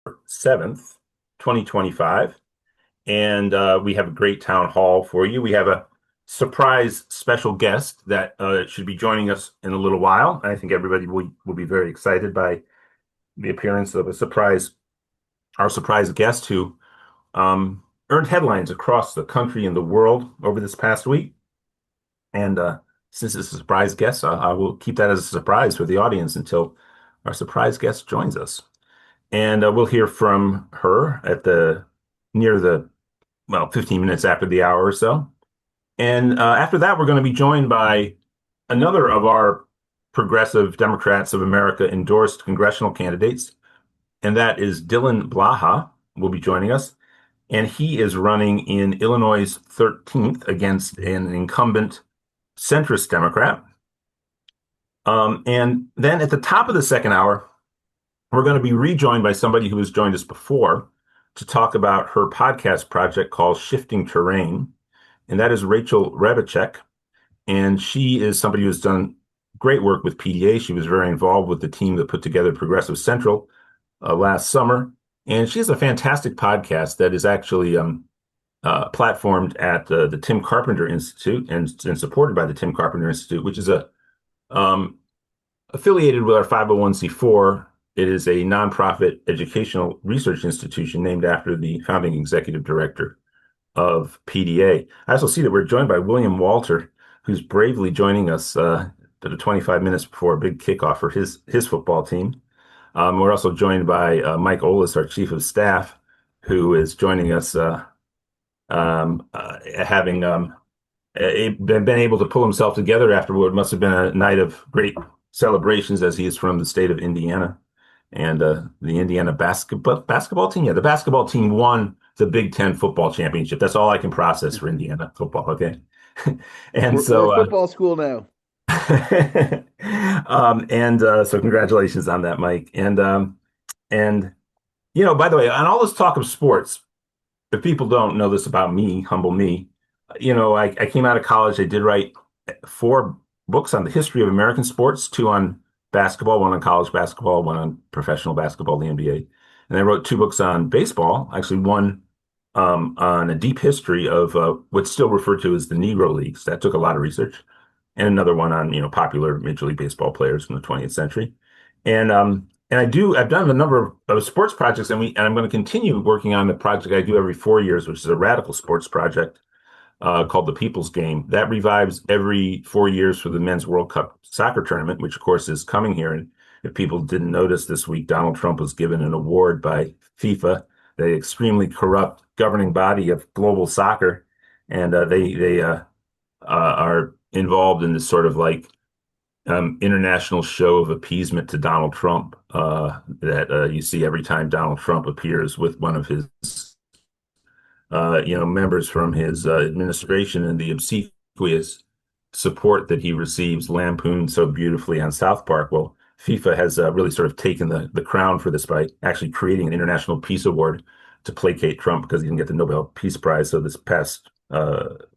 7th, 2025. And we have a great town hall for you. We have a surprise special guest that should be joining us in a little while. I think everybody will be very excited by the appearance of our surprise guest who earned headlines across the country and the world over this past week. And since it's a surprise guest, I will keep that as a surprise for the audience until our surprise guest joins us. And we'll hear from her at the near the, well, 15 minutes after the hour or so. And after that, we're going to be joined by another of our Progressive Democrats of America endorsed congressional candidates, and that is Dylan Blaha will be joining us. And he is running in Illinois' 13th against an incumbent centrist Democrat. And then at the top of the second hour, we're going to be rejoined by somebody who has joined us before to talk about her podcast project called Shifting Terrain. And that is Rachel Rybaczuk. And she is somebody who has done great work with PDA. She was very involved with the team that put together Progressive Central last summer. And she has a fantastic podcast that is actually platformed at the Tim Carpenter Institute and supported by the Tim Carpenter Institute, which is affiliated with our 501c4. It is a nonprofit educational research institution named after the founding executive director of PDA. I also see that we're joined by William Walter, who's bravely joining us to the 25 minutes before a big kickoff for his football team. We're also joined by Mike Olis, our chief of staff, who is joining us, having been able to pull himself together after what must have been a night of great celebrations, as he is from the state of Indiana. And the Indiana basketball team, the basketball team won the Big Ten football championship. That's all I can process for Indiana football. Okay, and We're a football school now. So congratulations on that, Mike. And by the way, on all this talk of sports, if people don't know this about me, humble me, I came out of college. I did write 4 books on the history of American sports, 2 on basketball, 1 on college basketball, 1 on professional basketball, the NBA. And I wrote 2 books on baseball, actually 1 on a deep history of what's still referred to as the Negro Leagues. That took a lot of research. And another one on, popular Major League Baseball players from the 20th century. And I've done a number of sports projects, and I'm going to continue working on the project I do every 4 years, which is a radical sports project called the People's Game. That revives every 4 years for the Men's World Cup soccer tournament, which of course is coming here. And if people didn't notice this week, Donald Trump was given an award by FIFA, the extremely corrupt governing body of global soccer. And they are involved in this sort of like international show of appeasement to Donald Trump that you see every time Donald Trump appears with one of his members from his administration, and the obsequious support that he receives lampooned so beautifully on South Park. Well, FIFA has really sort of taken the crown for this by actually creating an international peace award to placate Trump because he didn't get the Nobel Peace Prize. So this past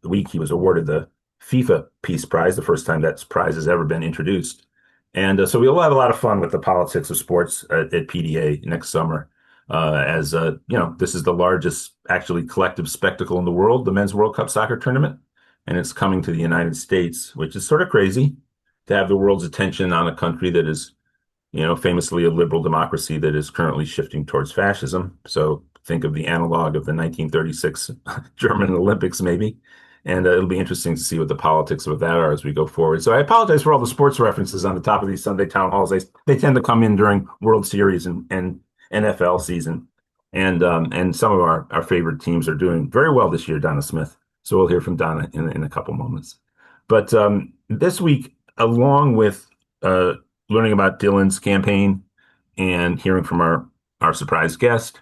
week, he was awarded the FIFA Peace Prize, the first time that prize has ever been introduced. And so we'll have a lot of fun with the politics of sports at PDA next summer. This is the largest actually collective spectacle in the world, the Men's World Cup soccer tournament. And it's coming to the United States, which is sort of crazy to have the world's attention on a country that is, famously a liberal democracy that is currently shifting towards fascism. So think of the analog of the 1936 German Olympics, maybe. And it'll be interesting to see what the politics of that are as we go forward. So I apologize for all the sports references on the top of these Sunday town halls. They tend to come in during World Series and NFL season. And some of our favorite teams are doing very well this year, Donna Smith. So we'll hear from Donna in a couple moments. But this week, along with learning about Dylan's campaign and hearing from our surprise guest,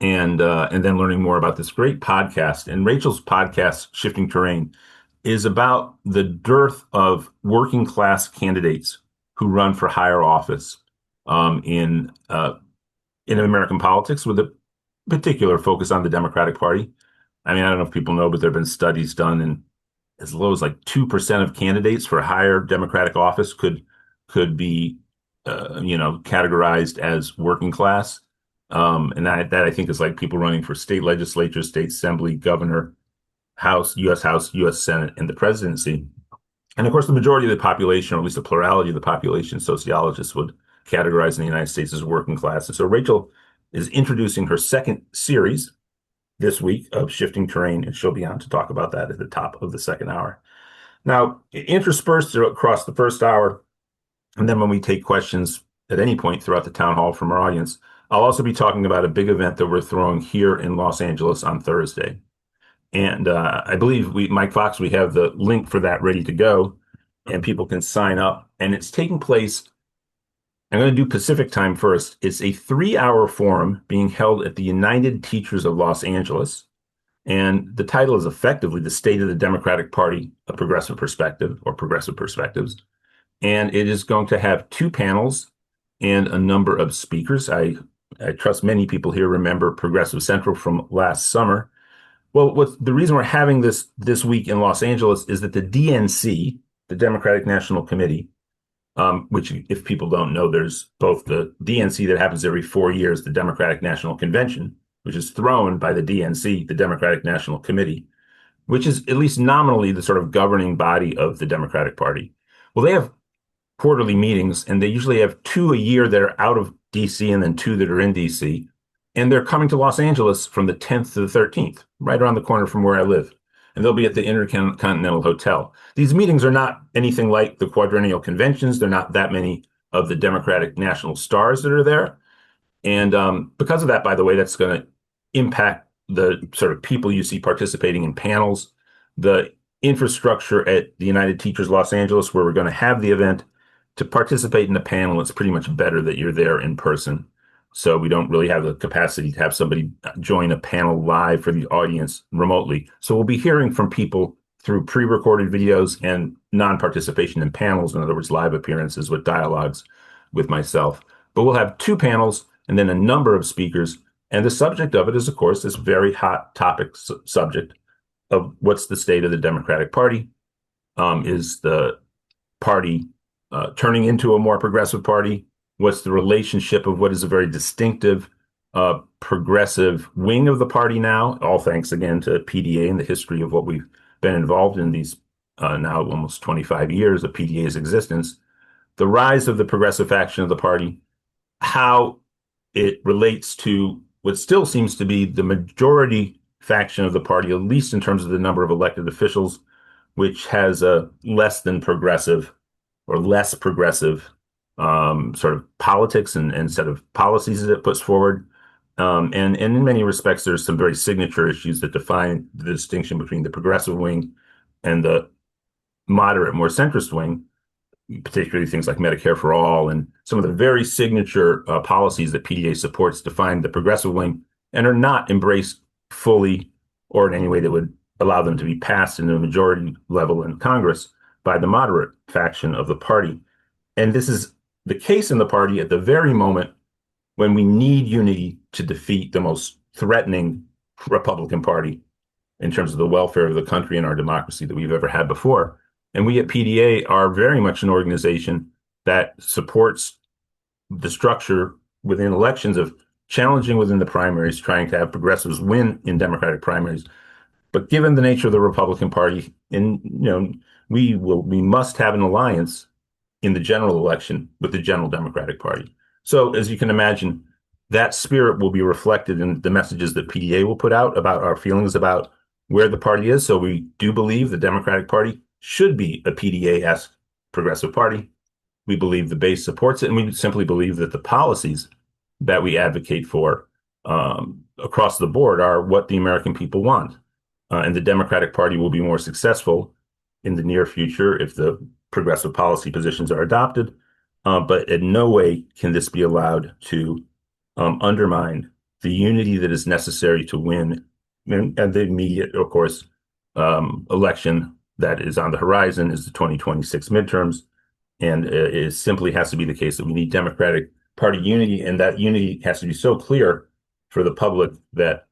and then learning more about this great podcast. And Rachel's podcast, Shifting Terrain, is about the dearth of working class candidates who run for higher office in American politics, with a particular focus on the Democratic Party. I mean, I don't know if people know, but there have been studies done, and as low as like 2% of candidates for higher Democratic office could be categorized as working class. And that I think is like people running for state legislature, state assembly, governor, House, U.S. Senate, and the presidency. And of course, the majority of the population, or at least a plurality of the population, sociologists would categorize in the United States as working class. And so Rachel is introducing her second series this week of Shifting Terrain, and she'll be on to talk about that at the top of the second hour. Now, interspersed across the first hour, and then when we take questions at any point throughout the town hall from our audience, I'll also be talking about a big event that we're throwing here in Los Angeles on Thursday. And I believe Mike Fox, we have the link for that ready to go, and people can sign up. And it's taking place. I'm going to do Pacific time first. It's a 3-hour forum being held at the United Teachers of Los Angeles. And the title is effectively The State of the Democratic Party, A Progressive Perspective, or Progressive Perspectives. And it is going to have 2 panels and a number of speakers. I trust many people here remember Progressive Central from last summer. Well, the reason we're having this week in Los Angeles is that the DNC, the Democratic National Committee, which if people don't know, there's both the DNC that happens every 4 years, the Democratic National Convention, which is thrown by the DNC, the Democratic National Committee, which is at least nominally the sort of governing body of the Democratic Party. Well, they have quarterly meetings, and they usually have 2 a year that are out of DC and then 2 that are in DC. And they're coming to Los Angeles from the 10th to the 13th, right around the corner from where I live. And they'll be at the Intercontinental Hotel. These meetings are not anything like the quadrennial conventions. They're not that many of the Democratic national stars that are there. And because of that, by the way, that's going to impact the sort of people you see participating in panels, the infrastructure at the United Teachers Los Angeles, where we're going to have the event. To participate in the panel, it's pretty much better that you're there in person. So we don't really have the capacity to have somebody join a panel live for the audience remotely. So we'll be hearing from people through pre-recorded videos and non-participation in panels, in other words, live appearances with dialogues with myself. But we'll have 2 panels and then a number of speakers. And the subject of it is, of course, this very hot topic subject of what's the state of the Democratic Party. Is the party turning into a more progressive party? What's the relationship of what is a very distinctive progressive wing of the party now? All thanks again to PDA and the history of what we've been involved in these now almost 25 years of PDA's existence. The rise of the progressive faction of the party, how it relates to what still seems to be the majority faction of the party, at least in terms of the number of elected officials, which has a less than progressive or less progressive sort of politics and set of policies that it puts forward. And in many respects, there's some very signature issues that define the distinction between the progressive wing and the moderate, more centrist wing, particularly things like Medicare for all and some of the very signature policies that PDA supports define the progressive wing and are not embraced fully or in any way that would allow them to be passed in the majority level in Congress by the moderate faction of the party. And this is the case in the party at the very moment when we need unity to defeat the most threatening Republican Party in terms of the welfare of the country and our democracy that we've ever had before. And we at PDA are very much an organization that supports the structure within elections of challenging within the primaries, trying to have progressives win in Democratic primaries. But given the nature of the Republican Party, we must have an alliance in the general election with the general Democratic Party. So as you can imagine, that spirit will be reflected in the messages that PDA will put out about our feelings about where the party is. So we do believe the Democratic Party should be a PDA-esque progressive party. We believe the base supports it, and we simply believe that the policies that we advocate for across the board are what the American people want. And the Democratic Party will be more successful in the near future if the progressive policy positions are adopted, but in no way can this be allowed to undermine the unity that is necessary to win and the immediate, of course, election that is on the horizon is the 2026 midterms. And it simply has to be the case that we need Democratic Party unity, and that unity has to be so clear for the public that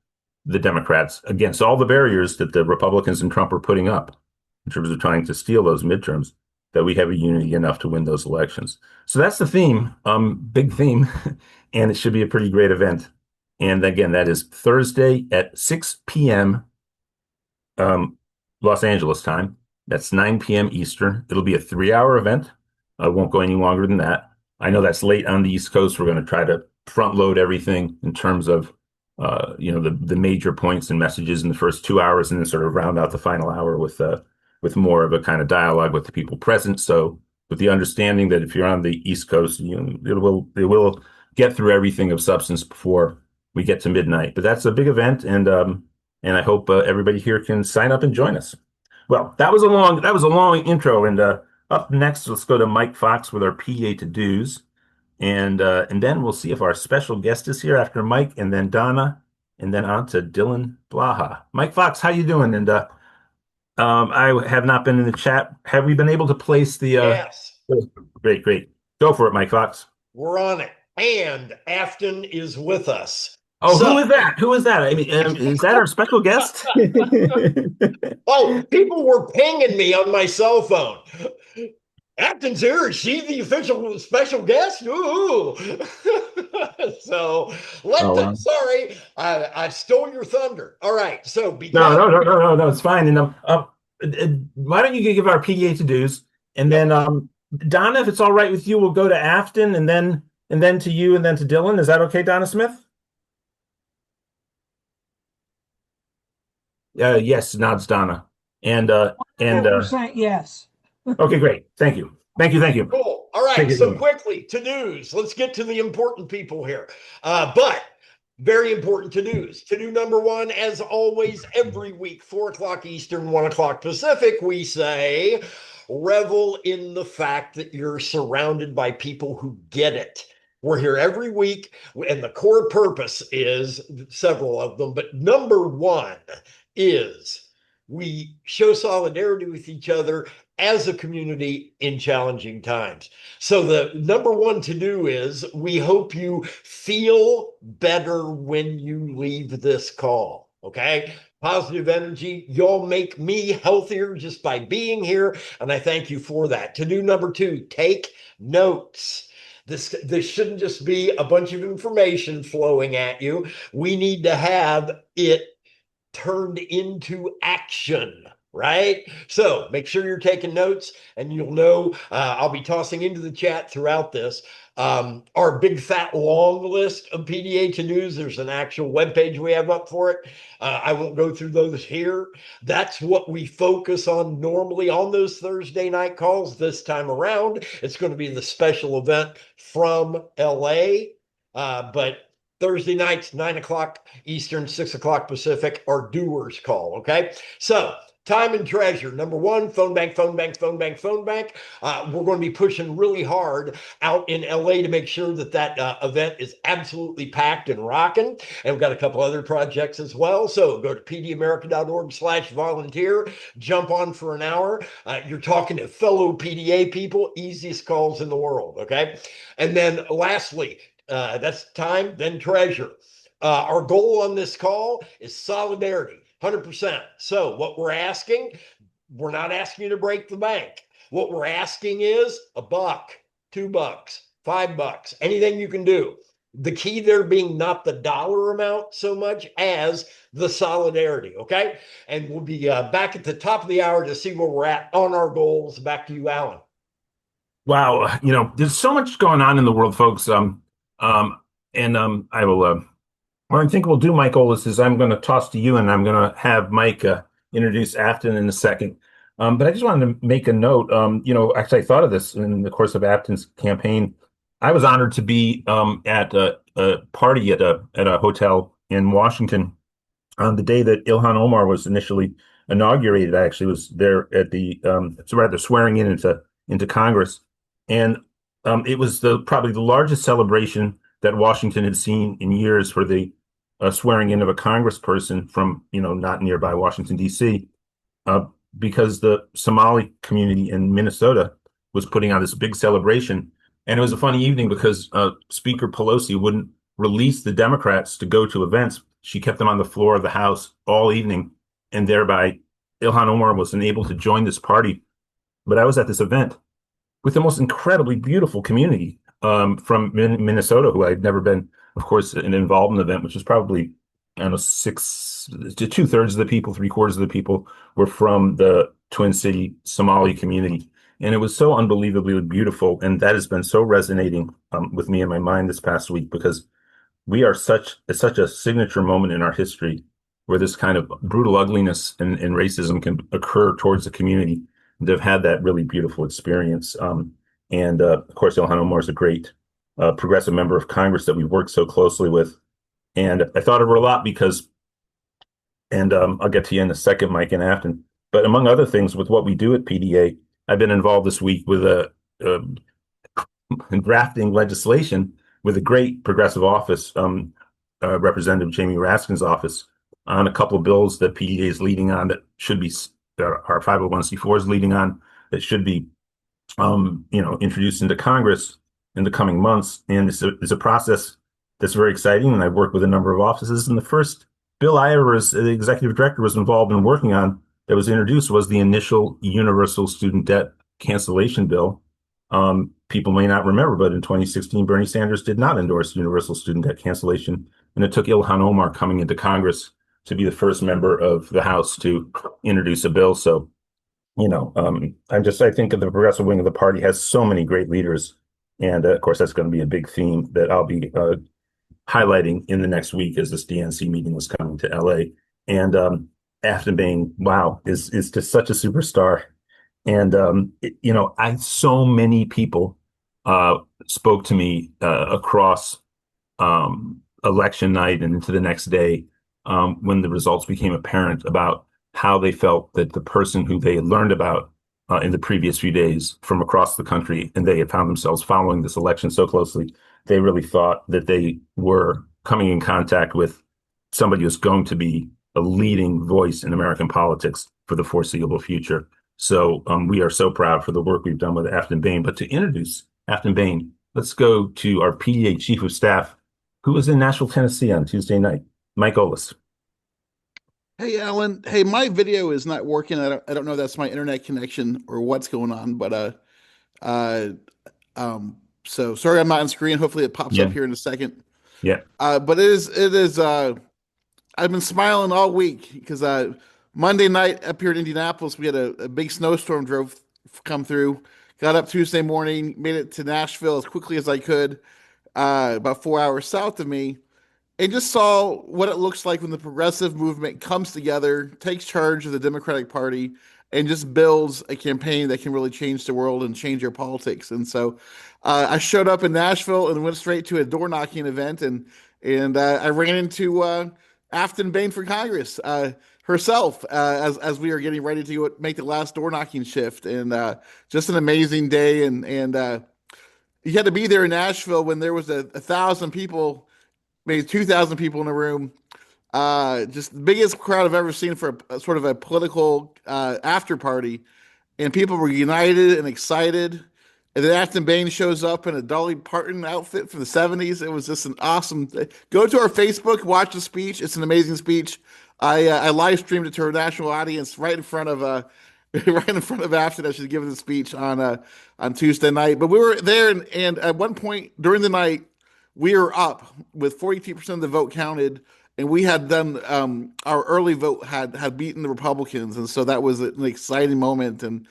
the Democrats, against all the barriers that the Republicans and Trump are putting up in terms of trying to steal those midterms, that we have a unity enough to win those elections. So that's the theme, big theme, and it should be a pretty great event. And again, that is Thursday at 6 p.m. Los Angeles time. That's 9 p.m. Eastern. It'll be a 3-hour event. I won't go any longer than that. I know that's late on the East Coast. We're going to try to front load everything in terms of the major points and messages in the first 2 hours, and then sort of round out the final hour with more of a kind of dialogue with the people present. So with the understanding that if you're on the East Coast, it will get through everything of substance before we get to midnight. But that's a big event, and I hope everybody here can sign up and join us. Well, that was a long intro, and up next, let's go to Mike Fox with our PA to dos, and then we'll see if our special guest is here after Mike, and then Donna, and then on to Dylan Blaha. Mike Fox, how you doing? And I have not been in the chat. Have we been able to place the? Yes. Great. Go for it, Mike Fox. We're on it. And Afton is with us. Oh, so, who is that? Who is that? I mean, is that our special guest? Oh, people were pinging me on my cell phone. Afton's here. Is she the official special guest? Ooh. So sorry, I stole your thunder. All right. So no, it's fine. And why don't you give our PA to dos, and then Donna, if it's all right with you, we'll go to Afton, and then to you, and then to Dylan. Is that okay, Donna Smith? Yes, nods Donna. And 100% yes. Okay, great. Thank you. Cool. All right. So quickly, to-dos. Let's get to the important people here. But very important to-dos. To-do number one, as always, every week, 4 o'clock Eastern, 1 o'clock Pacific, we say, revel in the fact that you're surrounded by people who get it. We're here every week, and the core purpose is several of them, but number one is we show solidarity with each other as a community in challenging times. So the number one to do is we hope you feel better when you leave this call, okay? Positive energy. Y'all make me healthier just by being here, and I thank you for that. To do number two, take notes. This shouldn't just be a bunch of information flowing at you. We need to have it turned into action, right? So make sure you're taking notes, and you'll know I'll be tossing into the chat throughout this our big fat long list of PDA to-dos. There's an actual webpage we have up for it. I won't go through those here. That's what we focus on normally on those Thursday night calls. This time around, it's going to be the special event from LA, but Thursday nights, 9 o'clock Eastern, 6 o'clock Pacific, our doers call, okay? So time and treasure. Number one, phone bank. We're going to be pushing really hard out in LA to make sure that event is absolutely packed and rocking. And we've got a couple other projects as well. So go to pdamerica.org/volunteer, jump on for an hour. You're talking to fellow PDA people, easiest calls in the world, okay? And then lastly, that's time, then treasure. Our goal on this call is solidarity. 100%. So what we're asking, we're not asking you to break the bank. What we're asking is $1, $2, $5, anything you can do. The key there being not the dollar amount so much as the solidarity, okay? And we'll be back at the top of the hour to see where we're at on our goals. Back to you, Alan. Wow, there's so much going on in the world, folks. I will. What I think we'll do, Michael, is I'm going to toss to you, and I'm going to have Mike introduce Afton in a second. But I just wanted to make a note. Actually, I thought of this in the course of Afton's campaign. I was honored to be at a party at a hotel in Washington on the day that Ilhan Omar was initially inaugurated. I actually was there at the swearing in into Congress, and it was probably the largest celebration that Washington had seen in years for the swearing in of a congressperson from, not nearby Washington, D.C., because the Somali community in Minnesota was putting on this big celebration. And it was a funny evening because Speaker Pelosi wouldn't release the Democrats to go to events. She kept them on the floor of the House all evening, and thereby Ilhan Omar was unable to join this party. But I was at this event with the most incredibly beautiful community from Minnesota, who I'd never been of course, an involvement event, which was probably, I don't know, six to two-thirds of the people, three-quarters of the people were from the Twin City Somali community. And it was so unbelievably beautiful. And that has been so resonating with me in my mind this past week because we are it's such a signature moment in our history where this kind of brutal ugliness and racism can occur towards the community. They've had that really beautiful experience. And of course, Ilhan Omar is a great progressive member of Congress that we worked so closely with. And I thought of her a lot because, and I'll get to you in a second, Mike and Afton. But among other things, with what we do at PDA, I've been involved this week with in drafting legislation with a great progressive office, Representative Jamie Raskin's office, on a couple of bills that PDA is leading on that should be, our 501c4 is leading on that should be, introduced into Congress in the coming months. And it's a process that's very exciting. And I've worked with a number of offices. And the first bill I ever, as the executive director, was involved in working on that was introduced was the initial universal student debt cancellation bill. People may not remember, but in 2016, Bernie Sanders did not endorse universal student debt cancellation. And it took Ilhan Omar coming into Congress to be the first member of the House to introduce a bill. So, I think that the progressive wing of the party has so many great leaders. And of course, that's going to be a big theme that I'll be highlighting in the next week as this DNC meeting was coming to LA. And Afton Bain, wow, is just such a superstar. And, so many people spoke to me across election night and into the next day when the results became apparent about how they felt that the person who they had learned about in the previous few days from across the country, and they had found themselves following this election so closely, they really thought that they were coming in contact with somebody who's going to be a leading voice in American politics for the foreseeable future. So we are so proud for the work we've done with Afton Bain. But to introduce Afton Bain, let's go to our PDA Chief of Staff, who was in Nashville, Tennessee on Tuesday night, Mike Olis. Hey, Alan. Hey, my video is not working. I don't know if that's my internet connection or what's going on, but so sorry I'm not on screen. Hopefully it pops up here in a second. Yeah. But it is I've been smiling all week because Monday night up here in Indianapolis, we had a big snowstorm come through. Got up Tuesday morning, made it to Nashville as quickly as I could, about 4 hours south of me, and just saw what it looks like when the progressive movement comes together, takes charge of the Democratic Party, and just builds a campaign that can really change the world and change your politics. And so I showed up in Nashville and went straight to a door knocking event, and I ran into Afton Bain for Congress herself as we were getting ready to make the last door knocking shift, and just an amazing day. And you had to be there in Nashville when there was 1,000 people, maybe 2,000 people in the room. Just the biggest crowd I've ever seen for a sort of a political after party, and people were united and excited. And then Afton Bain shows up in a Dolly Parton outfit from the 70s. It was just an awesome thing. Go to our Facebook, watch the speech. It's an amazing speech. I live streamed it to our national audience right in front of Afton as she's giving the speech on Tuesday night. But we were there, and at one point during the night, we were up with 42% of the vote counted, and we had done our early vote had beaten the Republicans, and so that was an exciting moment and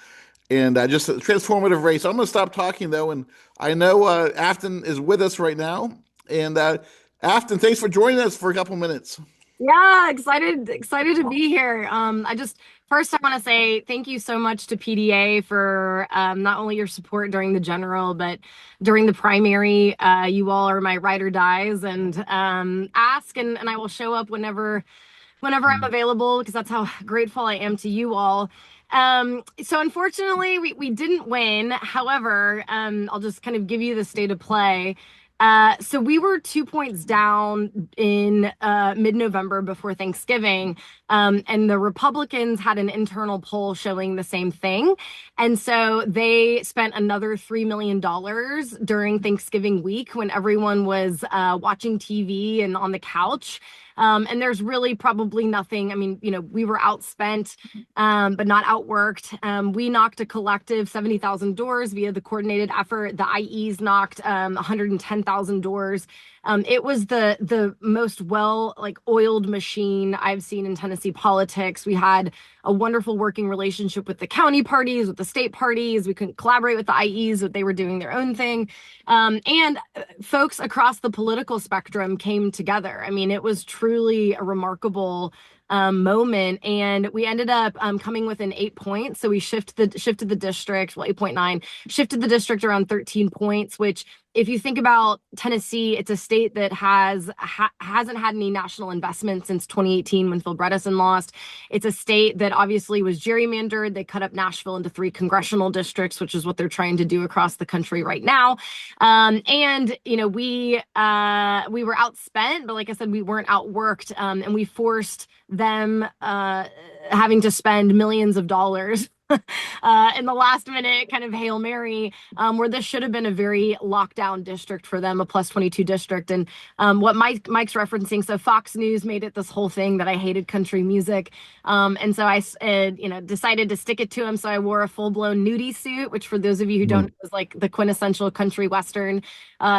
just a transformative race. I'm going to stop talking though, and I know Afton is with us right now. And Afton, thanks for joining us for a couple minutes. Yeah, excited to be here. First, I want to say thank you so much to PDA for not only your support during the general, but during the primary. You all are my ride or dies, and ask and I will show up whenever I'm available, because that's how grateful I am to you all. So unfortunately, we didn't win. However, I'll just kind of give you the state of play. So we were 2 points down in mid-November before Thanksgiving, and the Republicans had an internal poll showing the same thing. And so they spent another $3 million during Thanksgiving week when everyone was watching TV and on the couch. And there's really probably nothing. I mean, we were outspent, but not outworked. We knocked a collective 70,000 doors via the coordinated effort. The IEs knocked 110,000 doors. It was the most well oiled machine I've seen in Tennessee politics. We had a wonderful working relationship with the county parties, with the state parties. We could collaborate with the IEs, but they were doing their own thing. And folks across the political spectrum came together. I mean, it was truly a remarkable moment, and we ended up coming within 8 points. So we shifted the district, well, 8.9, shifted the district around 13 points, which, if you think about Tennessee, it's a state that hasn't had any national investment since 2018 when Phil Bredesen lost. It's a state that obviously was gerrymandered. They cut up Nashville into 3 congressional districts, which is what they're trying to do across the country right now. And we were outspent, but like I said, we weren't outworked, and we forced them having to spend millions of dollars in the last minute kind of Hail Mary, where this should have been a very lockdown district for them, a plus 22 district. And what Mike's referencing, so Fox News made it this whole thing that I hated country music. And so I decided to stick it to him. So I wore a full-blown nudie suit, which for those of you who don't know is like the quintessential country western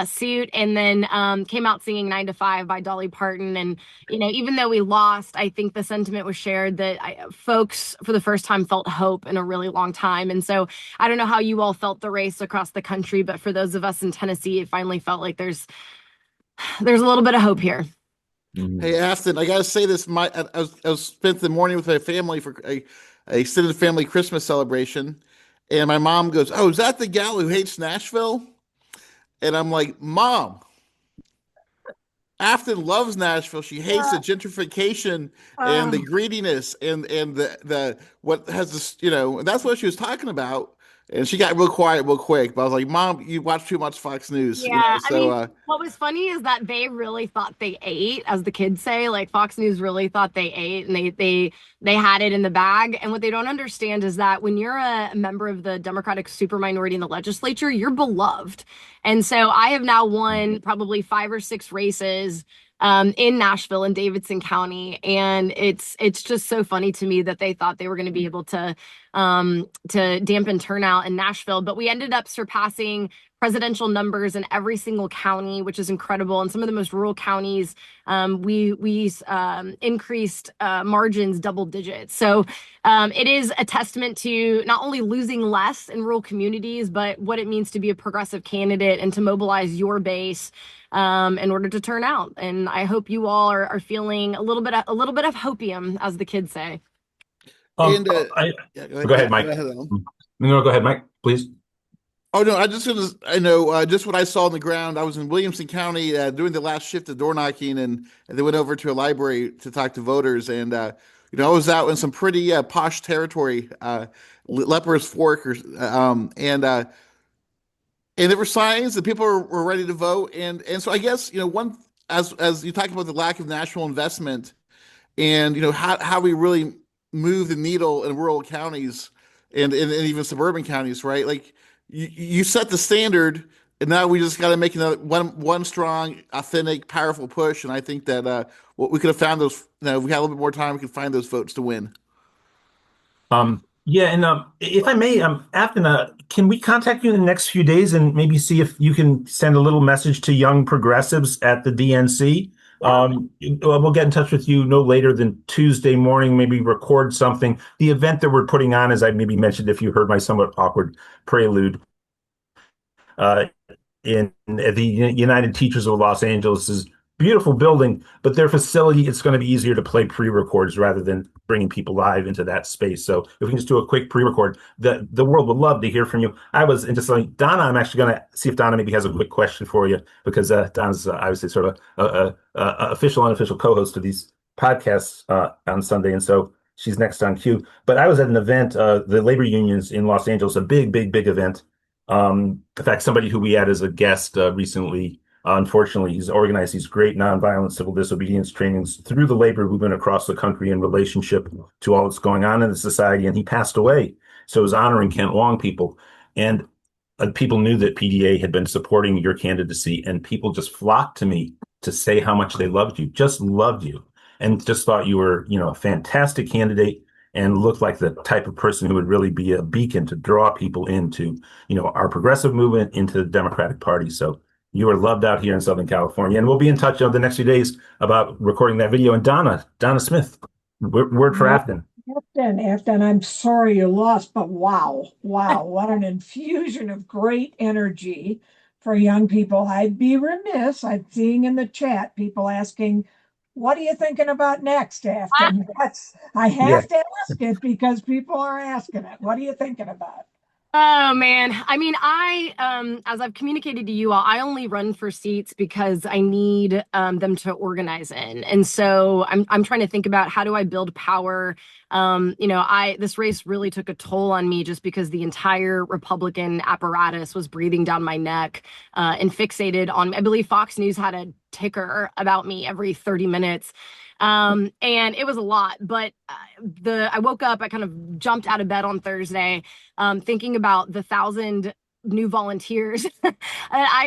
suit. And then came out singing 9 to 5 by Dolly Parton. And, even though we lost, I think the sentiment was shared that folks for the first time felt hope in a really long time. And so I don't know how you all felt the race across the country, but for those of us in Tennessee, it finally felt like there's a little bit of hope here. Hey, Aston, I got to say this. I was spent the morning with my family for a extended family Christmas celebration. And my mom goes, "Oh, is that the gal who hates Nashville?" And I'm like, "Mom, Afton loves Nashville. She hates the gentrification and the greediness and the what has this, and that's what she was talking about." And she got real quiet real quick. But I was like, "Mom, you watch too much Fox News." Yeah, what was funny is that they really thought they ate, as the kids say. Like Fox News really thought they ate, and they had it in the bag. And what they don't understand is that when you're a member of the Democratic superminority in the legislature, you're beloved. And so I have now won probably 5 or 6 races in Nashville and Davidson County. And it's just so funny to me that they thought they were going to be able to dampen turnout in Nashville. But we ended up surpassing presidential numbers in every single county, which is incredible. And some of the most rural counties, we increased margins double digits. So it is a testament to not only losing less in rural communities, but what it means to be a progressive candidate and to mobilize your base in order to turn out. And I hope you all are feeling a little bit of hopium, as the kids say. Go ahead, Mike. No, go ahead, Mike, please. Oh no, just what I saw on the ground. I was in Williamson County doing the last shift of door knocking, and they went over to a library to talk to voters. And I was out in some pretty posh territory, Leper's Fork, and there were signs that people were ready to vote. And so I guess as you talk about the lack of national investment, and how we really move the needle in rural counties and even suburban counties, right? Like you set the standard, and now we just got to make another one strong, authentic, powerful push. And I think that what we could have found those, if we had a little bit more time, we could find those votes to win. Yeah, and if I may, Afton, can we contact you in the next few days and maybe see if you can send a little message to young progressives at the DNC? We'll get in touch with you no later than Tuesday morning, maybe record something. The event that we're putting on, as I maybe mentioned, if you heard my somewhat awkward prelude, in the United Teachers of Los Angeles is beautiful building, but their facility, it's going to be easier to play pre-records rather than bringing people live into that space. So if we can just do a quick pre-record, the world would love to hear from you. And just like Donna, I'm actually going to see if Donna maybe has a quick question for you, because Donna's obviously sort of a official, unofficial co-host of these podcasts on Sunday. And so she's next on cue. But I was at an event, the labor unions in Los Angeles, a big event. In fact, somebody who we had as a guest recently, unfortunately, he's organized these great nonviolent civil disobedience trainings through the labor movement across the country in relationship to all that's going on in the society. And he passed away. So it was honoring Kent Long people. And people knew that PDA had been supporting your candidacy, and people just flocked to me to say how much they loved you, just loved you, and just thought you were, a fantastic candidate and looked like the type of person who would really be a beacon to draw people into, our progressive movement, into the Democratic Party. So You are loved out here in Southern California, and we'll be in touch over the next few days about recording that video. And Donna Smith, word for Afton. Afton, I'm sorry you lost, but wow, what an infusion of great energy for young people. I'd be remiss. I'm seeing in the chat people asking, what are you thinking about next, Afton? I have to ask it because people are asking it. What are you thinking about? Oh man. I mean, as I've communicated to you all, I only run for seats because I need them to organize in. And so I'm trying to think about how do I build power. This race really took a toll on me just because the entire Republican apparatus was breathing down my neck and fixated on, I believe Fox News had a ticker about me every 30 minutes. And it was a lot, but I woke up, I kind of jumped out of bed on Thursday, thinking about the 1,000 new volunteers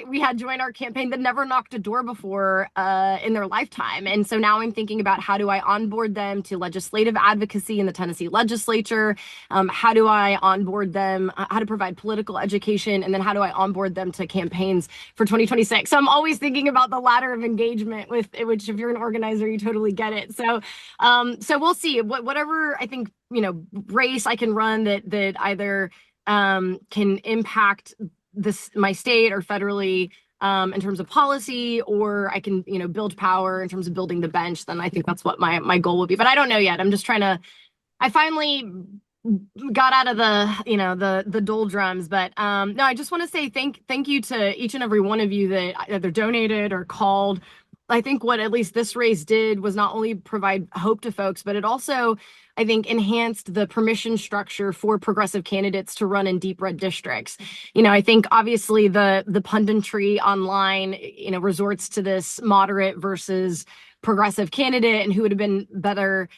we had joined our campaign that never knocked a door before in their lifetime. And so now I'm thinking about how do I onboard them to legislative advocacy in the Tennessee legislature? How do I onboard them, how to provide political education, and then how do I onboard them to campaigns for 2026? So I'm always thinking about the ladder of engagement, with which if you're an organizer, you totally get it. So we'll see. Whatever I think, race I can run that either can impact my state or federally in terms of policy, or I can, build power in terms of building the bench, then I think that's what my goal will be. But I don't know yet. I'm just I finally got out of the doldrums. But no, I just want to say thank you to each and every one of you that either donated or called. I think what at least this race did was not only provide hope to folks, but it also, I think, enhanced the permission structure for progressive candidates to run in deep red districts. I think obviously the punditry online, resorts to this moderate versus progressive candidate and who would have been better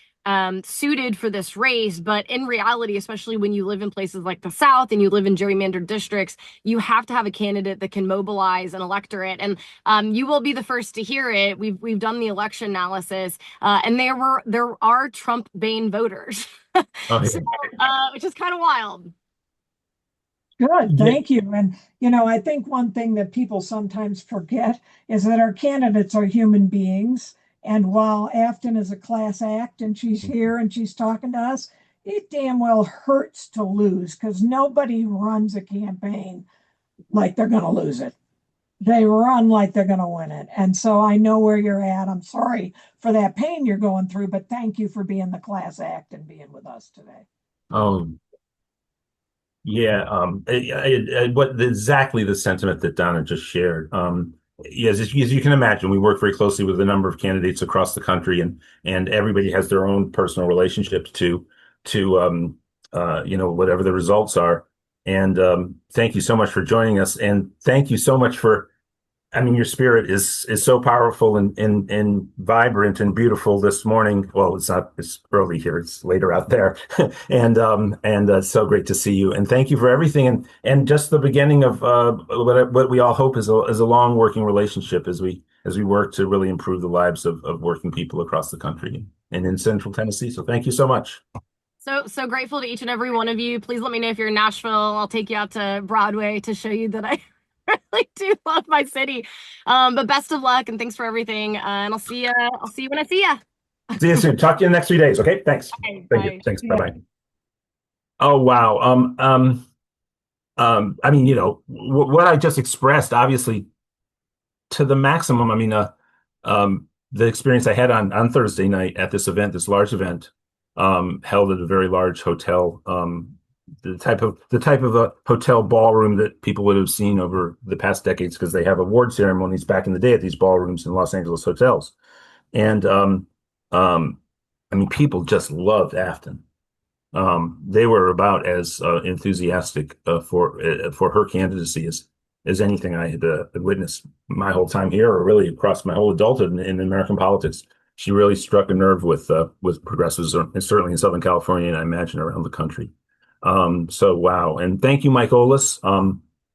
suited for this race. But in reality, especially when you live in places like the South and you live in gerrymandered districts, you have to have a candidate that can mobilize an electorate. And you will be the first to hear it. We've done the election analysis, and there are Trump Bane voters, which is kind of wild. Good, thank you. And, I think one thing that people sometimes forget is that our candidates are human beings. And while Afton is a class act and she's here and she's talking to us, it damn well hurts to lose, because nobody runs a campaign like they're going to lose it. They run like they're going to win it. And so I know where you're at. I'm sorry for that pain you're going through, but thank you for being the class act and being with us today. Oh, yeah. Exactly the sentiment that Donna just shared. Yes, as you can imagine, we work very closely with a number of candidates across the country, and everybody has their own personal relationships to whatever the results are. And thank you so much for joining us, and thank you so much for. I mean, your spirit is so powerful and vibrant and beautiful this morning. Well, it's early here. It's later out there. and it's so great to see you. And thank you for everything. And just the beginning of what we all hope is a long working relationship as we work to really improve the lives of working people across the country and in Central Tennessee. So thank you so much. So grateful to each and every one of you. Please let me know if you're in Nashville. I'll take you out to Broadway to show you that I really do love my city. But best of luck and thanks for everything. And I'll see you when I see you. See you soon. Talk to you in the next 3 days. Okay. Thanks. Okay, Thank you. Thanks. Bye bye. Oh, wow. I mean, what I just expressed, obviously, to the maximum. I mean, the experience I had on Thursday night at this large event, held at a very large hotel, the type of a hotel ballroom that people would have seen over the past decades, because they have award ceremonies back in the day at these ballrooms in Los Angeles hotels. And I mean, people just loved Afton. They were about as enthusiastic for her candidacy as anything I had witnessed my whole time here, or really across my whole adulthood in American politics. She really struck a nerve with progressives, and certainly in Southern California, and I imagine around the country. So wow. And thank you, Mike Olis.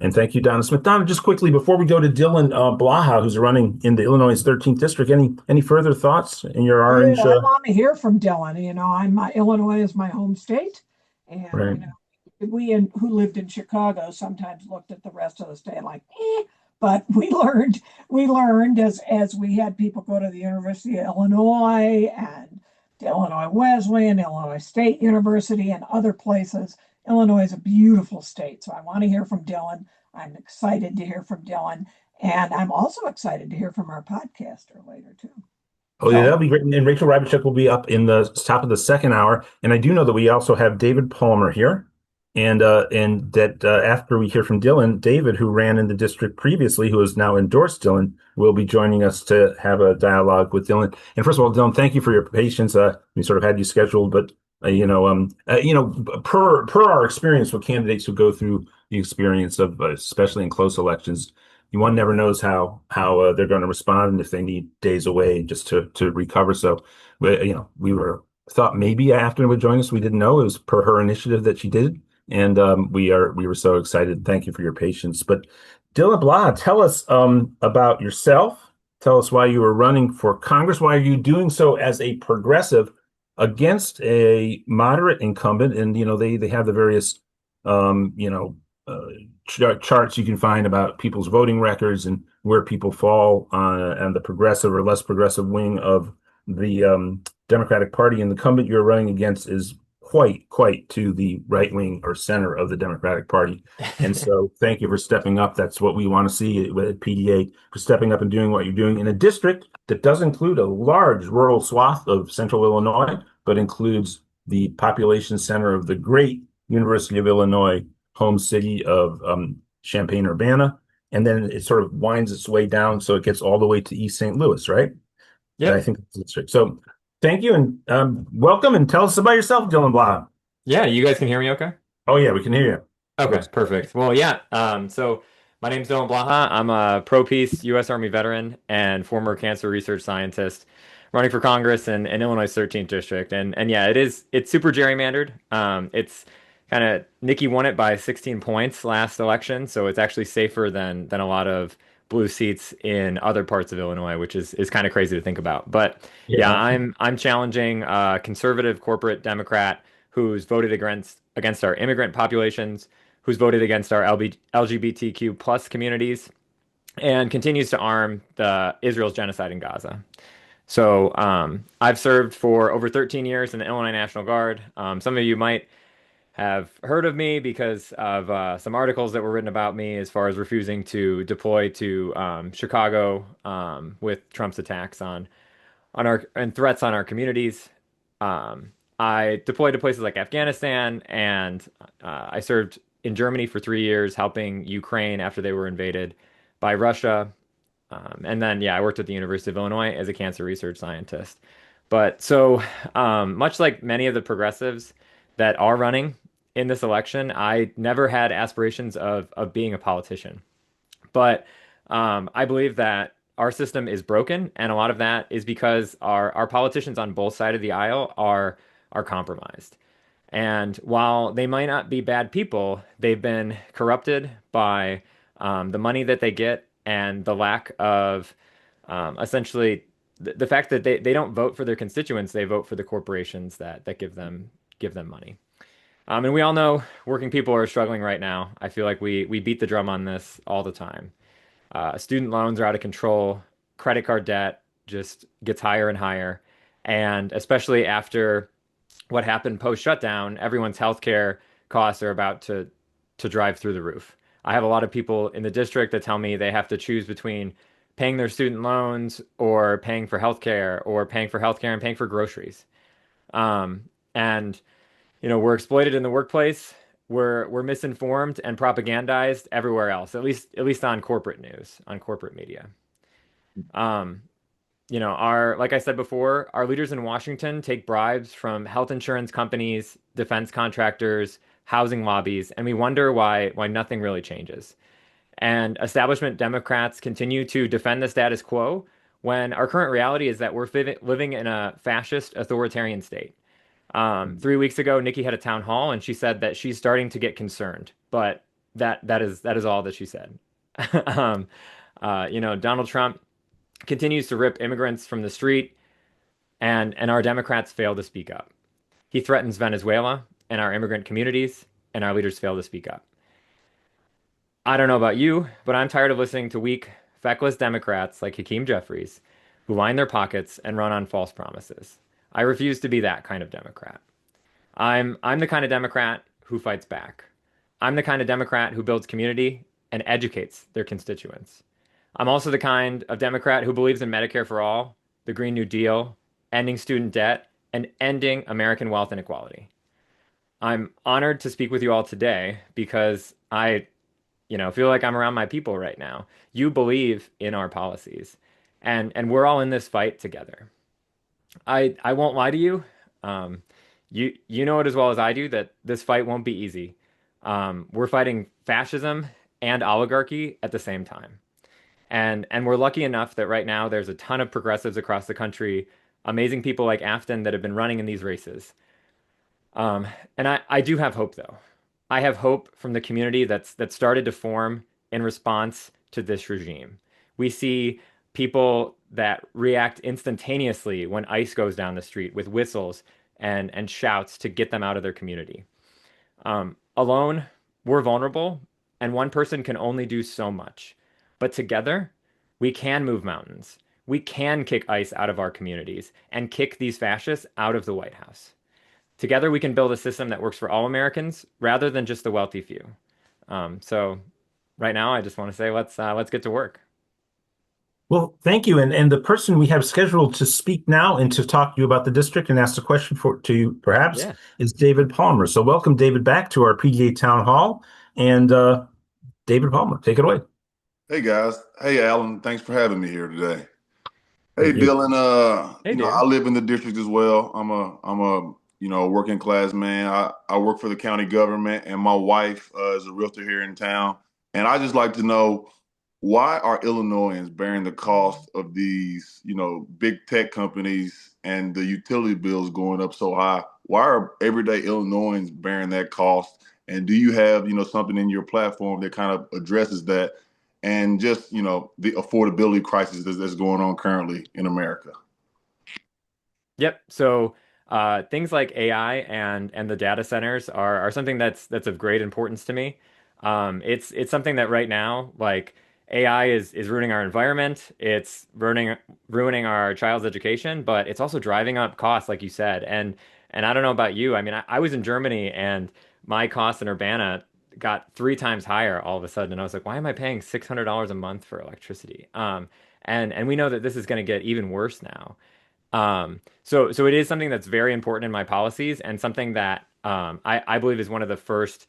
And thank you, Donna Smith. Donna, just quickly before we go to Dylan Blaha, who's running in the Illinois 13th district, any further thoughts in your orange? I want to hear from Dylan. Illinois is my home state, and right. We who lived in Chicago sometimes looked at the rest of the state like, But we learned as we had people go to the University of Illinois and to Illinois Wesleyan, Illinois State University, and other places. Illinois is a beautiful state, so I want to hear from Dylan. I'm excited to hear from Dylan, and I'm also excited to hear from our podcaster later too. Oh, yeah, that'll be great. And Rachel Rybaczuk will be up in the top of the second hour. And I do know that we also have David Palmer here. And that after we hear from Dylan, David, who ran in the district previously, who has now endorsed Dylan, will be joining us to have a dialogue with Dylan. And first of all, Dylan, thank you for your patience. We sort of had you scheduled, but per our experience with candidates who go through the experience of, especially in close elections, one never knows how they're going to respond and if they need days away just to recover. So, we thought maybe Afton would join us. We didn't know. It was per her initiative that she did. And we were so excited. Thank you for your patience. But Dylan Blaha, tell us about yourself. Tell us why you were running for Congress. Why are you doing so as a progressive against a moderate incumbent? And they have the various charts you can find about people's voting records and where people fall on the progressive or less progressive wing of the Democratic Party. And the incumbent you're running against is quite to the right wing or center of the Democratic Party. And so thank you for stepping up. That's what we want to see at PDA, for stepping up and doing what you're doing in a district that does include a large rural swath of central Illinois, but includes the population center of the great University of Illinois home city of Champaign-Urbana. And then it sort of winds its way down, so it gets all the way to East St. Louis, right? Yeah. I think that's the district. So thank you, and welcome, and tell us about yourself, Dylan Blaha. Yeah, you guys can hear me okay? Oh, yeah, we can hear you. Okay, perfect. Well, yeah, so my name's Dylan Blaha. I'm a pro-peace U.S. Army veteran and former cancer research scientist running for Congress in Illinois' 13th district. And yeah, it's super gerrymandered. It's kind of, Nikki won it by 16 points last election, so it's actually safer than a lot of blue seats in other parts of Illinois, which is kind of crazy to think about. But yeah, I'm challenging a conservative corporate Democrat who's voted against our immigrant populations, who's voted against our LGBTQ plus communities, and continues to arm Israel's genocide in Gaza. So I've served for over 13 years in the Illinois National Guard. Some of you might have heard of me because of some articles that were written about me as far as refusing to deploy to Chicago with Trump's attacks on our and threats on our communities. I deployed to places like Afghanistan, and I served in Germany for 3 years, helping Ukraine after they were invaded by Russia. And then, yeah, I worked at the University of Illinois as a cancer research scientist. But so much like many of the progressives that are running in this election, I never had aspirations of being a politician. But I believe that our system is broken, and a lot of that is because our politicians on both sides of the aisle are compromised. And while they might not be bad people, they've been corrupted by the money that they get and the lack of essentially the fact that they don't vote for their constituents, they vote for the corporations that give them money. And we all know working people are struggling right now. I feel like we beat the drum on this all the time. Student loans are out of control. Credit card debt just gets higher and higher. And especially after what happened post-shutdown, everyone's healthcare costs are about to drive through the roof. I have a lot of people in the district that tell me they have to choose between paying their student loans or paying for healthcare, or paying for healthcare and paying for groceries. And we're exploited in the workplace. We're misinformed and propagandized everywhere else, at least on corporate news, on corporate media. Like I said before, our leaders in Washington take bribes from health insurance companies, defense contractors, housing lobbies, and we wonder why nothing really changes. And establishment Democrats continue to defend the status quo when our current reality is that we're living in a fascist authoritarian state. 3 weeks ago, Nikki had a town hall, and she said that she's starting to get concerned, but that is all that she said. Donald Trump continues to rip immigrants from the street, and our Democrats fail to speak up. He threatens Venezuela and our immigrant communities, and our leaders fail to speak up. I don't know about you, but I'm tired of listening to weak, feckless Democrats like Hakeem Jeffries who line their pockets and run on false promises. I refuse to be that kind of Democrat. I'm the kind of Democrat who fights back. I'm the kind of Democrat who builds community and educates their constituents. I'm also the kind of Democrat who believes in Medicare for all, the Green New Deal, ending student debt, and ending American wealth inequality. I'm honored to speak with you all today because I feel like I'm around my people right now. You believe in our policies, and we're all in this fight together. I won't lie to you. Um, you know it as well as I do that this fight won't be easy. We're fighting fascism and oligarchy at the same time. And we're lucky enough that right now there's a ton of progressives across the country, amazing people like Afton that have been running in these races. Um, and I do have hope though. I have hope from the community that started to form in response to this regime. We see people that react instantaneously when ICE goes down the street with whistles and shouts to get them out of their community. Alone, we're vulnerable, and one person can only do so much. But together, we can move mountains. We can kick ICE out of our communities and kick these fascists out of the White House. Together, we can build a system that works for all Americans rather than just the wealthy few. So, right now, I just want to say let's get to work. Well, thank you. And the person we have scheduled to speak now and to talk to you about the district and ask a question to you perhaps Yeah. is David Palmer. So welcome, David, back to our PGA Town Hall. And David Palmer, take it away. Hey guys. Hey Alan, thanks for having me here today. Hey Thank you. Dylan, Hey, I David. live in the district as well. I'm a working class man. I work for the county government and my wife is a realtor here in town. And I just like to know, why are Illinoisans bearing the cost of these, big tech companies and the utility bills going up so high? Why are everyday Illinoisans bearing that cost? And do you have, something in your platform that kind of addresses that and just, the affordability crisis that's going on currently in America? Yep. So things like AI and the data centers are something that's of great importance to me. It's something that right now, like AI is ruining our environment, it's ruining our child's education, but it's also driving up costs, like you said. And I don't know about you. I mean, I was in Germany and my cost in Urbana got 3 times higher all of a sudden, and I was like, why am I paying $600 a month for electricity? And we know that this is going to get even worse now. So it is something that's very important in my policies and something that I believe is one of the first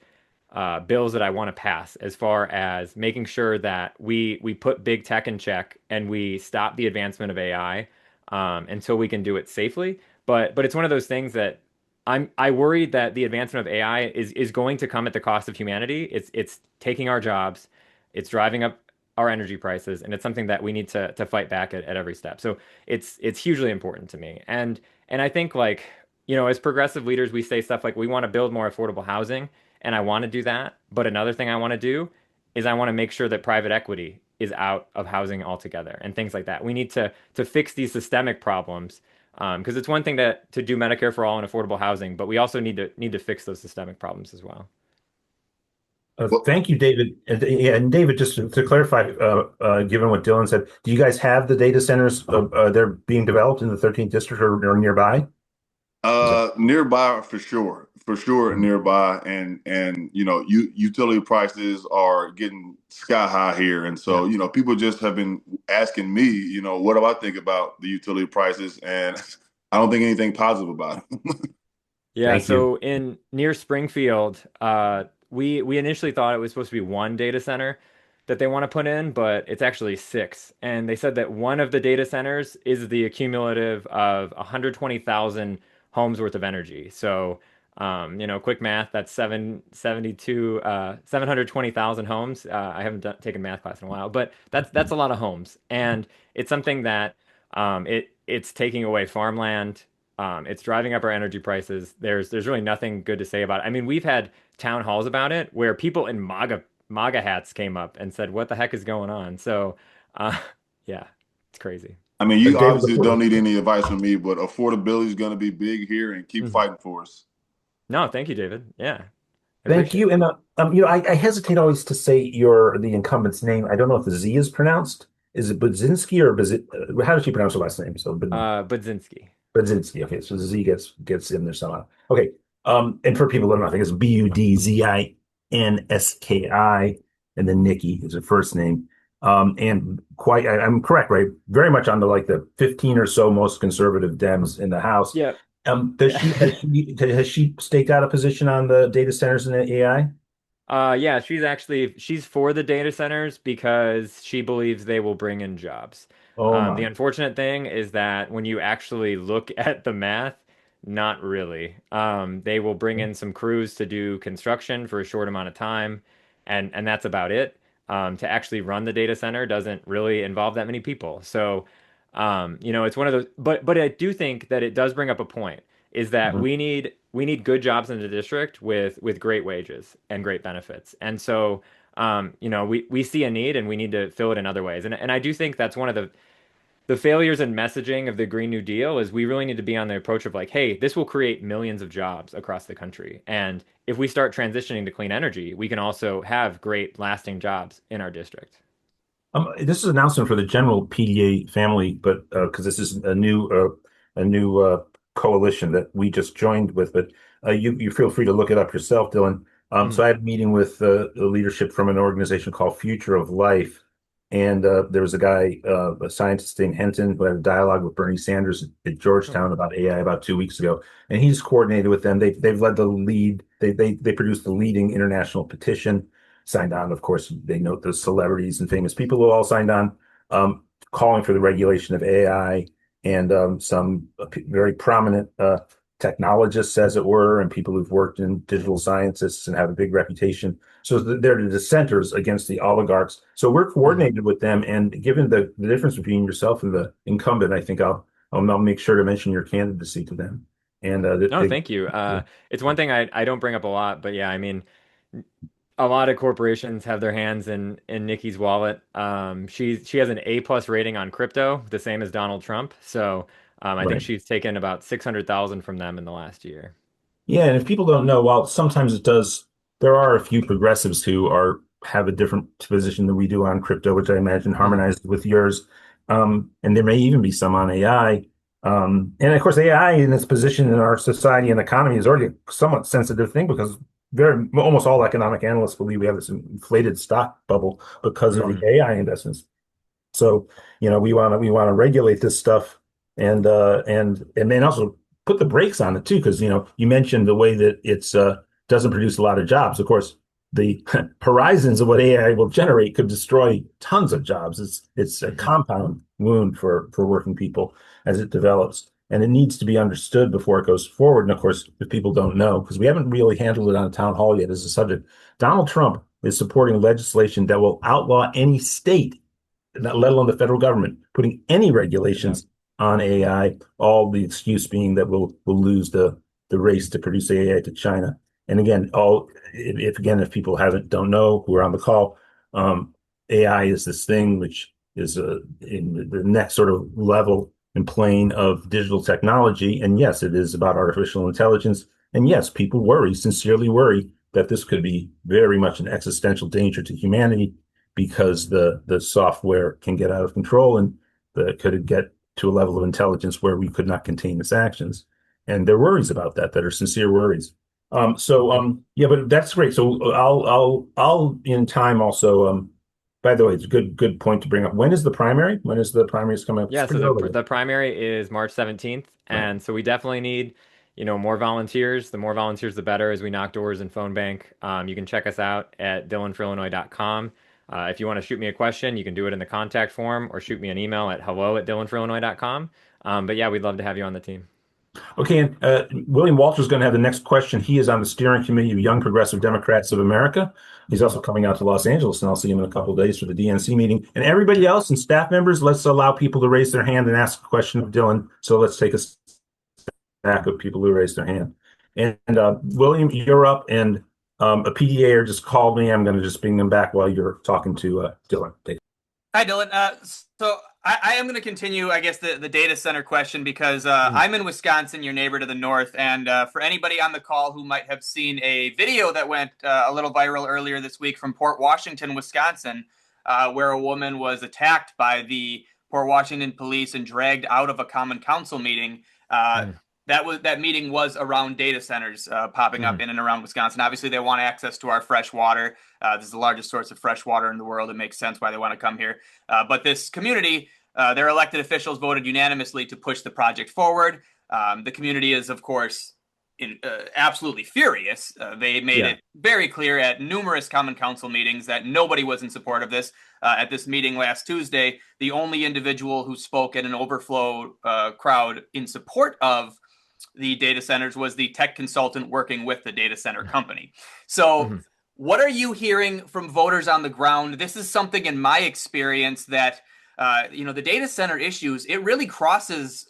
bills that I want to pass as far as making sure that we put big tech in check and we stop the advancement of AI until we can do it safely. But it's one of those things that I worry that the advancement of AI is going to come at the cost of humanity. It's taking our jobs, it's driving up our energy prices, and it's something that we need to fight back at every step. So it's hugely important to me. And I think like, as progressive leaders, we say stuff like we want to build more affordable housing, and I want to do that. But another thing I want to do is I want to make sure that private equity is out of housing altogether and things like that. We need to fix these systemic problems because it's one thing to do Medicare for all and affordable housing, but we also need to fix those systemic problems as well. Well, Thank you, David. And David, just to clarify, given what Dylan said, do you guys have the data centers? They're being developed in the 13th district or nearby? Is that nearby for sure Mhm. nearby, and utility prices are getting sky high here, and Yeah. so people just have been asking me, what do I think about the utility prices, and I don't think anything positive about it. Yeah, Thank you. so in near Springfield, we initially thought it was supposed to be one data center that they want to put in, but it's actually six. And they said that one of the data centers is the accumulative of 120,000 homes worth of energy. So, quick math, that's 720,000 homes. I haven't taken math class in a while, but that's a lot of homes. And it's something that it's taking away farmland. It's driving up our energy prices. There's really nothing good to say about it. I mean, we've had town halls about it where people in MAGA hats came up and said, "What the heck is going on?" So, uh, yeah, it's crazy. I mean, you David, obviously before, don't need any advice from me, but affordability is going to be big here, and keep Mhm. fighting for us. No, thank you, David. Yeah. Thank you. And I hesitate always to say the incumbent's name. I don't know if the Z is pronounced. Is it Budzinski or how does she pronounce her last name? So Budzinski. Budzinski. Okay, so the Z gets in there somehow. Okay. And for people that don't know, I think it's Budzinski, and then Nikki is her first name. And I'm correct, right? Very much on the 15 or so most conservative Dems in the House. Yeah. Has she staked out a position on the data centers and the AI? Yeah, she's for the data centers because she believes they will bring in jobs. The unfortunate thing is that when you actually look at the math, not really. They will bring in some crews to do construction for a short amount of time, and that's about it. To actually run the data center doesn't really involve that many people. So, it's one of those. But I do think that it does bring up a point, is that we need good jobs in the district with great wages and great benefits. And so, we see a need and we need to fill it in other ways. And I do think that's one of the failures in messaging of the Green New Deal is we really need to be on the approach of hey, this will create millions of jobs across the country. And if we start transitioning to clean energy, we can also have great lasting jobs in our district. This is an announcement for the general PDA family, but because this is a new coalition that we just joined with, but you feel free to look it up yourself, Dylan. So I had a meeting with the leadership from an organization called Future of Life, and there was a guy, a scientist named Henton, who had a dialogue with Bernie Sanders at Georgetown about AI about 2 weeks ago, and he's coordinated with them. They've led the lead. They produced the leading international petition, signed on. Of course, they note the celebrities and famous people who all signed on, calling for the regulation of AI, and some very prominent technologists, as it were, and people who've worked in digital scientists and have a big reputation. So they're the dissenters against the oligarchs. So we're coordinated with them. And given the difference between yourself and the incumbent, I think I'll make sure to mention your candidacy to them. And no, thank you. It's one thing I don't bring up a lot, but yeah, I mean, a lot of corporations have their hands in Nikki's wallet. She has an A+ rating on crypto, the same as Donald Trump. So I think she's taken about 600,000 from them in the last year. Yeah, and if people don't know, while sometimes it does, there are a few progressives who have a different position than we do on crypto, which I imagine harmonizes with yours. And there may even be some on AI. And of course, AI in its position in our society and economy is already a somewhat sensitive thing because almost all economic analysts believe we have this inflated stock bubble because of the AI investments. So, we want to regulate this stuff and then also put the brakes on it too, because you mentioned the way that it's doesn't produce a lot of jobs. Of course, the horizons of what AI will generate could destroy tons of jobs. It's a compound wound for working people as it develops. And it needs to be understood before it goes forward. And of course, if people don't know, because we haven't really handled it on a town hall yet as a subject, Donald Trump is supporting legislation that will outlaw any state, let alone the federal government, putting any regulations on AI, all the excuse being that we'll lose the race to produce AI to China. And again, if people don't know who are on the call, AI is this thing which is in the next sort of level and plane of digital technology. And yes, it is about artificial intelligence. And yes, people sincerely worry that this could be very much an existential danger to humanity because the software can get out of control and could get to a level of intelligence where we could not contain its actions. And there are worries about that are sincere worries. Yeah, but that's great. So I'll in time also, by the way, it's a good point to bring up. When is the primary? When is the primaries coming up? Yeah, so the primary is March 17th. And so we definitely need, more volunteers. The more volunteers, the better as we knock doors and phone bank. You can check us out at dylanforillinois.com. If you want to shoot me a question, you can do it in the contact form or shoot me an email at hello@dylanforillinois.com. But yeah, we'd love to have you on the team. Okay, and William Walter's going to have the next question. He is on the steering committee of Young Progressive Democrats of America. He's also coming out to Los Angeles, and I'll see him in a couple of days for the DNC meeting. And everybody else and staff members, let's allow people to raise their hand and ask a question of Dylan. So let's take a stack of people who raised their hand. And William, you're up, and a PDAer just called me. I'm going to just bring them back while you're talking to Dylan. Hi, Dylan. So I am going to continue, I guess, the data center question because I'm in Wisconsin, your neighbor to the north. And for anybody on the call who might have seen a video that went a little viral earlier this week from Port Washington, Wisconsin, where a woman was attacked by the Port Washington police and dragged out of a common council meeting. That meeting was around data centers popping up in and around Wisconsin. Obviously, they want access to our fresh water. This is the largest source of fresh water in the world. It makes sense why they want to come here. But this community, their elected officials voted unanimously to push the project forward. The community is, of course, absolutely furious. They made it very clear at numerous common council meetings that nobody was in support of this. At this meeting last Tuesday, the only individual who spoke at an overflow crowd in support of the data centers was the tech consultant working with the data center company. So what are you hearing from voters on the ground? This is something in my experience that, the data center issues, it really crosses,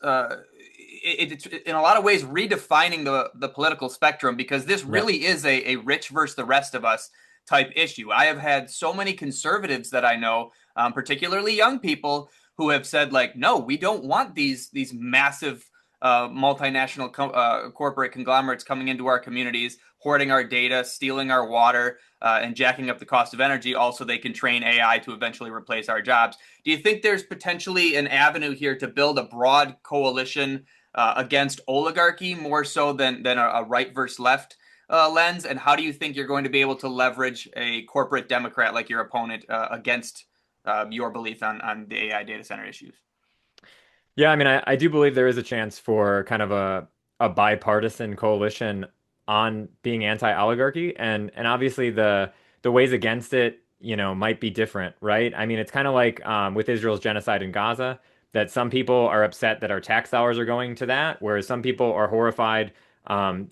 it's in a lot of ways redefining the political spectrum, because this really is a rich versus the rest of us type issue. I have had so many conservatives that I know, particularly young people, who have said, like, no, we don't want these massive multinational corporate conglomerates coming into our communities, hoarding our data, stealing our water, and jacking up the cost of energy. Also, they can train AI to eventually replace our jobs. Do you think there's potentially an avenue here to build a broad coalition against oligarchy, more so than a right versus left lens? And how do you think you're going to be able to leverage a corporate Democrat like your opponent against your belief on the AI data center issues? Yeah, I mean, I do believe there is a chance for kind of a bipartisan coalition on being anti-oligarchy, and obviously the ways against it, might be different, right? I mean, it's kind of like with Israel's genocide in Gaza, that some people are upset that our tax dollars are going to that, whereas some people are horrified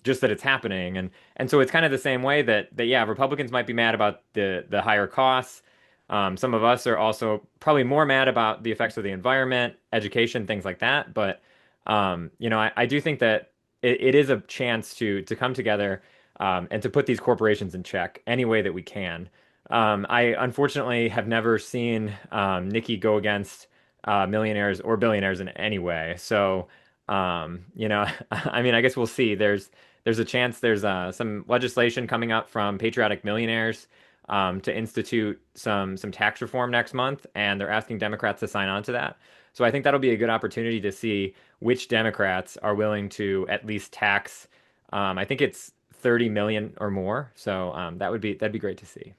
just that it's happening, and so it's kind of the same way that yeah, Republicans might be mad about the higher costs. Some of us are also probably more mad about the effects of the environment, education, things like that. But I do think that it is a chance to come together and to put these corporations in check any way that we can. I unfortunately have never seen Nikki go against millionaires or billionaires in any way. So, I mean, I guess we'll see. There's a chance there's some legislation coming up from patriotic millionaires to institute some tax reform next month, and they're asking Democrats to sign on to that. So I think that'll be a good opportunity to see which Democrats are willing to at least tax. I think it's 30 million or more. So that'd be great to see.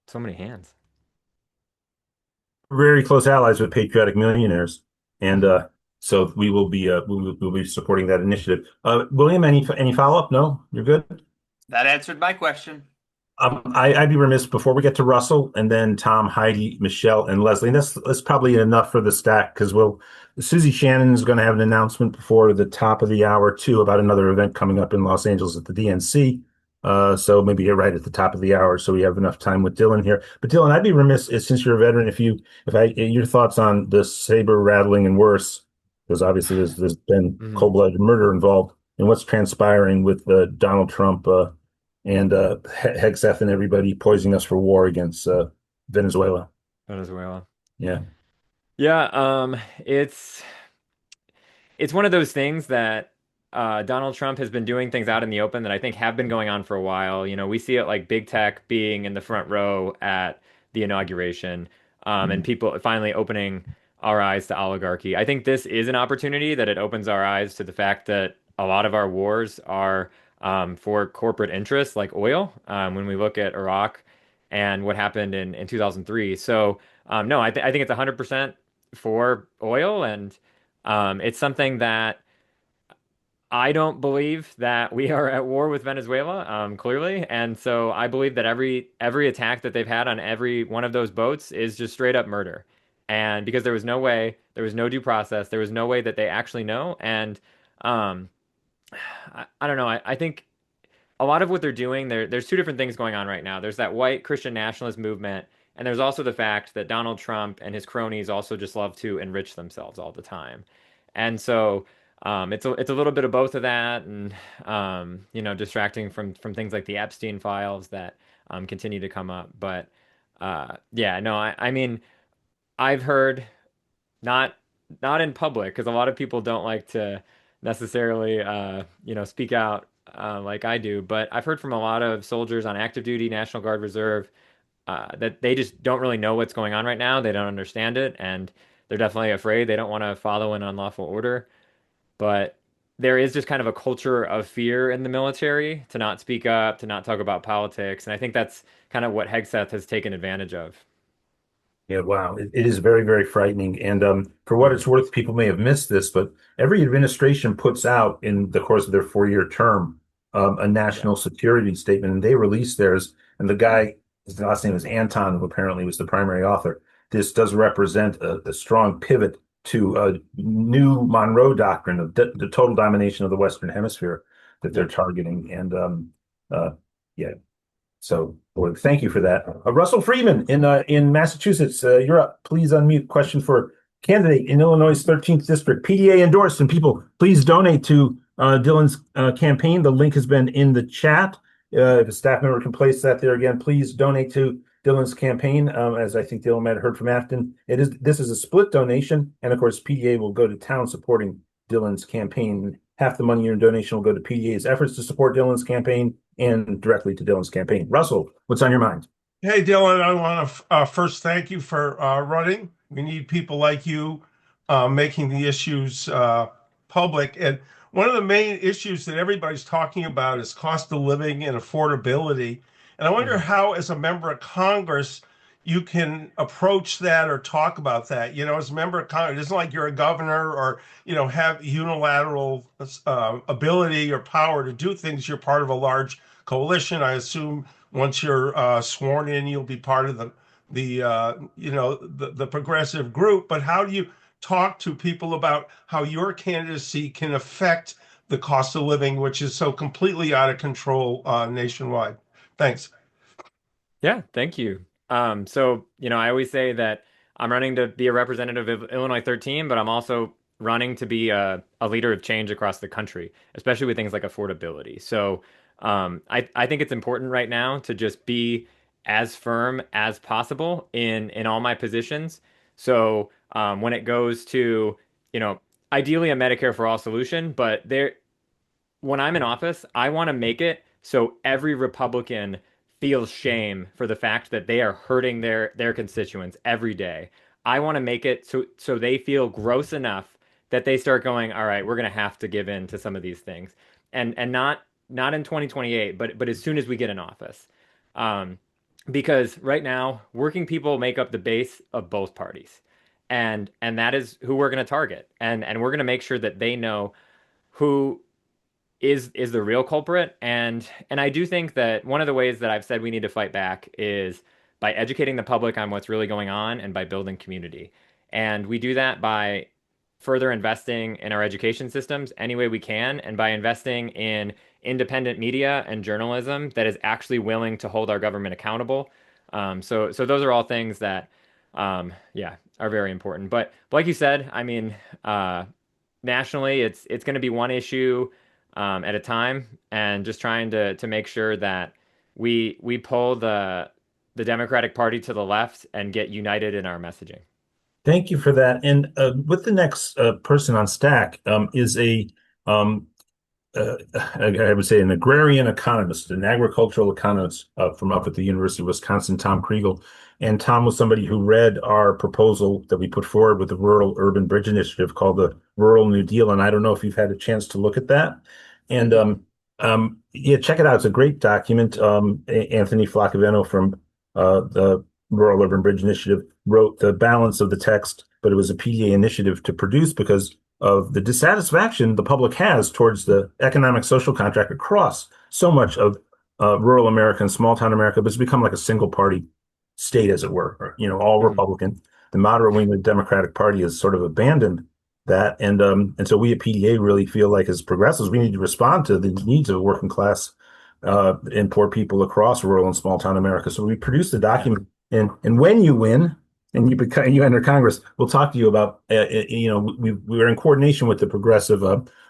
So many hands. Very close allies with patriotic millionaires, and so we'll be supporting that initiative. William, any follow up? No, you're good. That answered my question. I'd be remiss before we get to Russell and then Tom, Heidi, Michelle, and Leslie. And that's probably enough for the stack because Susie Shannon is going to have an announcement before the top of the hour too about another event coming up in Los Angeles at the DNC. So maybe you're right at the top of the hour, so we have enough time with Dylan here. But Dylan, I'd be remiss since you're a veteran your thoughts on the saber rattling and worse, because obviously there's been cold-blooded murder involved and what's transpiring with Donald Trump. And Hegseth and everybody poisoning us for war against Venezuela. Venezuela. Yeah. Yeah. It's one of those things that Donald Trump has been doing things out in the open that I think have been going on for a while. We see it like big tech being in the front row at the inauguration, and people finally opening our eyes to oligarchy. I think this is an opportunity that it opens our eyes to the fact that a lot of our wars are for corporate interests like oil, when we look at Iraq and what happened in 2003. So, no, I think it's 100% for oil. And it's something that I don't believe that we are at war with Venezuela, clearly. And so I believe that every attack that they've had on every one of those boats is just straight up murder. And because there was no due process, there was no way that they actually know. And I don't know. I think a lot of what they're doing, there's two different things going on right now. There's that white Christian nationalist movement, and there's also the fact that Donald Trump and his cronies also just love to enrich themselves all the time. And so it's a little bit of both of that, and distracting from things like the Epstein files that continue to come up. But yeah, no, I mean, I've heard, not not in public, because a lot of people don't like to necessarily speak out like I do, but I've heard from a lot of soldiers on active duty, National Guard Reserve, that they just don't really know what's going on right now. They don't understand it, and they're definitely afraid. They don't want to follow an unlawful order. But there is just kind of a culture of fear in the military to not speak up, to not talk about politics. And I think that's kind of what Hegseth has taken advantage of. Yeah, wow. It is very, very frightening. And for what it's worth, people may have missed this, but every administration puts out in the course of their 4-year term a national security statement, and they release theirs. And the guy, his last name is Anton, who apparently was the primary author. This does represent a strong pivot to a new Monroe doctrine of the total domination of the Western Hemisphere that they're targeting. And yeah, so, well, thank you for that. Russell Freeman in Massachusetts, you're up. Please unmute. Question for candidate in Illinois' 13th district. PDA endorsed, and people, please donate to Dylan's campaign. The link has been in the chat. If a staff member can place that there again, please donate to Dylan's campaign. As I think Dylan might have heard from Afton, this is a split donation, and of course, PDA will go to town supporting Dylan's campaign. Half the money in your donation will go to PDA's efforts to support Dylan's campaign and directly to Dylan's campaign. Russell, what's on your mind? Hey, Dylan, I want to first thank you for running. We need people like you making the issues public. And one of the main issues that everybody's talking about is cost of living and affordability. And I wonder how, as a member of Congress, you can approach that or talk about that. You know, as a member of Congress, it isn't like you're a governor or, you know, have unilateral ability or power to do things. You're part of a large coalition. I assume once you're sworn in, you'll be part of the progressive group. But how do you talk to people about how your candidacy can affect the cost of living, which is so completely out of control nationwide? Thanks. Yeah, thank you. So, I always say that I'm running to be a representative of Illinois 13, but I'm also running to be a leader of change across the country, especially with things like affordability. So, I think it's important right now to just be as firm as possible in all my positions. So, when it goes to, ideally a Medicare for all solution, but when I'm in office, I want to make it so every Republican feels shame for the fact that they are hurting their constituents every day. I want to make it so they feel gross enough that they start going, all right, we're going to have to give in to some of these things, and not in 2028, but as soon as we get in office, because right now working people make up the base of both parties, and that is who we're going to target, and we're going to make sure that they know who is the real culprit. And I do think that one of the ways that I've said we need to fight back is by educating the public on what's really going on and by building community. And we do that by further investing in our education systems any way we can, and by investing in independent media and journalism that is actually willing to hold our government accountable. So those are all things that are very important. But like you said, I mean, nationally, it's going to be one issue at a time, and just trying to make sure that we pull the Democratic Party to the left and get united in our messaging. Thank you for that. And with the next person on stack is I would say an agrarian economist, an agricultural economist from up at the University of Wisconsin, Tom Kriegel. And Tom was somebody who read our proposal that we put forward with the Rural Urban Bridge Initiative called the Rural New Deal. And I don't know if you've had a chance to look at that. And check it out. It's a great document. Anthony Flacaveno from the Rural Urban Bridge Initiative wrote the balance of the text, but it was a PDA initiative to produce because of the dissatisfaction the public has towards the economic social contract across so much of rural America and small town America. But it's become like a single party state, as it were, all Republican. The moderate wing of the Democratic Party has sort of abandoned that. And so we at PDA really feel like, as progressives, we need to respond to the needs of working class and poor people across rural and small town America. So we produced a document, and when you win and you enter Congress, we'll talk to you about, we're in coordination with the progressive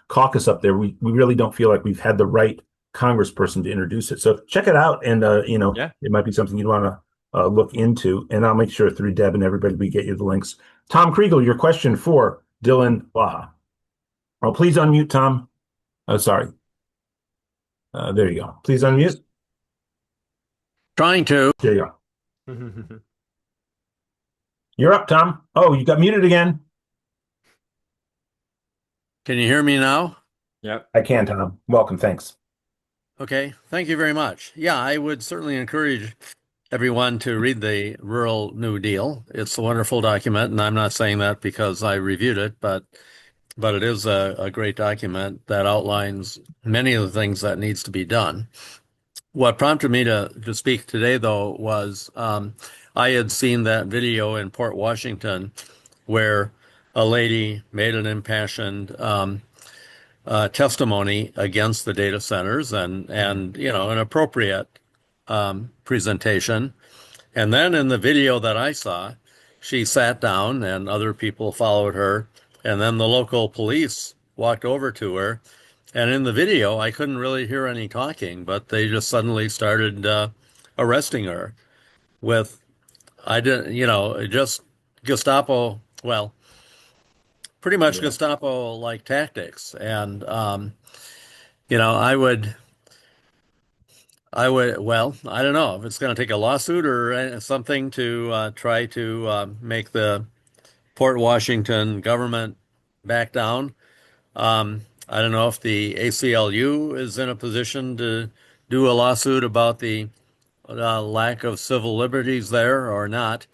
caucus up there. We really don't feel like we've had the right congressperson to introduce it. So check it out. And, it might be something you'd want to look into, and I'll make sure through Deb and everybody we get you the links. Tom Kriegel, your question for Dylan Blaha. Oh, please unmute, Tom. Oh, sorry. There you go. Please unmute. Trying to. There you go. You're up, Tom. Oh, you got muted again. Can you hear me now? Yep. I can, Tom. Welcome. Thanks. Okay. Thank you very much. Yeah, I would certainly encourage everyone to read the Rural New Deal. It's a wonderful document, and I'm not saying that because I reviewed it, but it is a great document that outlines many of the things that needs to be done. What prompted me to speak today, though, was I had seen that video in Port Washington where a lady made an impassioned testimony against the data centers and an appropriate presentation. And then in the video that I saw, she sat down and other people followed her. And then the local police walked over to her. And in the video, I couldn't really hear any talking, but they just suddenly started arresting her with, just Gestapo, well, pretty much Gestapo-like tactics. And, well, I don't know if it's going to take a lawsuit or something to try to make the Port Washington government back down. I don't know if the ACLU is in a position to do a lawsuit about the lack of civil liberties there or not.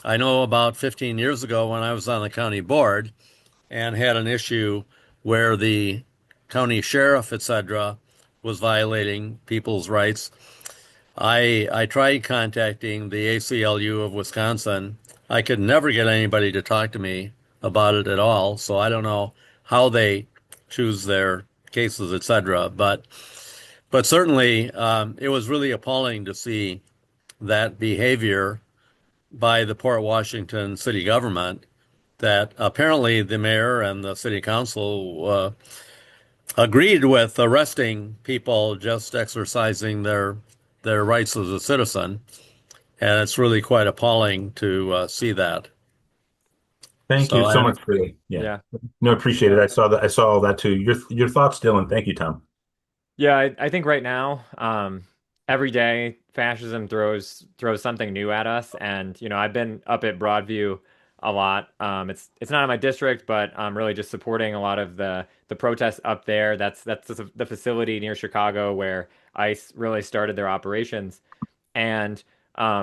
I know about 15 years ago when I was on the county board and had an issue where the county sheriff, etc., was violating people's rights. I tried contacting the ACLU of Wisconsin. I could never get anybody to talk to me about it at all, so I don't know how they choose their cases, etc. But certainly it was really appalling to see that behavior by the Port Washington city government, that apparently the mayor and the city council agreed with arresting people just exercising their rights as a citizen. And it's really quite appalling to see that. Thank you so much for that. Yeah. No, appreciate it. I saw that. I saw all that too. Your thoughts, Dylan. Thank you, Tom. Yeah, I think right now, every day fascism throws something new at us, and I've been up at Broadview a lot. It's not in my district, but I'm really just supporting a lot of the protests up there. That's the facility near Chicago where ICE really started their operations, and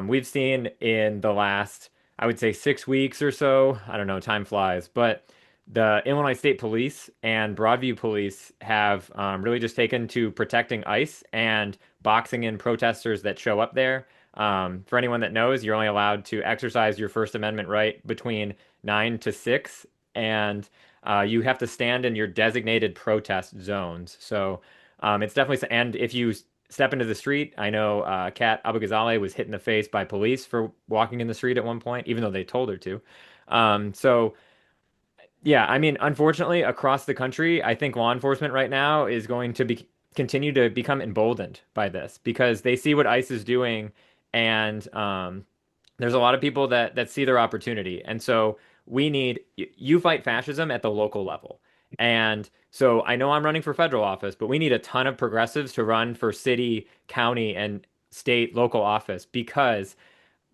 we've seen in the last, I would say, 6 weeks or so. I don't know, time flies, but the Illinois State Police and Broadview Police have really just taken to protecting ICE and boxing in protesters that show up there. For anyone that knows, you're only allowed to exercise your First Amendment right between 9 to 6, and you have to stand in your designated protest zones. So it's definitely, and if you step into the street, I know Kat Abou-Ghazaleh was hit in the face by police for walking in the street at one point, even though they told her to. Yeah, I mean, unfortunately, across the country, I think law enforcement right now is going to continue to become emboldened by this because they see what ICE is doing, and there's a lot of people that see their opportunity. And so you fight fascism at the local level. And so I know I'm running for federal office, but we need a ton of progressives to run for city, county, and state local office because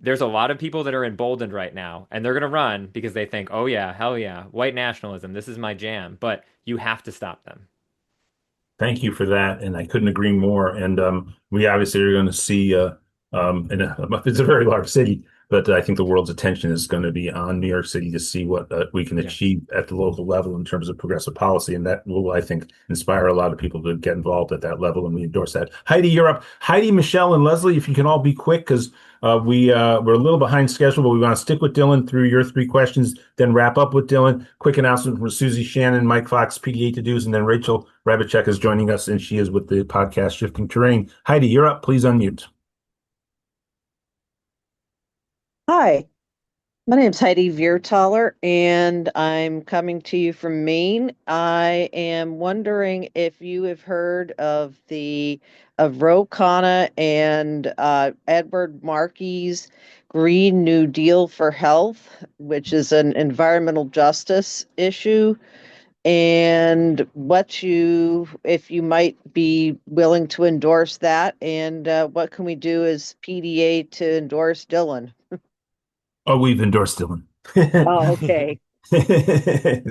there's a lot of people that are emboldened right now, and they're going to run because they think, oh yeah, hell yeah, white nationalism, this is my jam. But you have to stop them. Thank you for that, and I couldn't agree more. And we obviously are going to see, it's a very large city, but I think the world's attention is going to be on New York City to see what we can achieve at the local level in terms of progressive policy. And that will, I think, inspire a lot of people to get involved at that level, and we endorse that. Heidi, you're up. Heidi, Michelle, and Leslie, if you can all be quick, because we're a little behind schedule, but we want to stick with Dylan through your 3 questions, then wrap up with Dylan. Quick announcement from Susie Shannon, Mike Fox, PD8 To Do's, and then Rachel Rybaczuk is joining us, and she is with the podcast Shifting Terrain. Heidi, you're up. Please unmute. Hi. My name's Heidi Viertaler, and I'm coming to you from Maine. I am wondering if you have heard of Ro Khanna and Edward Markey's Green New Deal for Health, which is an environmental justice issue, and if you might be willing to endorse that, and what can we do as PDA to endorse Dylan? Oh, we've endorsed Dylan. Oh, okay.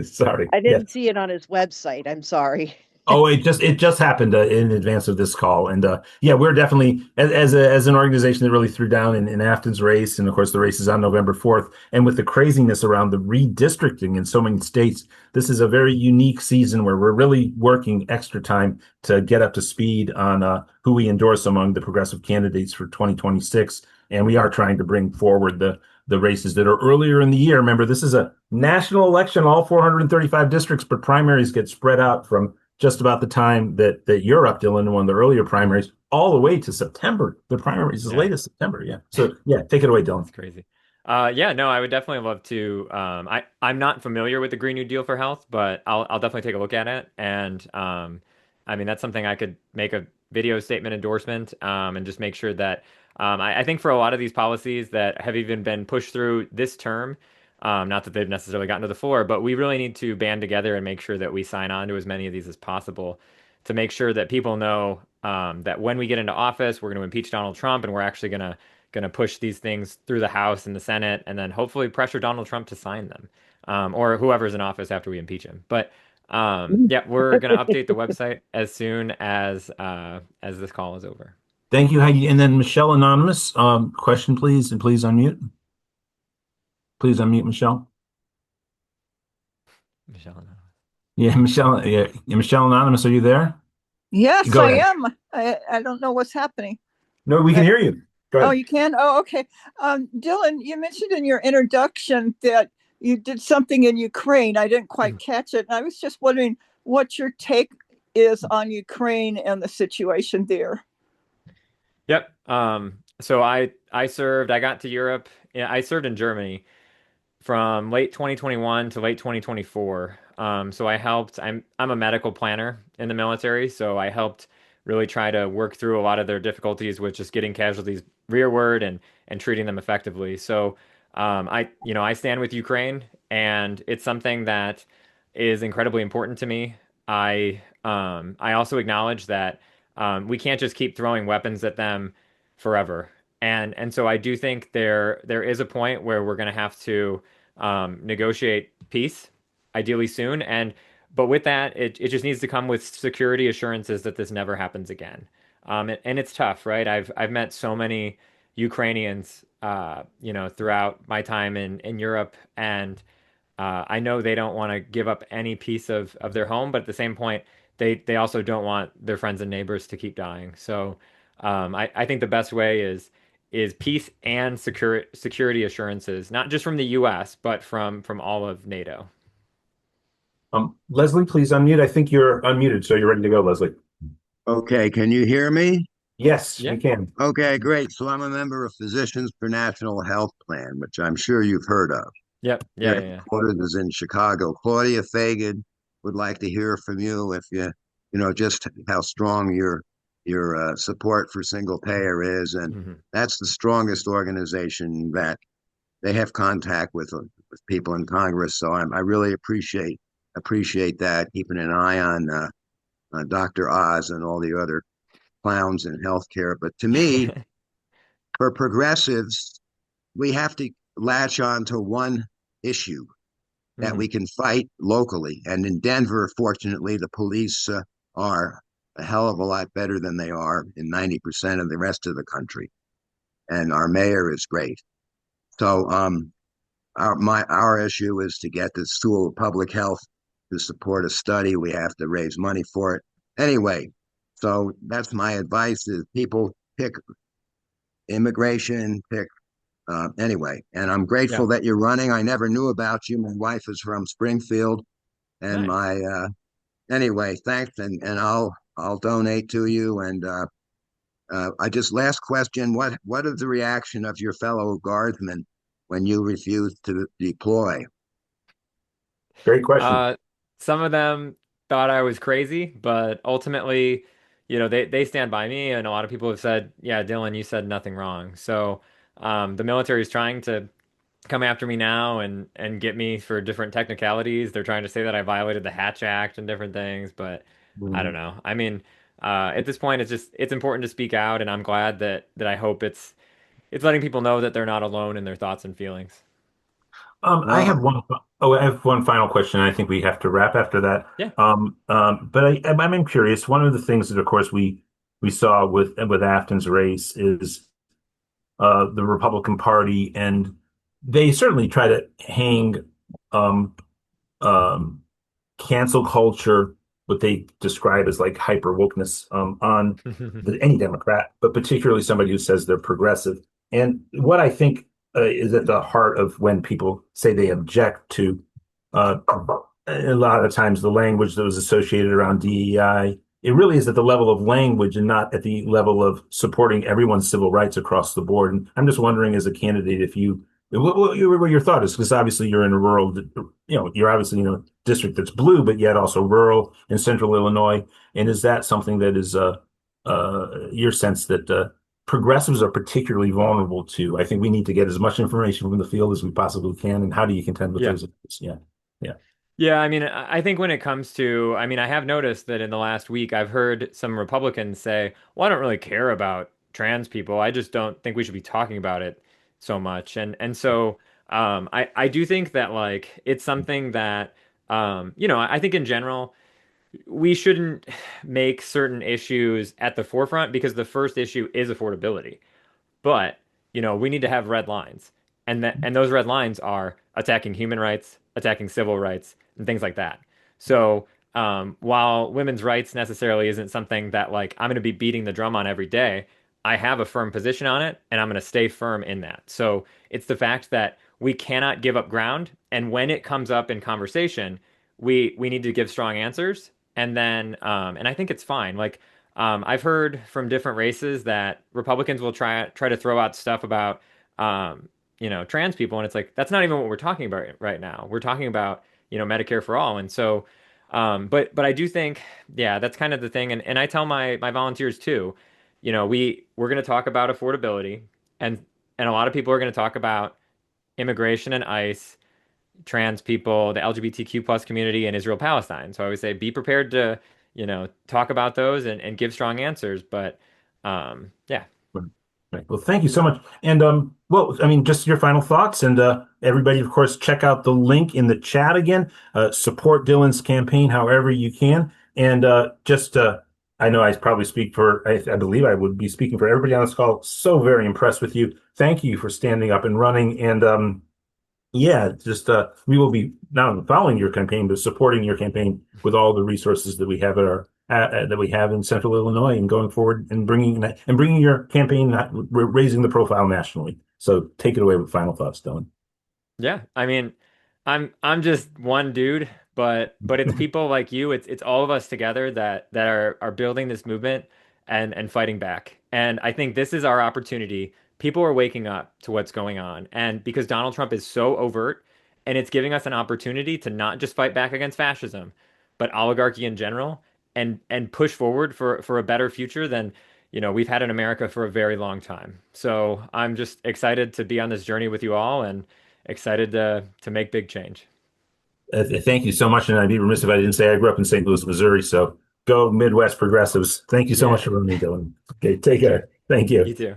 Sorry. I Yes. didn't see it on his website. I'm sorry. Oh, it just happened in advance of this call, and yeah, we're definitely as an organization that really threw down in Afton's race, and of course the race is on November 4th, and with the craziness around the redistricting in so many states, this is a very unique season where we're really working extra time to get up to speed on who we endorse among the progressive candidates for 2026, and we are trying to bring forward the races that are earlier in the year. Remember, this is a national election, all 435 districts, but primaries get spread out from just about the time that you're up, Dylan, in one of the earlier primaries, all the way to September. The primaries as late as September. Yeah. So yeah, take it away, Dylan. That's crazy. Yeah, no, I would definitely love to. I'm not familiar with the Green New Deal for Health, but I'll definitely take a look at it. And I mean, that's something I could make a video statement endorsement, and just make sure that I think for a lot of these policies that have even been pushed through this term, not that they've necessarily gotten to the floor, but we really need to band together and make sure that we sign on to as many of these as possible to make sure that people know that when we get into office, we're going to impeach Donald Trump, and we're actually going to push these things through the House and the Senate, and then hopefully pressure Donald Trump to sign them, or whoever's in office after we impeach him. But yeah, we're going to update the website as soon as this call is over. Thank you, Heidi. And then Michelle Anonymous, question, please, and please unmute. Please unmute, Michelle. Michelle Anonymous. Yeah, Michelle. Yeah, Michelle Anonymous, are you there? Yes, Go I ahead. am. I don't know what's happening. No, we can hear you. Go ahead. Oh, you can? Oh, okay. Dylan, you mentioned in your introduction that you did something in Ukraine. I didn't quite catch it. And I was just wondering what your take is on Ukraine and the situation there. Yep. So I served. I got to Europe. Yeah, I served in Germany from late 2021 to late 2024. So I helped. I'm a medical planner in the military, so I helped really try to work through a lot of their difficulties with just getting casualties rearward and treating them effectively. So I stand with Ukraine, and it's something that is incredibly important to me. I also acknowledge that we can't just keep throwing weapons at them forever. And so I do think there is a point where we're going to have to negotiate peace, ideally soon. But with that, it just needs to come with security assurances that this never happens again. And it's tough, right? I've met so many Ukrainians, throughout my time in Europe, and I know they don't want to give up any piece of their home, but at the same point, they also don't want their friends and neighbors to keep dying. So I think the best way is peace and security assurances, not just from the U.S., but from all of NATO. Leslie, please unmute. I think you're unmuted, so you're ready to go, Leslie. Okay, can you hear me? Yes, Yeah. we can. Okay, great. So I'm a member of Physicians for National Health Plan, which I'm sure you've heard of. Yep. Yeah. Their headquarters is in Chicago. Claudia Fagan would like to hear from you if just how strong your support for single payer is, and that's the strongest organization that they have contact with people in Congress. So I really appreciate that, keeping an eye on Dr. Oz and all the other clowns in healthcare. But to me, for progressives, we have to latch on to one issue that we can fight locally. And in Denver, fortunately, the police are a hell of a lot better than they are in 90% of the rest of the country. And our mayor is great. So our issue is to get the School of Public Health to support a study. We have to raise money for it. Anyway, so that's my advice: is people pick immigration, anyway. And I'm grateful that you're running. I never knew about you. My wife is from Springfield, and anyway, thanks, and I'll donate to you. And last question: what is the reaction of your fellow guardsmen when you refused to deploy? Great question. Some of them thought I was crazy, but ultimately, they stand by me, and a lot of people have said, "Yeah, Dylan, you said nothing wrong." So, the military is trying to come after me now and get me for different technicalities. They're trying to say that I violated the Hatch Act and different things, but I don't know. I mean, at this point, it's important to speak out, and I'm glad that I hope it's letting people know that they're not alone in their thoughts and feelings. I Well, have one. Oh, I have one final question. I think we have to wrap after that. Yeah. But I'm curious. One of the things that, of course, we saw with Afton's race is the Republican Party, and they certainly try to hang um, um, cancel culture, what they describe as like hyper wokeness, on any Democrat, but particularly somebody who says they're progressive. And what I think is at the heart of when people say they object to uh, a lot of times the language that was associated around DEI, it really is at the level of language and not at the level of supporting everyone's civil rights across the board. And I'm just wondering, as a candidate, if what your thought is, because obviously you're in a rural, you're obviously in a district that's blue, but yet also rural in central Illinois. And is that something that is your sense that progressives are particularly vulnerable to? I think we need to get as much information from the field as we possibly can. And how do you contend with Yeah. those issues? Yeah. Yeah. Yeah, I mean, I think when it comes to, I mean, I have noticed that in the last week, I've heard some Republicans say, well, I don't really care about trans people. I just don't think we should be talking about it so much. And so I do think that like it's something that I think in general we shouldn't make certain issues at the forefront because the first issue is affordability. But, we need to have red lines. And those red lines are attacking human rights, attacking civil rights, and things like that. So, while women's rights necessarily isn't something that like I'm going to be beating the drum on every day, I have a firm position on it and I'm going to stay firm in that. So, it's the fact that we cannot give up ground, and when it comes up in conversation, we need to give strong answers. And then and I think it's fine. Like I've heard from different races that Republicans will try to throw out stuff about trans people, and it's like that's not even what we're talking about right now. We're talking about Medicare for all, and so but I do think yeah, that's kind of the thing, and I tell my volunteers too, we're going to talk about affordability, and a lot of people are going to talk about immigration and ICE, trans people, the LGBTQ plus community, and Israel Palestine. So I would say be prepared to, talk about those and give strong answers. But yeah. Right. Well, thank you so much. And well, I mean, just your final thoughts, and everybody, of course, check out the link in the chat again. Support Dylan's campaign however you can. And I know I probably speak for, I believe I would be speaking for everybody on this call. So very impressed with you. Thank you for standing up and running. And yeah, just we will be not only following your campaign, but supporting your campaign with all the resources that we have at our that we have in Central Illinois, and going forward and bringing your campaign, raising the profile nationally. So take it away with final thoughts, Dylan. Yeah, I mean, I'm just one dude, but it's people like you. It's all of us together that are building this movement and fighting back. And I think this is our opportunity. People are waking up to what's going on, and because Donald Trump is so overt, and it's giving us an opportunity to not just fight back against fascism, but oligarchy in general, and push forward for a better future than we've had in America for a very long time. So I'm just excited to be on this journey with you all, and excited to make big change. Thank you so much, and I'd be remiss if I didn't say I grew up in St. Louis, Missouri. So go Midwest progressives. Thank you so much for running, Dylan. Okay, take care. Thank you. You too.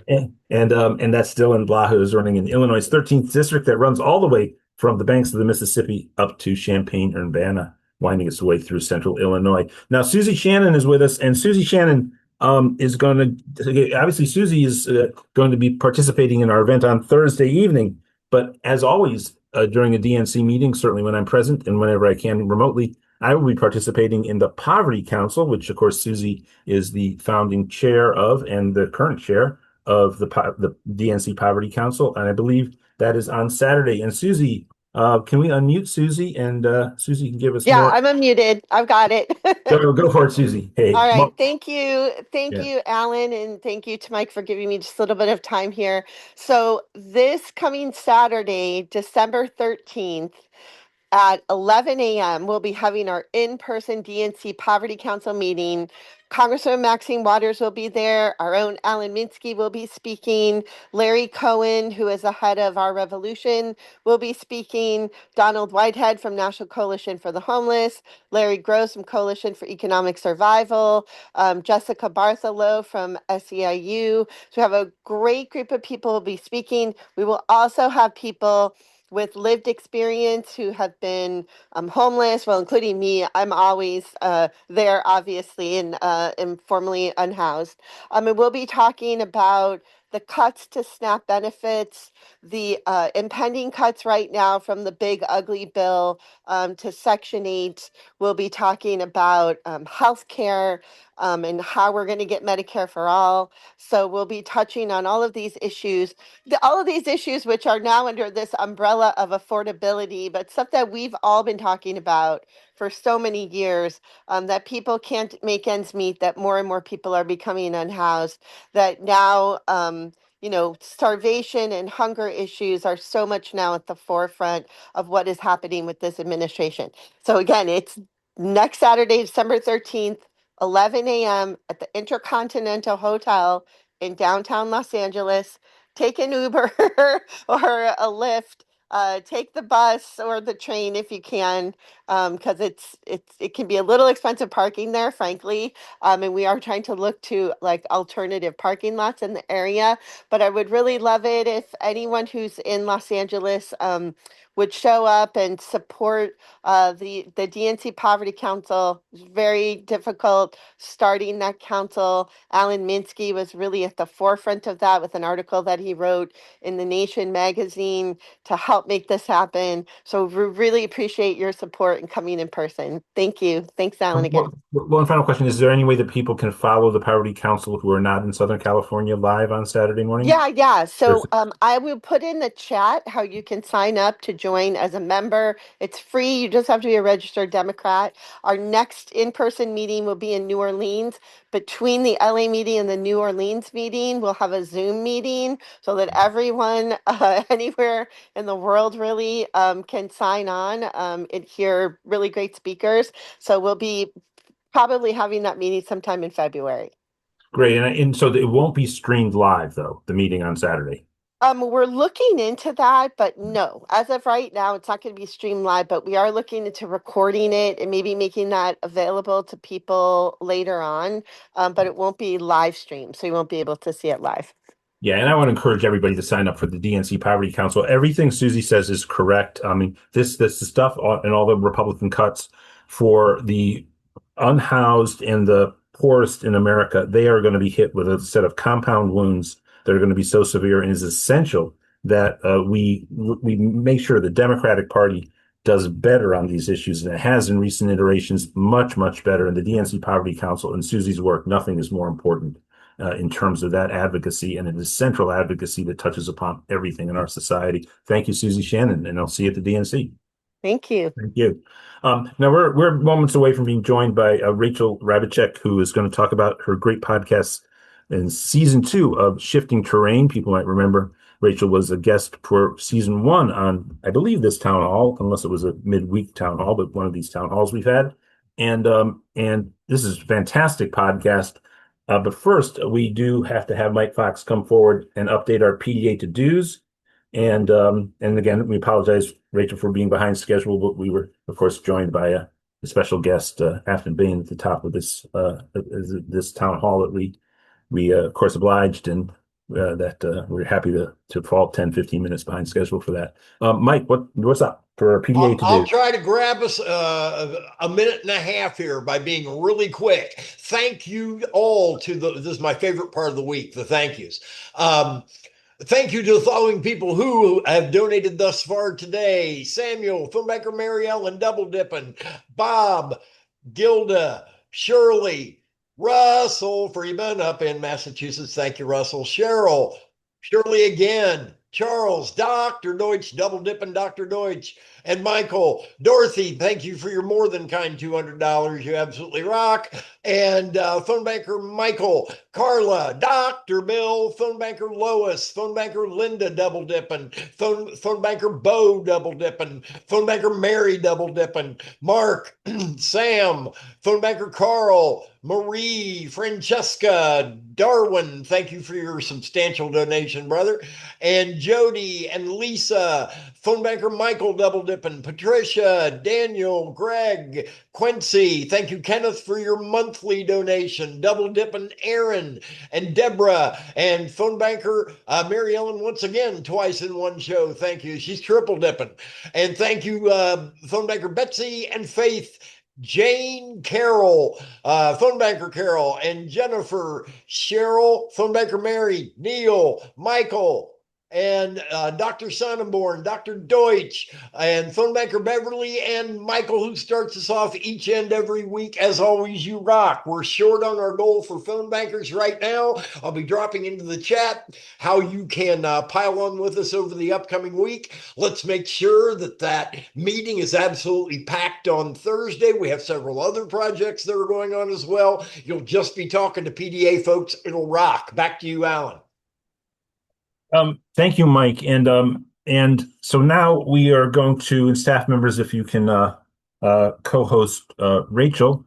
And that's Dylan Blaha, who's running in Illinois' 13th district that runs all the way from the banks of the Mississippi up to Champaign-Urbana, winding its way through central Illinois. Now, Susie Shannon is with us, and Susie Shannon is going to, obviously, Susie is going to be participating in our event on Thursday evening. But as always, during a DNC meeting, certainly when I'm present and whenever I can remotely, I will be participating in the Poverty Council, which, of course, Susie is the founding chair of and the current chair of the DNC Poverty Council. And I believe that is on Saturday. And Susie, Can we unmute Susie and Susie can give us Yeah, more? I'm unmuted. I've got it. Go for it, Susie. Hey, All right. Thank you. Thank yeah. you, Alan. And thank you to Mike for giving me just a little bit of time here. So this coming Saturday, December 13th, at 11 a.m., we'll be having our in-person DNC Poverty Council meeting. Congresswoman Maxine Waters will be there. Our own Alan Minsky will be speaking. Larry Cohen, who is the head of Our Revolution, will be speaking. Donald Whitehead from National Coalition for the Homeless. Larry Gross from Coalition for Economic Survival. Jessica Bartholow from SEIU. So we have a great group of people who will be speaking. We will also have people with lived experience who have been homeless, well, including me. I'm always there, obviously, and am formerly unhoused. And we'll be talking about the cuts to SNAP benefits, the impending cuts right now from the big ugly bill to Section 8. We'll be talking about health care and how we're going to get Medicare for all. So we'll be touching on all of these issues, all of these issues which are now under this umbrella of affordability, but stuff that we've all been talking about for so many years, that people can't make ends meet, that more and more people are becoming unhoused, that now, starvation and hunger issues are so much now at the forefront of what is happening with this administration. So again, it's next Saturday, December 13th, 11 a.m. at the Intercontinental Hotel in downtown Los Angeles. Take an Uber or a Lyft. Take the bus or the train if you can, because it can be a little expensive parking there, frankly. And we are trying to look to like alternative parking lots in the area. But I would really love it if anyone who's in Los Angeles would show up and support the DNC Poverty Council. It's very difficult starting that council. Alan Minsky was really at the forefront of that with an article that he wrote in The Nation magazine to help make this happen. So we really appreciate your support and coming in person. Thank you. Thanks, Alan, again. One final question. Is there any way that people can follow the Poverty Council who are not in Southern California live on Saturday morning? Yeah. So I will put in the chat how you can sign up to join as a member. It's free. You just have to be a registered Democrat. Our next in-person meeting will be in New Orleans. Between the LA meeting and the New Orleans meeting, we'll have a Zoom meeting so that everyone anywhere in the world really can sign on and hear really great speakers. So we'll be probably having that meeting sometime in February. Great. And so it won't be streamed live, though, the meeting on Saturday. We're looking into that, but no, as of right now, it's not going to be streamed live, but we are looking into recording it and maybe making that available to people later on. But it won't be live streamed, so you won't be able to see it live. Yeah, and I want to encourage everybody to sign up for the DNC Poverty Council. Everything Susie says is correct. I mean, this stuff and all the Republican cuts for the unhoused and the poorest in America, they are going to be hit with a set of compound wounds that are going to be so severe, and it's essential that we make sure the Democratic Party does better on these issues, and it has in recent iterations much, much better. In the DNC Poverty Council and Susie's work, nothing is more important in terms of that advocacy, and it is central advocacy that touches upon everything in our society. Thank you, Susie Shannon, and I'll see you at the DNC. Thank you. Thank you. Now we're moments away from being joined by Rachel Rybaczuk, who is going to talk about her great podcast in season 2 of Shifting Terrain. People might remember Rachel was a guest for season 1 on, I believe, this town hall, unless it was a midweek town hall, but one of these town halls we've had. And this is a fantastic podcast. But first, we do have to have Mike Fox come forward and update our PDA to-dos. And again, we apologize, Rachel, for being behind schedule, but we were, of course, joined by a special guest, Afton Bain, at the top of this town hall that we of course, obliged, and that we're happy to fall 10, 15 minutes behind schedule for that. Mike, what's up for our PDA to-do? I'll try to grab us a minute and a half here by being really quick. Thank you all this is my favorite part of the week, the thank yous. Thank you to the following people who have donated thus far today: Samuel, filmmaker Mary Ellen, Double Dippin', Bob, Gilda, Shirley, Russell Freeman up in Massachusetts. Thank you, Russell. Cheryl, Shirley again, Charles, Dr. Deutsch, double dipping Dr. Deutsch, and Michael. Dorothy, thank you for your more than kind $200. You absolutely rock. And phone banker Michael, Carla, Dr. Bill, phone banker Lois, phone banker Linda double dipping, phone banker Bo double dipping, phone banker Mary double dipping, Mark, Sam, phone banker Carl, Marie, Francesca, Darwin, thank you for your substantial donation, brother. And Jody and Lisa, phone banker Michael double dipping, Patricia, Daniel, Greg, Quincy, thank you, Kenneth, for your monthly donation, double dipping Aaron and Deborah, and phone banker Mary Ellen once again, twice in one show. Thank you. She's triple dipping. And thank you, phone banker Betsy and Faith. Jane Carol, phone banker Carol, and Jennifer, Cheryl, phone banker Mary, Neil, Michael, and Dr. Sonnenborn, Dr. Deutsch, and phone banker Beverly, and Michael, who starts us off each and every week. As always, you rock. We're short on our goal for phone bankers right now. I'll be dropping into the chat how you can pile on with us over the upcoming week. Let's make sure that that meeting is absolutely packed on Thursday. We have several other projects that are going on as well. You'll just be talking to PDA folks. It'll rock. Back to you, Alan. Thank you, Mike. And so now we are going to, and staff members, if you can co-host Rachel,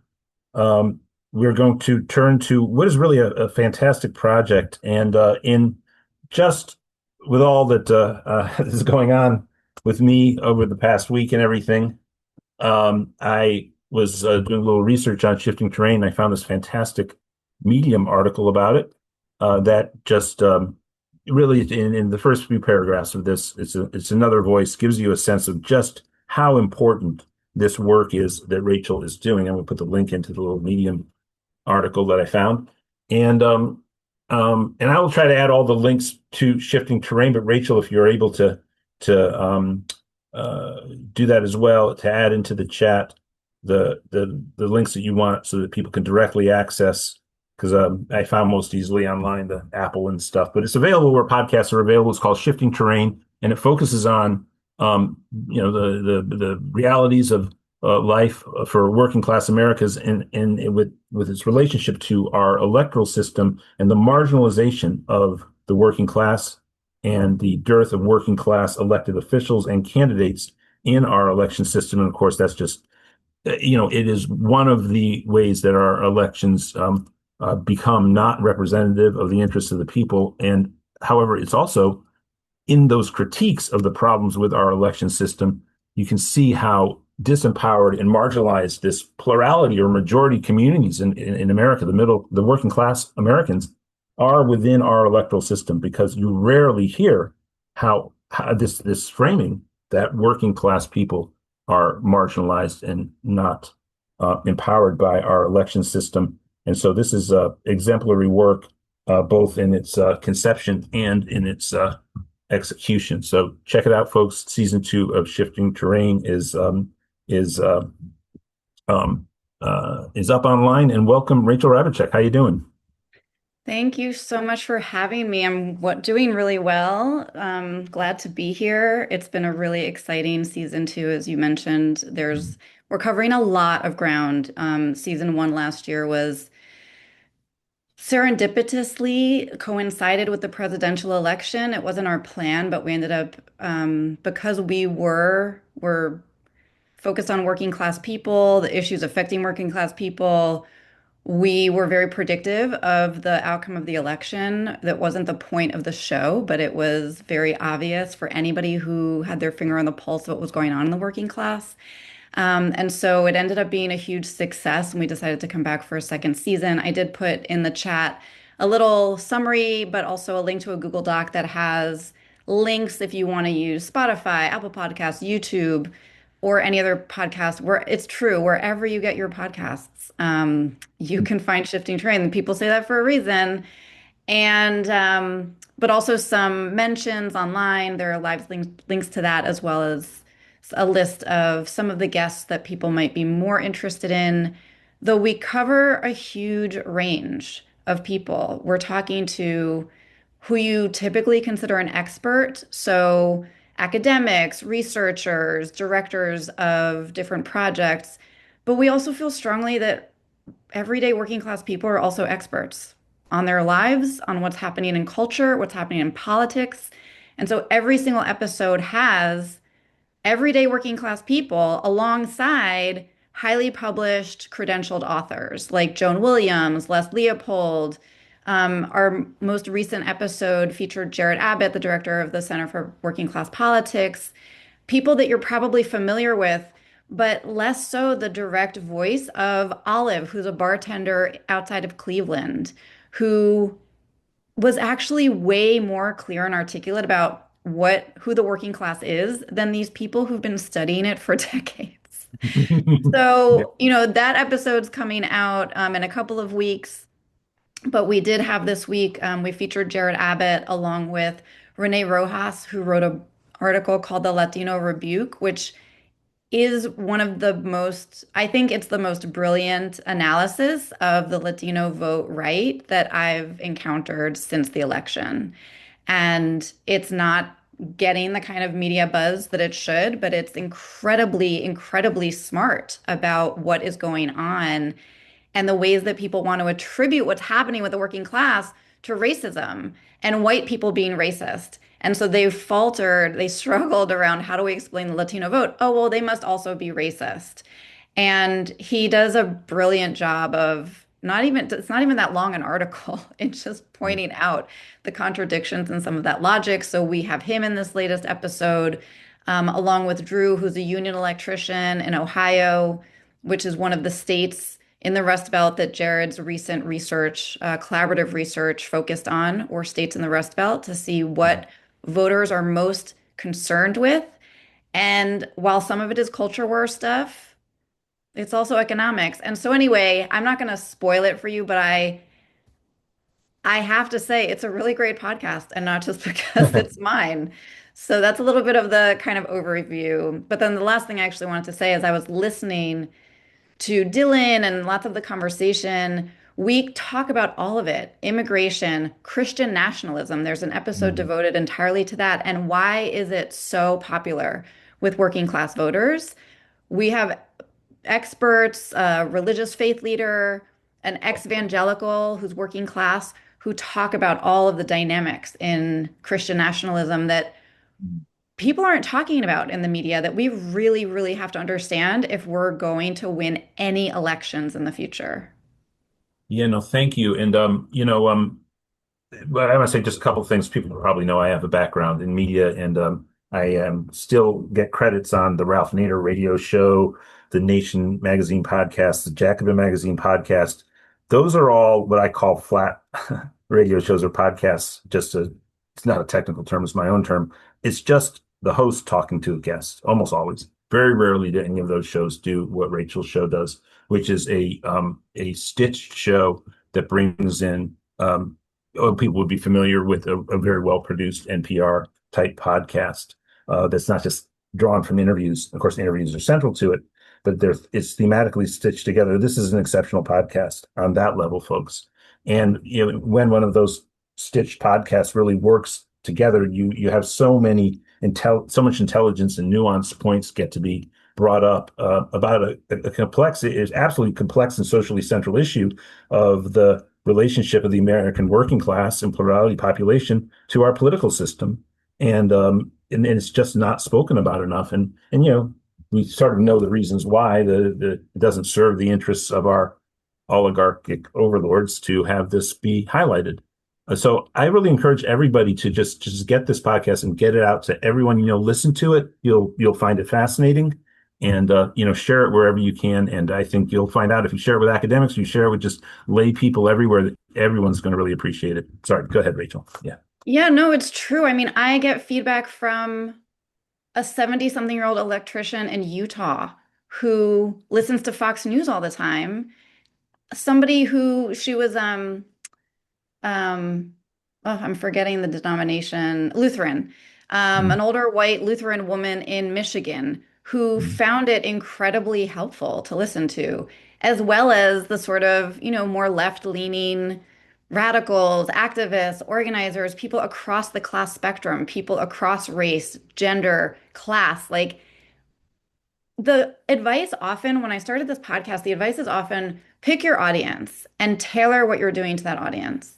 we're going to turn to what is really a fantastic project. And in just with all that is going on with me over the past week and everything, I was doing a little research on shifting terrain. I found this fantastic Medium article about it that just really in the first few paragraphs of this, it's another voice, gives you a sense of just how important this work is that Rachel is doing. I'm going to put the link into the little Medium article that I found. And I will try to add all the links to shifting terrain, but Rachel, if you're able to do that as well, to add into the chat the links that you want so that people can directly access, because I found most easily online the Apple and stuff, but it's available where podcasts are available. It's called Shifting Terrain, and it focuses on the realities of life for working class Americans, and with its relationship to our electoral system and the marginalization of the working class and the dearth of working class elected officials and candidates in our election system. And of course, that's just it is one of the ways that our elections become not representative of the interests of the people. And however, it's also in those critiques of the problems with our election system, you can see how disempowered and marginalized this plurality or majority communities in America, the working class Americans, are within our electoral system, because you rarely hear how this framing that working class people are marginalized and not empowered by our election system. And so this is exemplary work, both in its conception and in its execution. So check it out, folks. Season 2 of Shifting Terrain is up online. And welcome, Rachel Rybaczuk. How you doing? Thank you so much for having me. I'm doing really well. Glad to be here. It's been a really exciting season 2, as you mentioned. We're covering a lot of ground. Season 1 last year was serendipitously coincided with the presidential election. It wasn't our plan, but we ended up, because we're focused on working class people, the issues affecting working class people. We were very predictive of the outcome of the election. That wasn't the point of the show, but it was very obvious for anybody who had their finger on the pulse of what was going on in the working class. And so it ended up being a huge success, and we decided to come back for a second season. I did put in the chat a little summary, but also a link to a Google Doc that has links if you want to use Spotify, Apple Podcasts, YouTube, or any other podcast. Where it's true, wherever you get your podcasts, you can find Shifting Terrain. People say that for a reason. And but also some mentions online. There are live links to that, as well as a list of some of the guests that people might be more interested in, though we cover a huge range of people. We're talking to who you typically consider an expert. So academics, researchers, directors of different projects. But we also feel strongly that everyday working class people are also experts on their lives, on what's happening in culture, what's happening in politics. And so every single episode has everyday working class people alongside highly published credentialed authors like Joan Williams, Les Leopold. Our most recent episode featured Jared Abbott, the director of the Center for Working Class Politics, people that you're probably familiar with, but less so the direct voice of Olive, who's a bartender outside of Cleveland, who was actually way more clear and articulate about who the working class is than these people who've been studying it for decades. So, that episode's coming out in a couple of weeks, but we did have this week, we featured Jared Abbott along with Renee Rojas, who wrote an article called The Latino Rebuke, which is one of the most, I think it's the most brilliant analysis of the Latino vote right that I've encountered since the election. And it's not getting the kind of media buzz that it should, but it's incredibly, incredibly smart about what is going on and the ways that people want to attribute what's happening with the working class to racism and white people being racist. And so they've faltered, they struggled around how do we explain the Latino vote? Oh, well, they must also be racist. And he does a brilliant job of it's not even that long an article. It's just pointing out the contradictions in some of that logic. So we have him in this latest episode, along with Drew, who's a union electrician in Ohio, which is one of the states in the Rust Belt that Jared's recent research, collaborative research focused on, or states in the Rust Belt, to see what voters are most concerned with. And while some of it is culture war stuff, it's also economics. And so anyway, I'm not going to spoil it for you, but I have to say it's a really great podcast, and not just because it's mine. So that's a little bit of the kind of overview. But then the last thing I actually wanted to say is I was listening to Dylan and lots of the conversation. We talk about all of it: immigration, Christian nationalism. There's an episode devoted entirely to that. And why is it so popular with working class voters? We have experts, a religious faith leader, an ex-evangelical who's working class, who talk about all of the dynamics in Christian nationalism that people aren't talking about in the media, that we really, really have to understand if we're going to win any elections in the future. Yeah, no, thank you. And well, I want to say just a couple of things. People probably know I have a background in media, and I still get credits on the Ralph Nader radio show, the Nation magazine podcast, the Jacobin magazine podcast. Those are all what I call flat radio shows or podcasts. It's not a technical term, it's my own term. It's just the host talking to a guest, almost always. Very rarely do any of those shows do what Rachel's show does, which is a stitched show that brings in people would be familiar with a very well-produced NPR type podcast that's not just drawn from interviews. Of course, the interviews are central to it, but it's thematically stitched together. This is an exceptional podcast on that level, folks. And when one of those stitched podcasts really works together, you have so much intelligence and nuanced points get to be brought up about a complex, it is absolutely complex and socially central issue of the relationship of the American working class and plurality population to our political system. And it's just not spoken about enough. And we sort of know the reasons why. It doesn't serve the interests of our oligarchic overlords to have this be highlighted. So I really encourage everybody to just get this podcast and get it out to everyone. Listen to it. You'll find it fascinating, and share it wherever you can. And I think you'll find out if you share it with academics, you share it with just lay people everywhere, that everyone's going to really appreciate it. Sorry, go ahead, Rachel. Yeah. Yeah, no, it's true. I mean, I get feedback from a 70-something-year-old electrician in Utah who listens to Fox News all the time. Somebody who she was I'm forgetting the denomination, Lutheran, an older white Lutheran woman in Michigan who found it incredibly helpful to listen to, as well as the sort of, more left-leaning radicals, activists, organizers, people across the class spectrum, people across race, gender, class. Like the advice often, when I started this podcast, the advice is often pick your audience and tailor what you're doing to that audience.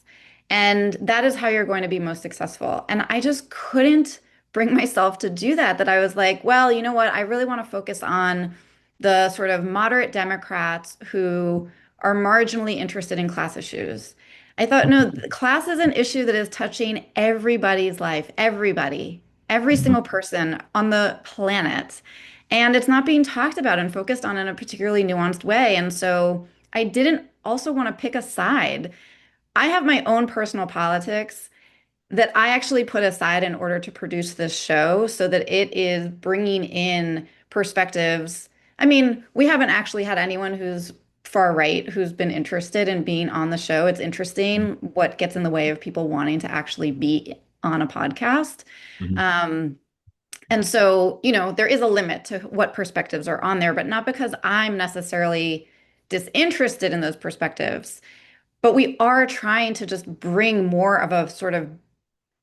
And that is how you're going to be most successful. And I just couldn't bring myself to do that. That I was like, well, you know what? I really want to focus on the sort of moderate Democrats who are marginally interested in class issues. I thought, no, class is an issue that is touching everybody's life, everybody, every single person on the planet. And it's not being talked about and focused on in a particularly nuanced way. And so I didn't also want to pick a side. I have my own personal politics that I actually put aside in order to produce this show so that it is bringing in perspectives. I mean, we haven't actually had anyone who's far right who's been interested in being on the show. It's interesting what gets in the way of people wanting to actually be on a podcast. And so, you know, there is a limit to what perspectives are on there, but not because I'm necessarily disinterested in those perspectives. But we are trying to just bring more of a sort of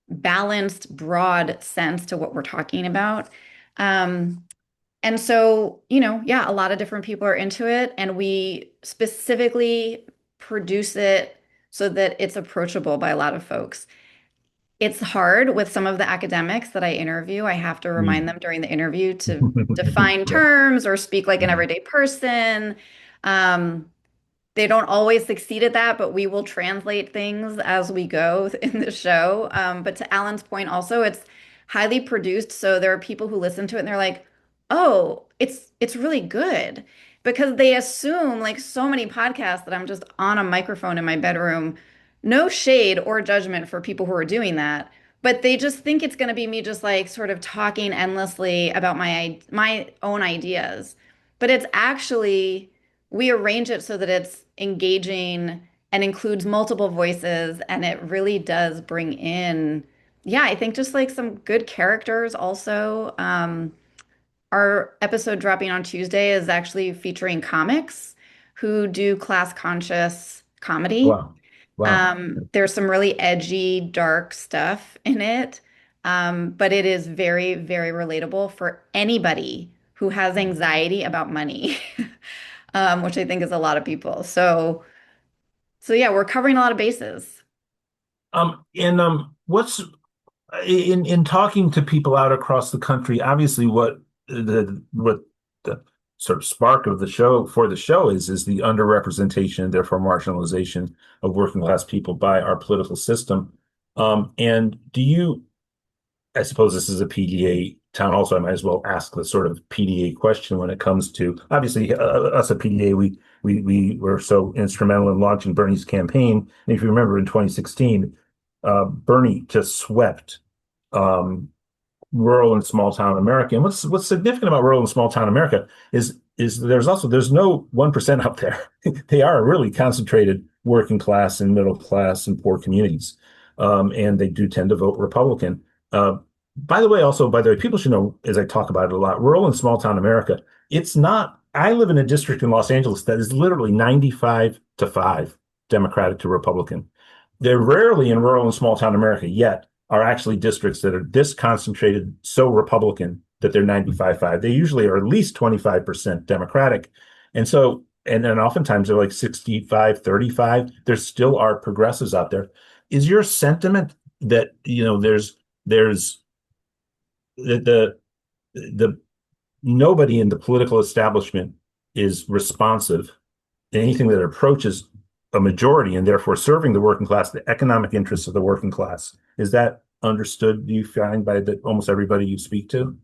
balanced, broad sense to what we're talking about. And so, you know, yeah, a lot of different people are into it, and we specifically produce it so that it's approachable by a lot of folks. It's hard with some of the academics that I interview. I have to remind them during the interview to define terms or speak like an everyday person. They don't always succeed at that, but we will translate things as we go in the show. But to Alan's point, also, it's highly produced, so there are people who listen to it and they're like, "Oh, it's really good," because they assume, like so many podcasts, that I'm just on a microphone in my bedroom. No shade or judgment for people who are doing that, but they just think it's going to be me just like sort of talking endlessly about my own ideas. But it's actually we arrange it so that it's engaging and includes multiple voices, and it really does bring in, yeah, I think just like some good characters also. Our episode dropping on Tuesday is actually featuring comics who do class conscious comedy. Wow. Wow. There's some really edgy, dark stuff in it, but it is very, very relatable for anybody who has anxiety about money. Which I think is a lot of people. So yeah, we're covering a lot of bases. And what's in talking to people out across the country, obviously what the sort of spark of the show for the show is the underrepresentation and therefore marginalization of working class people by our political system. And do you, I suppose this is a PDA town hall, so I might as well ask the sort of PDA question when it comes to obviously us at PDA. We were so instrumental in launching Bernie's campaign. And if you remember in 2016, Bernie just swept rural and small town America. And what's significant about rural and small town America is there's no 1% out there. They are really concentrated working class and middle class and poor communities. And they do tend to vote Republican. By the way, people should know, as I talk about it a lot, rural and small town America, it's not, I live in a district in Los Angeles that is literally 95-5 Democratic to Republican. They're rarely in rural and small town America yet are actually districts that are this concentrated so Republican that they're 95-5. They usually are at least 25% Democratic. And so, and then oftentimes they're like 65-35. There still are progressives out there. Is your sentiment that, you know, there's the nobody in the political establishment is responsive to anything that approaches a majority and therefore serving the working class, the economic interests of the working class? Is that understood, do you find, by almost everybody you speak to?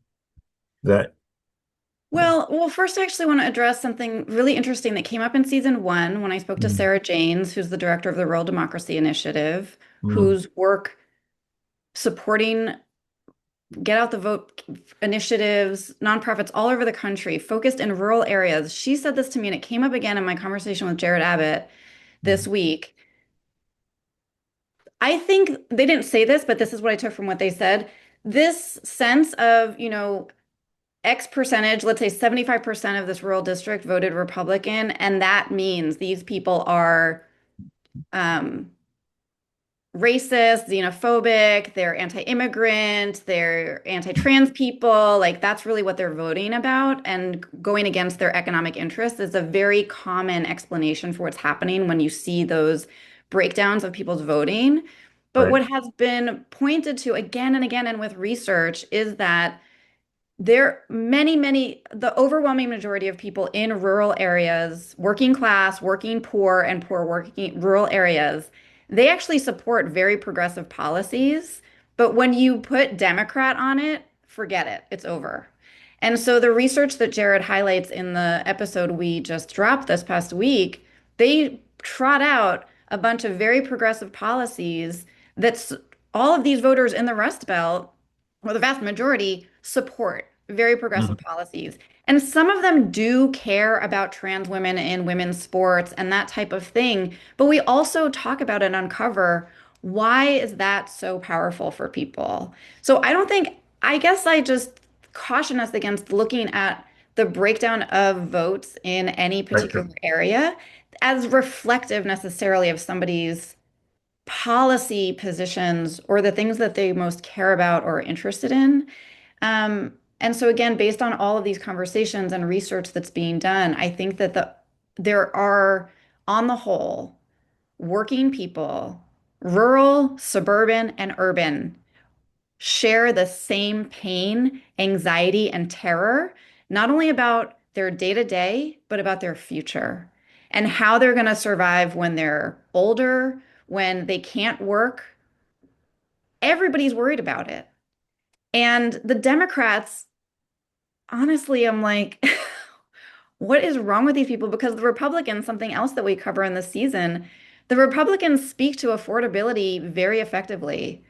Well, first, I actually want to address something really interesting that came up in season 1 when I spoke to Sarah Janes, who's the director of the Rural Democracy Initiative, whose work supporting get out the vote initiatives, nonprofits all over the country, focused in rural areas. She said this to me, and it came up again in my conversation with Jared Abbott this week. I think they didn't say this, but this is what I took from what they said. This sense of, you know, X percentage, let's say 75% of this rural district voted Republican, and that means these people are racist, xenophobic, they're anti-immigrant, they're anti-trans people. Like that's really what they're voting about. And going against their economic interests is a very common explanation for what's happening when you see those breakdowns of people's voting. But Right. what has been pointed to again and again and with research is that the overwhelming majority of people in rural areas, working class, working poor, and poor working rural areas, they actually support very progressive policies. But when you put Democrat on it, forget it, it's over. And so the research that Jared highlights in the episode we just dropped this past week, they trot out a bunch of very progressive policies that all of these voters in the Rust Belt, or the vast majority, support very progressive policies. And some of them do care about trans women in women's sports and that type of thing. But we also talk about and uncover why is that so powerful for people? So I guess I just caution us against looking at the breakdown of votes in any Right. particular area as reflective necessarily of somebody's policy positions or the things that they most care about or are interested in. And so again, based on all of these conversations and research that's being done, I think that there are, on the whole, working people, rural, suburban, and urban, share the same pain, anxiety, and terror, not only about their day-to-day, but about their future and how they're going to survive when they're older, when they can't work. Everybody's worried about it. And the Democrats, honestly, I'm like, what is wrong with these people? Because the Republicans, something else that we cover in this season, the Republicans speak to affordability very effectively.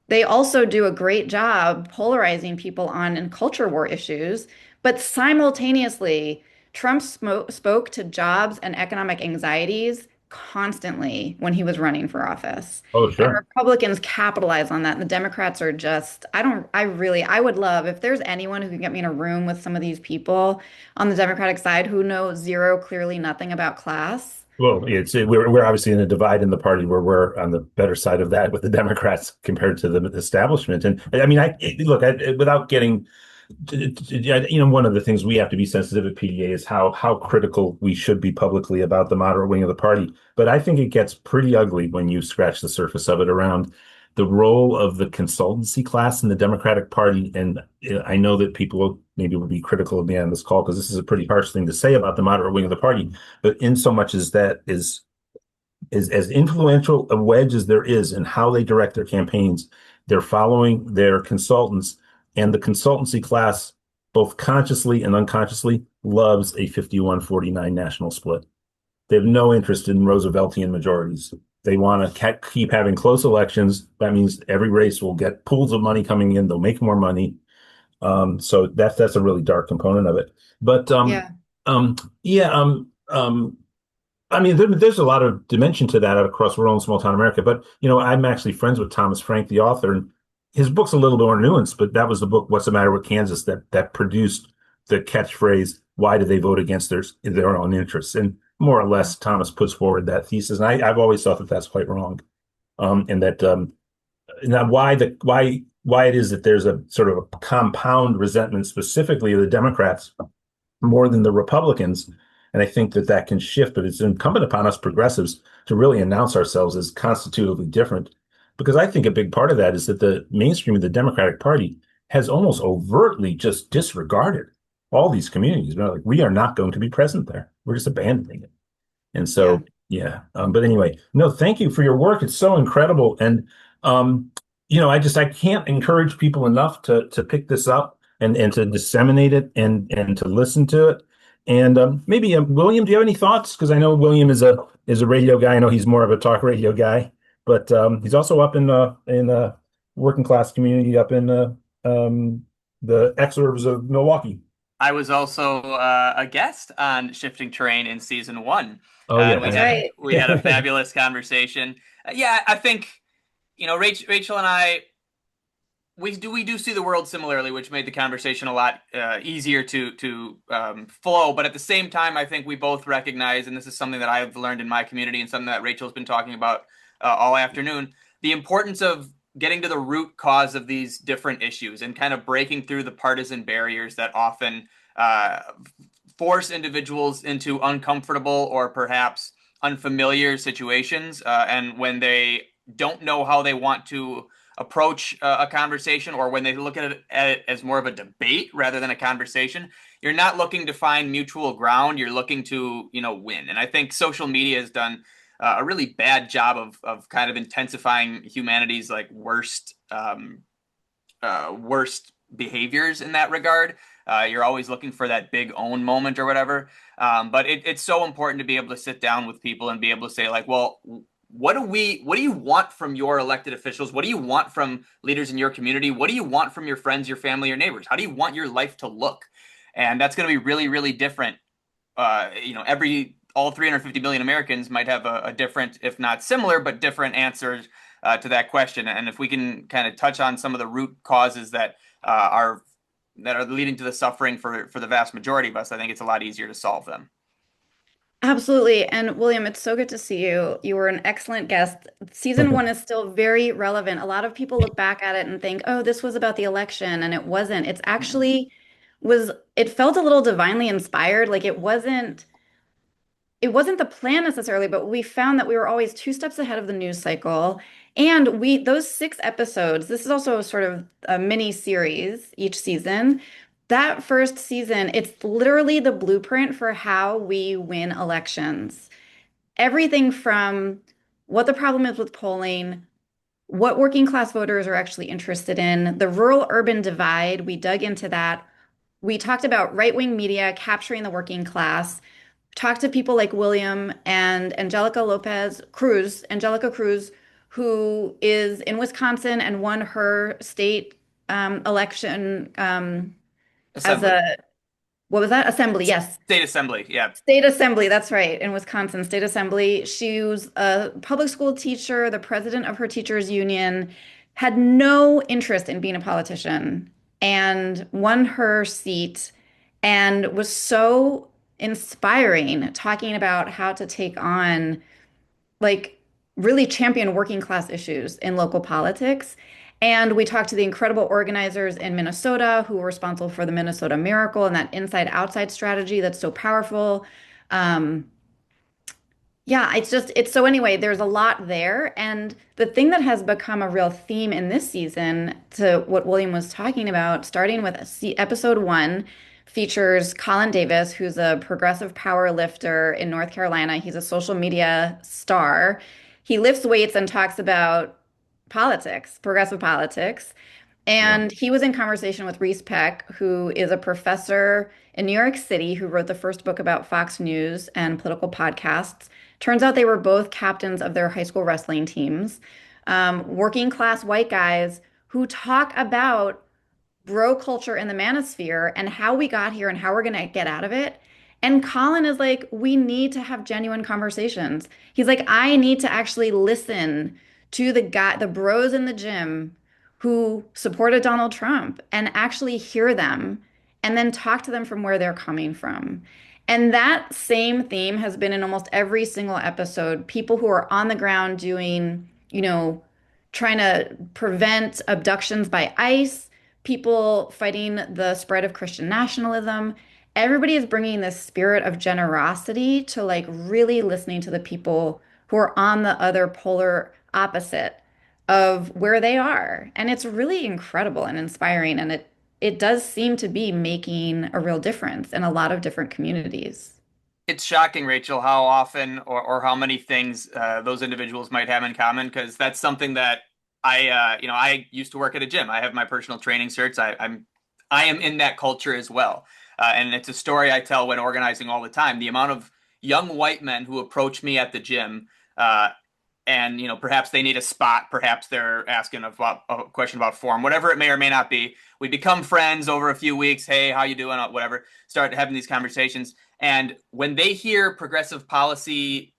They also do a great job polarizing people on and culture war issues, but simultaneously, Trump spoke to jobs and economic anxieties constantly when he was running for office. Oh, And sure. Republicans capitalize on that. And the Democrats are just, I would love if there's anyone who can get me in a room with some of these people on the Democratic side who know zero, clearly nothing about class. Well, we're obviously in a divide in the party where we're on the better side of that with the Democrats compared to the establishment. And I mean, look, without getting, one of the things we have to be sensitive at PDA is how critical we should be publicly about the moderate wing of the party. But I think it gets pretty ugly when you scratch the surface of it around the role of the consultancy class in the Democratic Party. And I know that people maybe will be critical of me on this call because this is a pretty harsh thing to say about the moderate wing of the party. But in so much as that is as influential a wedge as there is in how they direct their campaigns, they're following their consultants, and the consultancy class, both consciously and unconsciously, loves a 51-49 national split. They have no interest in Rooseveltian majorities. They want to keep having close elections. That means every race will get pools of money coming in. They'll make more money. So that's a really dark component of it. But Yeah. yeah, I mean, there's a lot of dimension to that across rural and small town America. But I'm actually friends with Thomas Frank, the author, and his book's a little more nuanced. But that was the book, "What's the Matter with Kansas," that produced the catchphrase, "Why do they vote against their own interests?" And more or less, Thomas puts forward that thesis, and I've always thought that that's quite wrong. And that now why it is that there's a sort of a compound resentment specifically of the Democrats more than the Republicans. And I think that can shift, but it's incumbent upon us progressives to really announce ourselves as constitutively different. Because I think a big part of that is that the mainstream of the Democratic Party has almost overtly just disregarded all these communities. They're like, we are not going to be present there. We're just abandoning it. And so, yeah. But anyway, no, thank you for your work. It's so incredible. And, I can't encourage people enough to pick this up and to disseminate it and to listen to it. And maybe William, do you have any thoughts? Because I know William is a radio guy. I know he's more of a talk radio guy, but he's also up in working class community up in the exurbs of Milwaukee. I was also a guest on Shifting Terrain in season 1. Oh yeah, we had a fabulous conversation. I think Rachel and I, we do see the world similarly, which made the conversation a lot easier to flow. But at the same time, I think we both recognize, and this is something that I've learned in my community and something that Rachel's been talking about all afternoon, the importance of getting to the root cause of these different issues and kind of breaking through the partisan barriers that often force individuals into uncomfortable or perhaps unfamiliar situations. And when they don't know how they want to approach a conversation, or when they look at it as more of a debate rather than a conversation, you're not looking to find mutual ground. You're looking to, win. And I think social media has done a really bad job of kind of intensifying humanity's like worst behaviors in that regard. You're always looking for that big own moment or whatever. But it's so important to be able to sit down with people and be able to say like, well, what do you want from your elected officials? What do you want from leaders in your community? What do you want from your friends, your family, your neighbors? How do you want your life to look? And that's going to be really, really different. All 350 million Americans might have a different, if not similar, but different answers to that question. And if we can kind of touch on some of the root causes that are leading to the suffering for the vast majority of us, I think it's a lot easier to solve them. Absolutely. And William, it's so good to see you. You were an excellent guest. Season one is still very relevant. A lot of people look back at it and think, oh, this was about the election, and it wasn't. It's actually it felt a little divinely inspired. Like it wasn't the plan necessarily, but we found that we were always 2 steps ahead of the news cycle. And those 6 episodes, this is also sort of a mini series each season. That first season, it's literally the blueprint for how we win elections. Everything from what the problem is with polling, what working class voters are actually interested in, the rural-urban divide, we dug into that. We talked about right-wing media capturing the working class, talked to people like William and Angelica Cruz, who is in Wisconsin and won her state election Assembly. What was that? Assembly, yes. State assembly, yeah. State assembly, that's right, in Wisconsin, state assembly. She was a public school teacher, the president of her teachers union, had no interest in being a politician, and won her seat, and was so inspiring, talking about how to take on, like, really champion working class issues in local politics. And we talked to the incredible organizers in Minnesota who were responsible for the Minnesota Miracle and that inside-outside strategy that's so powerful. So anyway, there's a lot there. And the thing that has become a real theme in this season, to what William was talking about, starting with episode 1, features Colin Davis, who's a progressive power lifter in North Carolina. He's a social media star. He lifts weights and talks about politics, progressive politics. And he was in conversation with Reese Peck, who is a professor in New York City who wrote the first book about Fox News and political podcasts. Turns out they were both captains of their high school wrestling teams, working class white guys who talk about bro culture in the manosphere and how we got here and how we're going to get out of it. And Colin is like, we need to have genuine conversations. He's like, I need to actually listen to the bros in the gym who supported Donald Trump and actually hear them and then talk to them from where they're coming from. And that same theme has been in almost every single episode. People who are on the ground doing, trying to prevent abductions by ICE, people fighting the spread of Christian nationalism. Everybody is bringing this spirit of generosity to like really listening to the people who are on the other polar opposite of where they are. And it's really incredible and inspiring. And it does seem to be making a real difference in a lot of different communities. It's shocking, Rachel, how often or how many things those individuals might have in common, because that's something that I used to work at a gym. I have my personal training certs. I am in that culture as well. And it's a story I tell when organizing all the time. The amount of young white men who approach me at the gym and perhaps they need a spot, perhaps they're asking about a question about form, whatever it may or may not be. We become friends over a few weeks. Hey, how you doing? Whatever. Start having these conversations. And when they hear progressive policy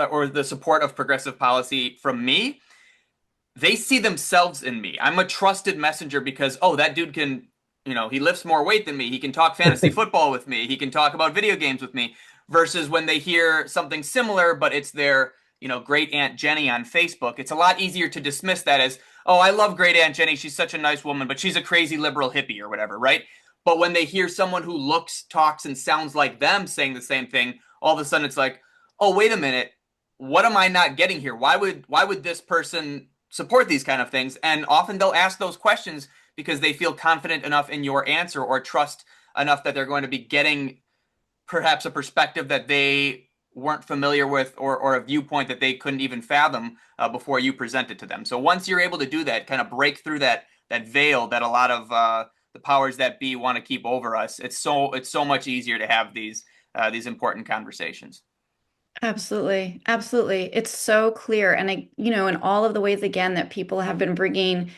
or the support of progressive policy from me, they see themselves in me. I'm a trusted messenger because, that dude can, he lifts more weight than me. He can talk fantasy football with me. He can talk about video games with me. Versus when they hear something similar, but it's their Great Aunt Jenny on Facebook, it's a lot easier to dismiss that as, oh, I love Great Aunt Jenny. She's such a nice woman, but she's a crazy liberal hippie or whatever, right? But when they hear someone who looks, talks, and sounds like them saying the same thing, all of a sudden it's like, oh, wait a minute. What am I not getting here? Why would this person support these kind of things? And often they'll ask those questions because they feel confident enough in your answer or trust enough that they're going to be getting perhaps a perspective that they weren't familiar with or a viewpoint that they couldn't even fathom before you present it to them. So once you're able to do that, kind of break through that veil that a lot of the powers that be want to keep over us, it's so much easier to have these important conversations. Absolutely. Absolutely. It's so clear. And in all of the ways, again, that people have been bringing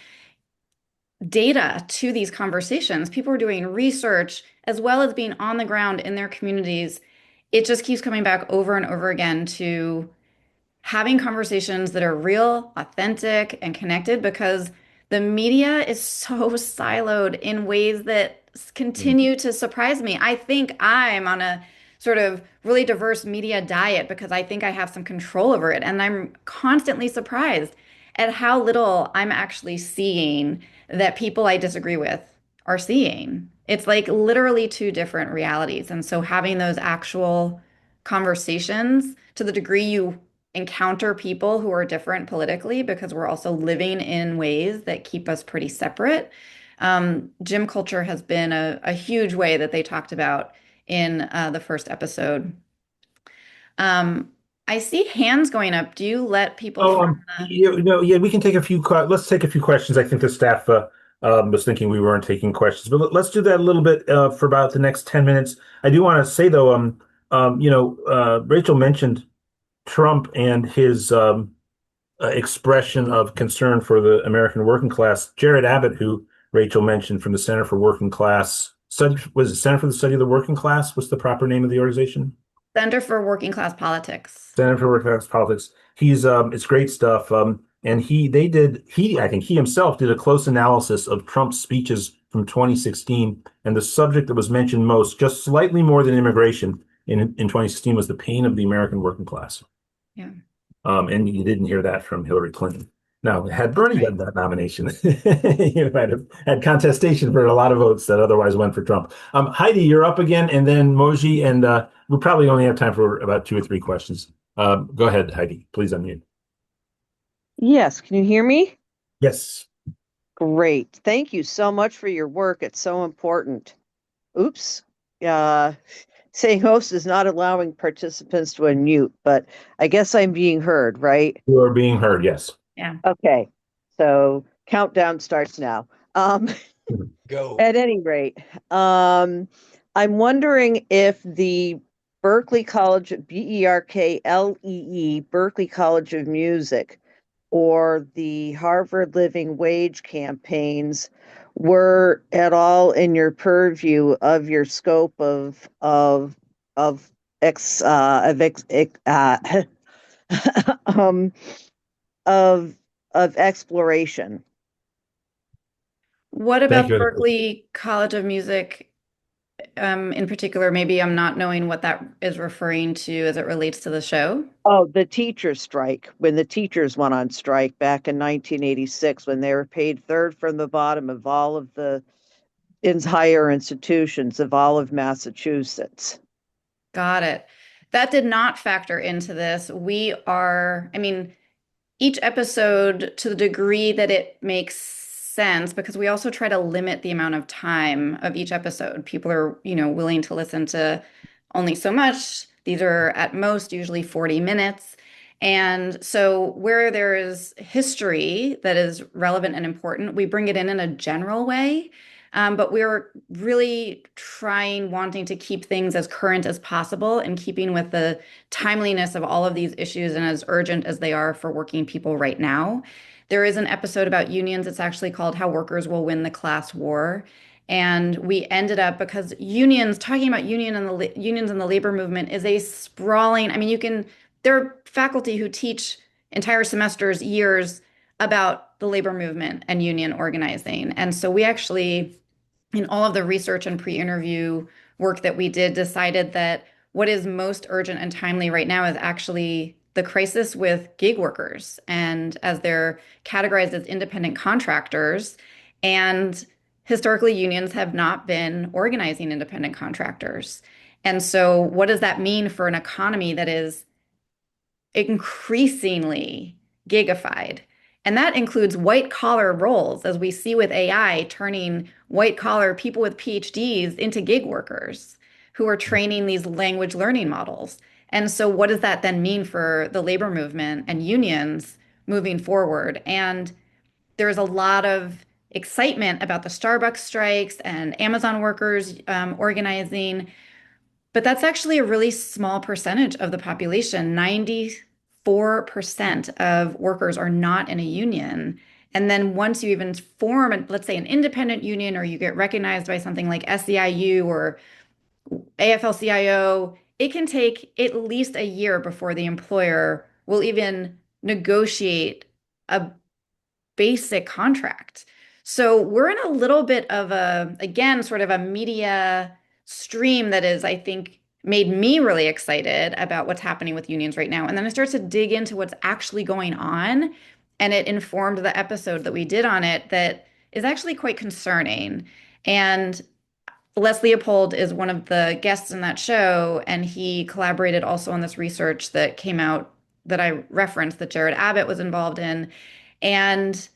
data to these conversations, people are doing research as well as being on the ground in their communities. It just keeps coming back over and over again to having conversations that are real, authentic, and connected, because the media is so siloed in ways that continue to surprise me. I think I'm on a sort of really diverse media diet because I think I have some control over it. And I'm constantly surprised at how little I'm actually seeing that people I disagree with are seeing. It's like literally two different realities. And so having those actual conversations, to the degree you encounter people who are different politically, because we're also living in ways that keep us pretty separate. Gym culture has been a huge way that they talked about in the first episode. I see hands going up. Do you let people we can take let's take a few questions. I think the staff was thinking we weren't taking questions, but let's do that a little bit for about the next 10 minutes. I do want to say though, Rachel mentioned Trump and his expression of concern for the American working class. Jared Abbott, who Rachel mentioned from the Center for Working Class Study, was it Center for the Study of the Working Class? What's the proper name of the organization? Center for Working Class Politics. Center for Working Class Politics. He's it's great stuff. And I think he himself did a close analysis of Trump's speeches from 2016, and the subject that was mentioned most, just slightly more than immigration in 2016, was the pain of the American working class. Yeah. And you didn't hear that from Hillary Clinton. Now, had Bernie gotten that nomination, you might have had contestation for a lot of votes that otherwise went for Trump. Heidi, you're up again, and then Moji, and we'll probably only have time for about 2 or 3 questions. Go ahead, Heidi. Please unmute. Yes. Can you hear me? Yes. Great. Thank you so much for your work. It's so important. Oops. Saying host is not allowing participants to unmute, but I guess I'm being heard, right? You are being heard, yes. Yeah. Okay. So countdown starts now. Go. At any rate, I'm wondering if the Berklee College, BERKLEE, Berklee College of Music, or the Harvard Living Wage campaigns were at all in your purview of your scope of exploration. What about Berklee College of Music in particular? Maybe I'm not knowing what that is referring to as it relates to the show. Oh, the teachers' strike, when the teachers went on strike back in 1986, when they were paid third from the bottom of all of the higher institutions of all of Massachusetts. Got it. That did not factor into this. Each episode, to the degree that it makes sense, because we also try to limit the amount of time of each episode. People are, willing to listen to only so much. These are at most usually 40 minutes. And so where there is history that is relevant and important, we bring it in a general way. But we're really wanting to keep things as current as possible and keeping with the timeliness of all of these issues and as urgent as they are for working people right now. There is an episode about unions. It's actually called How Workers Will Win the Class War. And we ended up, because talking about unions and the labor movement is a sprawling, there are faculty who teach entire semesters, years about the labor movement and union organizing. And so we actually, in all of the research and pre-interview work that we did, decided that what is most urgent and timely right now is actually the crisis with gig workers and as they're categorized as independent contractors. And historically, unions have not been organizing independent contractors. And so, what does that mean for an economy that is increasingly gigified? And that includes white collar roles, as we see with AI turning white collar people with PhDs into gig workers who are training these language learning models. And so, what does that then mean for the labor movement and unions moving forward? And there's a lot of excitement about the Starbucks strikes and Amazon workers organizing, but that's actually a really small percentage of the population. 94% of workers are not in a union. And then once you even form, let's say, an independent union, or you get recognized by something like SEIU or AFL-CIO, it can take at least a year before the employer will even negotiate a basic contract. So we're in a little bit of a, again, sort of a media stream that is, I think, made me really excited about what's happening with unions right now. And then I started to dig into what's actually going on, and it informed the episode that we did on it that is actually quite concerning. And Les Leopold is one of the guests in that show, and he collaborated also on this research that came out that I referenced that Jared Abbott was involved in. And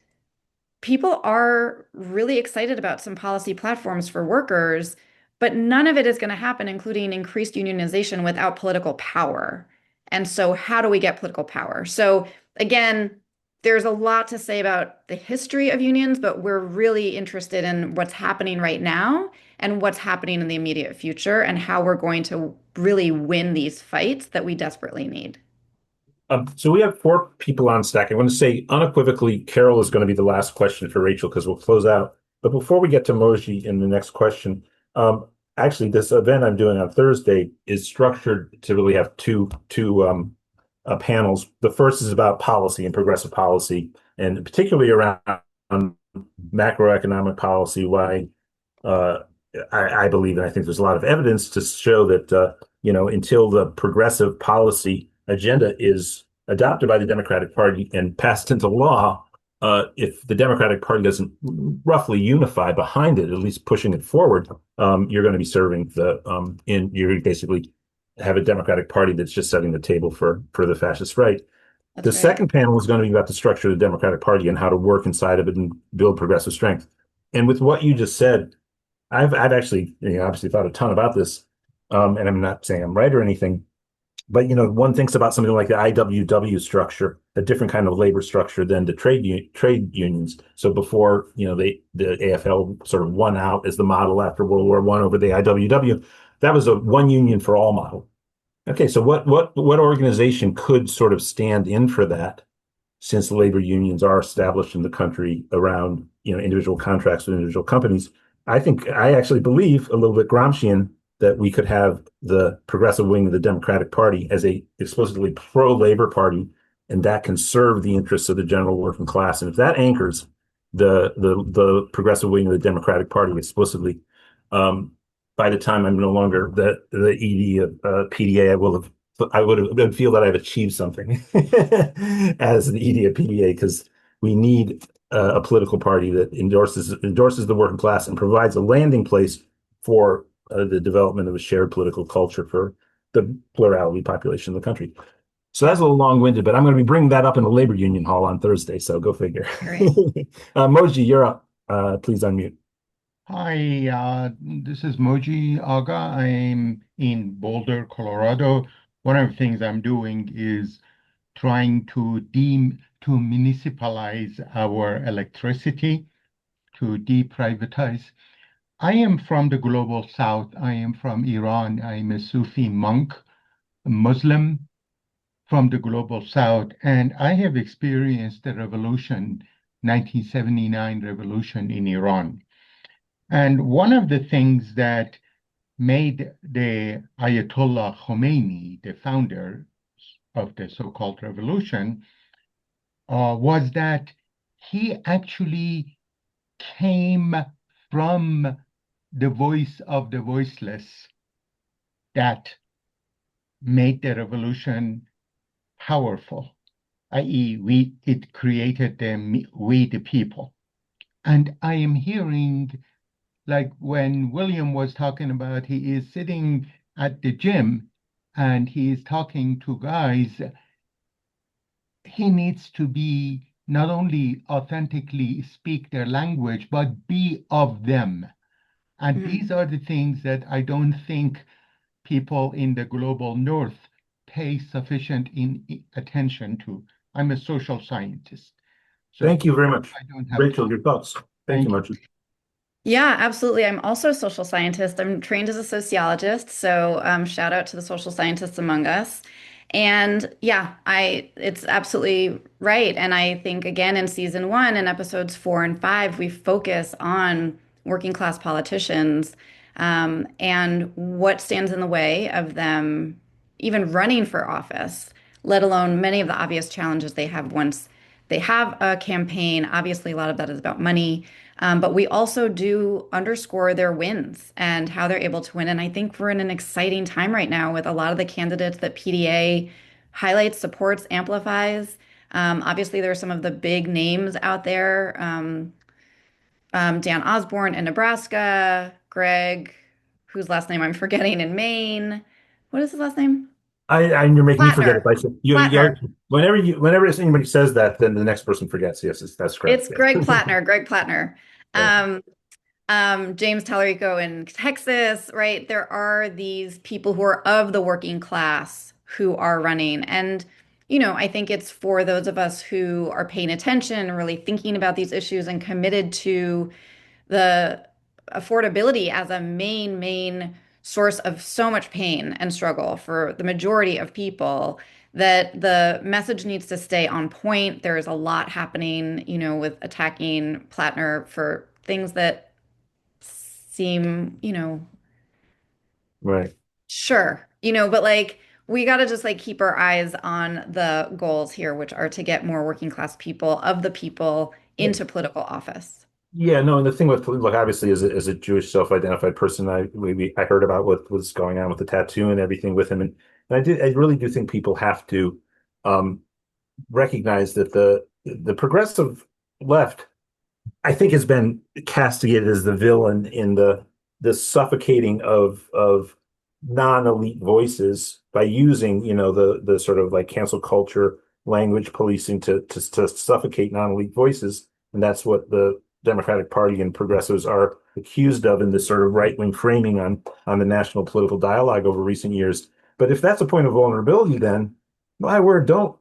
people are really excited about some policy platforms for workers, but none of it is going to happen, including increased unionization, without political power. And so, how do we get political power? So, again, there's a lot to say about the history of unions, but we're really interested in what's happening right now and what's happening in the immediate future and how we're going to really win these fights that we desperately need. So we have 4 people on stack. I want to say unequivocally, Carol is going to be the last question for Rachel because we'll close out. But before we get to Moji in the next question, actually, this event I'm doing on Thursday is structured to really have two panels. The first is about policy and progressive policy, and particularly around macroeconomic policy, why I believe, and I think there's a lot of evidence to show that, until the progressive policy agenda is adopted by the Democratic Party and passed into law, if the Democratic Party doesn't roughly unify behind it, at least pushing it forward, you're going to be serving you're basically have a Democratic Party that's just setting the table for the fascist right. The second panel is going to be about the structure of the Democratic Party and how to work inside of it and build progressive strength. And with what you just said, I've actually obviously thought a ton about this, and I'm not saying I'm right or anything, but one thinks about something like the IWW structure, a different kind of labor structure than the trade unions. So before the AFL sort of won out as the model after World War I over the IWW, that was a one union for all model. Okay, so what organization could sort of stand in for that, since the labor unions are established in the country around individual contracts with individual companies? I actually believe a little bit Gramscian that we could have the progressive wing of the Democratic Party as a explicitly pro-labor party, and that can serve the interests of the general working class. And if that anchors the progressive wing of the Democratic Party explicitly, by the time I'm no longer the ED of PDA, I would feel that I've achieved something as the ED of PDA, because we need a political party that endorses the working class and provides a landing place for the development of a shared political culture for the plurality population of the country. So that's a little long-winded, but I'm going to be bringing that up in the labor union hall on Thursday. So go figure. Moji, you're up. Please unmute. Hi, this is Moji Aga. I'm in Boulder, Colorado. One of the things I'm doing is trying to municipalize our electricity, to deprivatize. I am from the global south. I am from Iran. I'm a Sufi monk, a Muslim from the global south, and I have experienced the revolution, 1979 revolution in Iran. And one of the things that made the Ayatollah Khomeini, the founder of the so-called revolution, was that he actually came from the voice of the voiceless that made the revolution powerful, i.e., it created them, we the people. And I am hearing, like when William was talking about, he is sitting at the gym and he is talking to guys. He needs to be not only authentically speak their language, but be of them. And these are the things that I don't think people in the global north pay sufficient attention to. I'm a social scientist. So thank you very much. I don't have Rachel, time. your thoughts. Thank you, Margie. Yeah, absolutely. I'm also a social scientist. I'm trained as a sociologist, so shout out to the social scientists among us. And yeah, it's absolutely right. And I think again in season one, in episodes 4 and 5, we focus on working class politicians and what stands in the way of them even running for office, let alone many of the obvious challenges they have once they have a campaign. Obviously, a lot of that is about money. But we also do underscore their wins and how they're able to win. And I think we're in an exciting time right now with a lot of the candidates that PDA highlights, supports, amplifies. Obviously, there are some of the big names out there. Dan Osborne in Nebraska, Greg, whose last name I'm forgetting in Maine. What is his last name? You're making me forget it. Plattner. Plattner. Whenever anybody says that, then the next person forgets. Yes, that's correct. It's Greg Plattner. Greg Plattner. James Tallarico in Texas, right? There are these people who are of the working class who are running. And, I think it's for those of us who are paying attention, really thinking about these issues and committed to the affordability as a main source of so much pain and struggle for the majority of people, that the message needs to stay on point. There is a lot happening, with attacking Plattner for things that seem, Right. sure, but like we got to just like keep our eyes on the goals here, which are to get more working class people of the people into political office. Yeah, no, and the thing with, look, obviously, as a Jewish self-identified person, I heard about what was going on with the tattoo and everything with him, and I really do think people have to um, recognize that the progressive left, I think, has been castigated as the villain in the suffocating of non-elite voices by using, the sort of like cancel culture language policing to suffocate non-elite voices, and that's what the Democratic Party and progressives are accused of in this sort of right-wing framing on the national political dialogue over recent years. But if that's a point of vulnerability, then my word, don't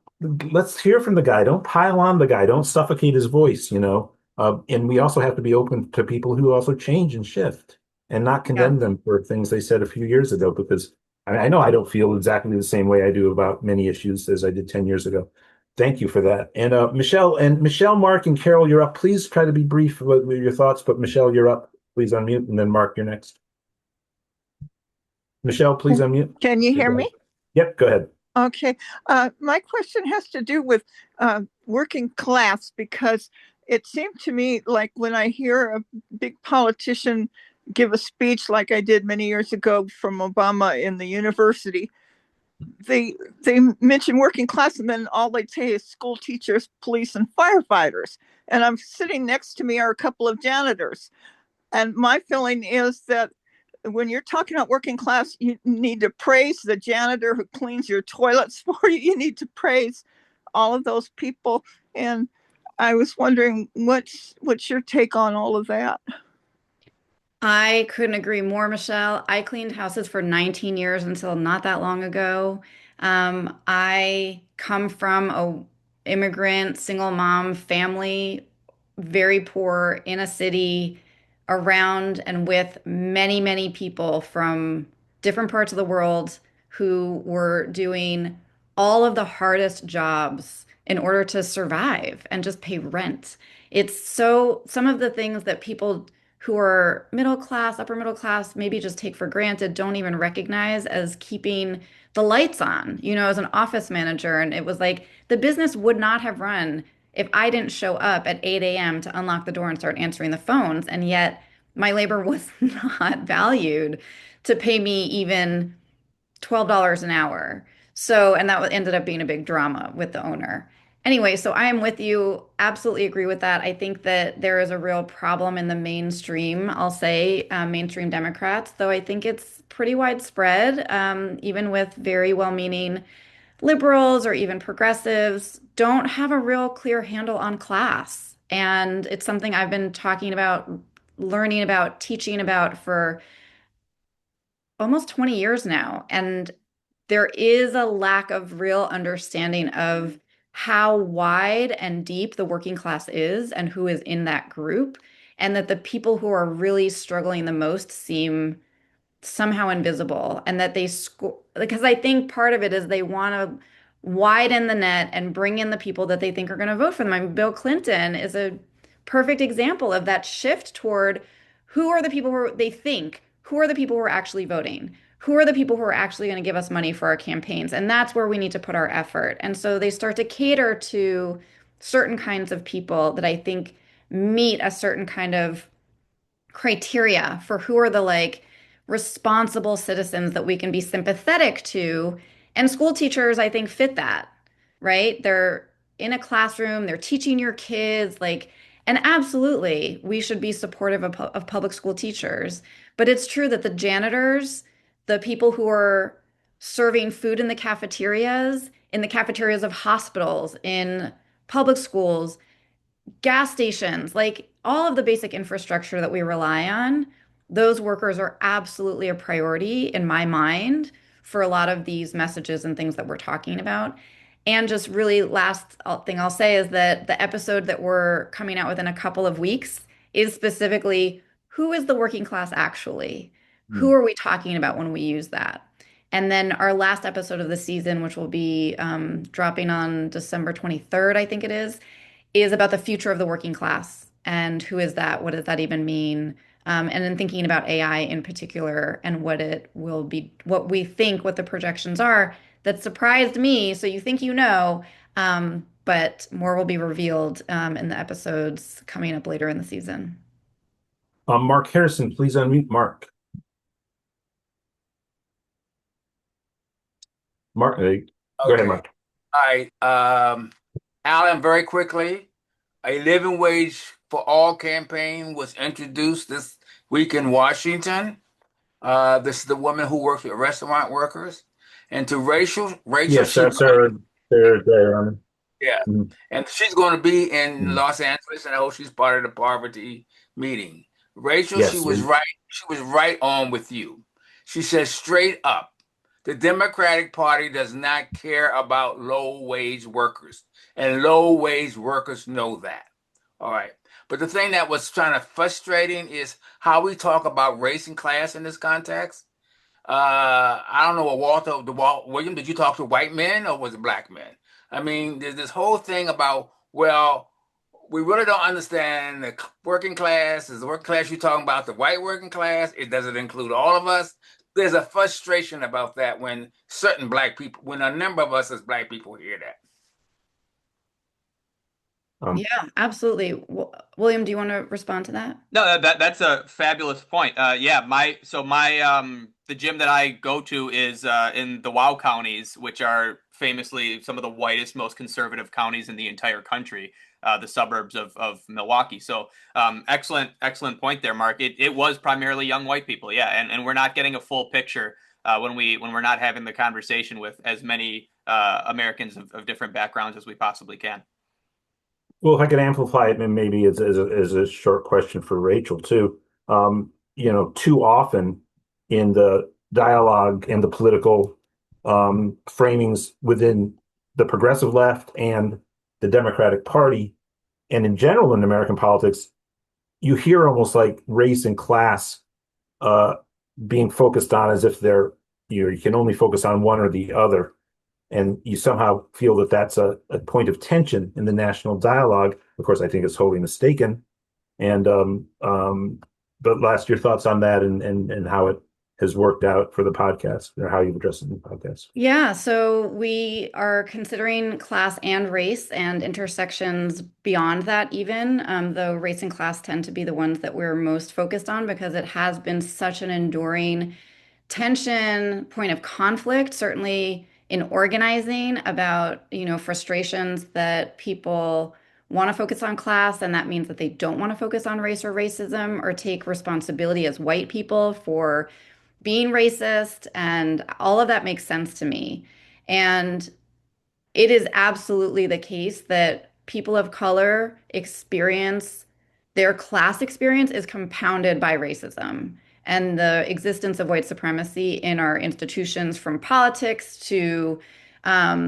let's hear from the guy. Don't pile on the guy. Don't suffocate his voice. And we also have to be open to people who also change and shift and not condemn them for things they said a few years ago, because I know I don't feel exactly the same way I do about many issues as I did 10 years ago. Thank you for that. And Michelle, Mark, and Carol, you're up. Please try to be brief with your thoughts, but Michelle, you're up. Please unmute, and then Mark, you're next. Michelle, please unmute. Can you hear me? Yep, go ahead. Okay. My question has to do with working class, because it seemed to me like when I hear a big politician give a speech like I did many years ago from Obama in the university, they mention working class, and then all they say is school teachers, police, and firefighters. And I'm sitting next to me are a couple of janitors. And my feeling is that when you're talking about working class, you need to praise the janitor who cleans your toilets for you. You need to praise all of those people. And I was wondering, what's your take on all of that? I couldn't agree more, Michelle. I cleaned houses for 19 years until not that long ago. I come from a immigrant single mom family, very poor in a city, around and with many people from different parts of the world who were doing all of the hardest jobs in order to survive and just pay rent. It's so some of the things that people who are middle class, upper middle class, maybe just take for granted, don't even recognize as keeping the lights on, as an office manager. And it was like the business would not have run if I didn't show up at 8 a.m. to unlock the door and start answering the phones. And yet my labor was not valued to pay me even $12 an hour. So, and that ended up being a big drama with the owner. Anyway, so I am with you. Absolutely agree with that. I think that there is a real problem in the mainstream, I'll say, mainstream Democrats, though I think it's pretty widespread, even with very well-meaning liberals or even progressives, don't have a real clear handle on class. And it's something I've been talking about, learning about, teaching about for almost 20 years now. And there is a lack of real understanding of how wide and deep the working class is and who is in that group, and that the people who are really struggling the most seem somehow invisible, and that they score because I think part of it is they want to widen the net and bring in the people that they think are going to vote for them. I mean, Bill Clinton is a perfect example of that shift toward who are the people who they think, who are the people who are actually voting, who are the people who are actually going to give us money for our campaigns, and that's where we need to put our effort. And so they start to cater to certain kinds of people that I think meet a certain kind of criteria for who are the like responsible citizens that we can be sympathetic to. And school teachers, I think, fit that, right? They're in a classroom, they're teaching your kids, like, and absolutely, we should be supportive of public school teachers. But it's true that the janitors, the people who are serving food in the cafeterias of hospitals, in public schools, gas stations, like all of the basic infrastructure that we rely on, those workers are absolutely a priority in my mind for a lot of these messages and things that we're talking about. And just really last thing I'll say is that the episode that we're coming out with in a couple of weeks is specifically who is the working class actually? Who are we talking about when we use that? And then our last episode of the season, which will be dropping on December 23rd, I think it is about the future of the working class and who is that? What does that even mean? And then thinking about AI in particular and what it will be, what we think, what the projections are. That surprised me. So you think you know, but more will be revealed in the episodes coming up later in the season. Mark Harrison, please unmute Mark. Mark, go ahead, Mark. All right. Alan, very quickly, a living wage for all campaign was introduced this week in Washington. This is the woman who works with restaurant workers. And to Rachel, Yes, Sarah. Yeah. Mm-hmm. And she's going to be in Los Angeles, and I hope she's part of the poverty meeting. Rachel, Yes, she was right. She was right on with you. She says straight up, the Democratic Party does not care about low-wage workers, and low-wage workers know that. All right. But the thing that was kind of frustrating is how we talk about race and class in this context. I don't know what William, did you talk to white men or was it black men? I mean, there's this whole thing about, well, we really don't understand the working class. Is the working class you're talking about the white working class? It doesn't include all of us. There's a frustration about that when certain black people, when a number of us as black people hear that. Yeah, absolutely. William, do you want to respond to that? No, that's a fabulous point. Yeah, the gym that I go to is in the WOW counties, which are famously some of the whitest, most conservative counties in the entire country, the suburbs of Milwaukee. So excellent point there, Mark. It was primarily young white people, yeah, and we're not getting a full picture when we're not having the conversation with as many Americans of different backgrounds as we possibly can. Well, if I could amplify it, and maybe as a short question for Rachel too. Too often in the dialogue and the political framings within the progressive left and the Democratic Party, and in general in American politics, you hear almost like race and class being focused on as if you can only focus on one or the other. And you somehow feel that that's a point of tension in the national dialogue. Of course, I think it's wholly mistaken. And but last, your thoughts on that and how it has worked out for the podcast, or how you've addressed it in the podcast. Yeah, so we are considering class and race and intersections beyond that even, though race and class tend to be the ones that we're most focused on because it has been such an enduring tension, point of conflict, certainly in organizing about, frustrations that people want to focus on class, and that means that they don't want to focus on race or racism or take responsibility as white people for being racist. And all of that makes sense to me. And it is absolutely the case that people of color experience, their class experience is compounded by racism and the existence of white supremacy in our institutions, from politics to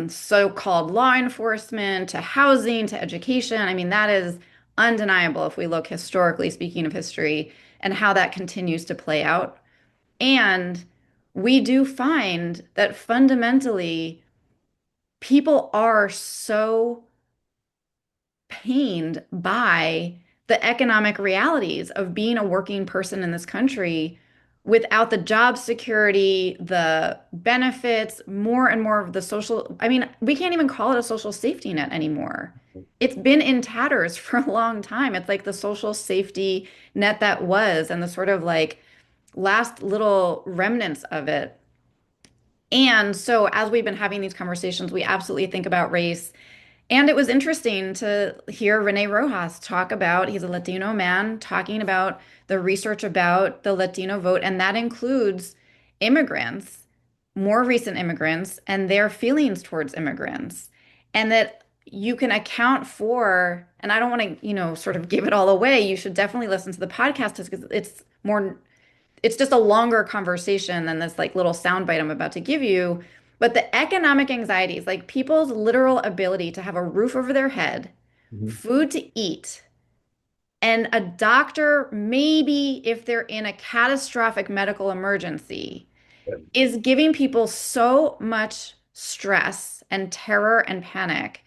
so-called law enforcement to housing to education. I mean, that is undeniable if we look historically, speaking of history, and how that continues to play out. And we do find that fundamentally, people are so pained by the economic realities of being a working person in this country without the job security, the benefits, more and more of the social. I mean, we can't even call it a social safety net anymore. It's been in tatters for a long time. It's like the social safety net that was, and the sort of like last little remnants of it. And so, as we've been having these conversations, we absolutely think about race. And it was interesting to hear Rene Rojas talk about, he's a Latino man, talking about the research about the Latino vote. And that includes immigrants, more recent immigrants, and their feelings towards immigrants. And that you can account for, and I don't want to, sort of give it all away. You should definitely listen to the podcast because it's just a longer conversation than this like little soundbite I'm about to give you. But the economic anxieties, like people's literal ability to have a roof over their head, food to eat, and a doctor, maybe if they're in a catastrophic medical emergency, is giving people so much stress and terror and panic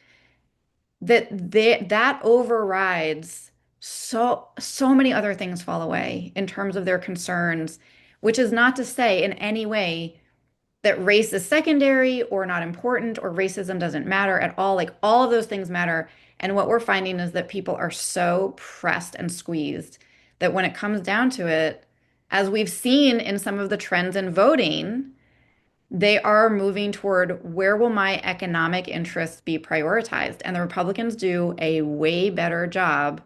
that overrides so many other things fall away in terms of their concerns, which is not to say in any way that race is secondary or not important or racism doesn't matter at all. Like all of those things matter. And what we're finding is that people are so pressed and squeezed that when it comes down to it, as we've seen in some of the trends in voting, they are moving toward where will my economic interests be prioritized? And the Republicans do a way better job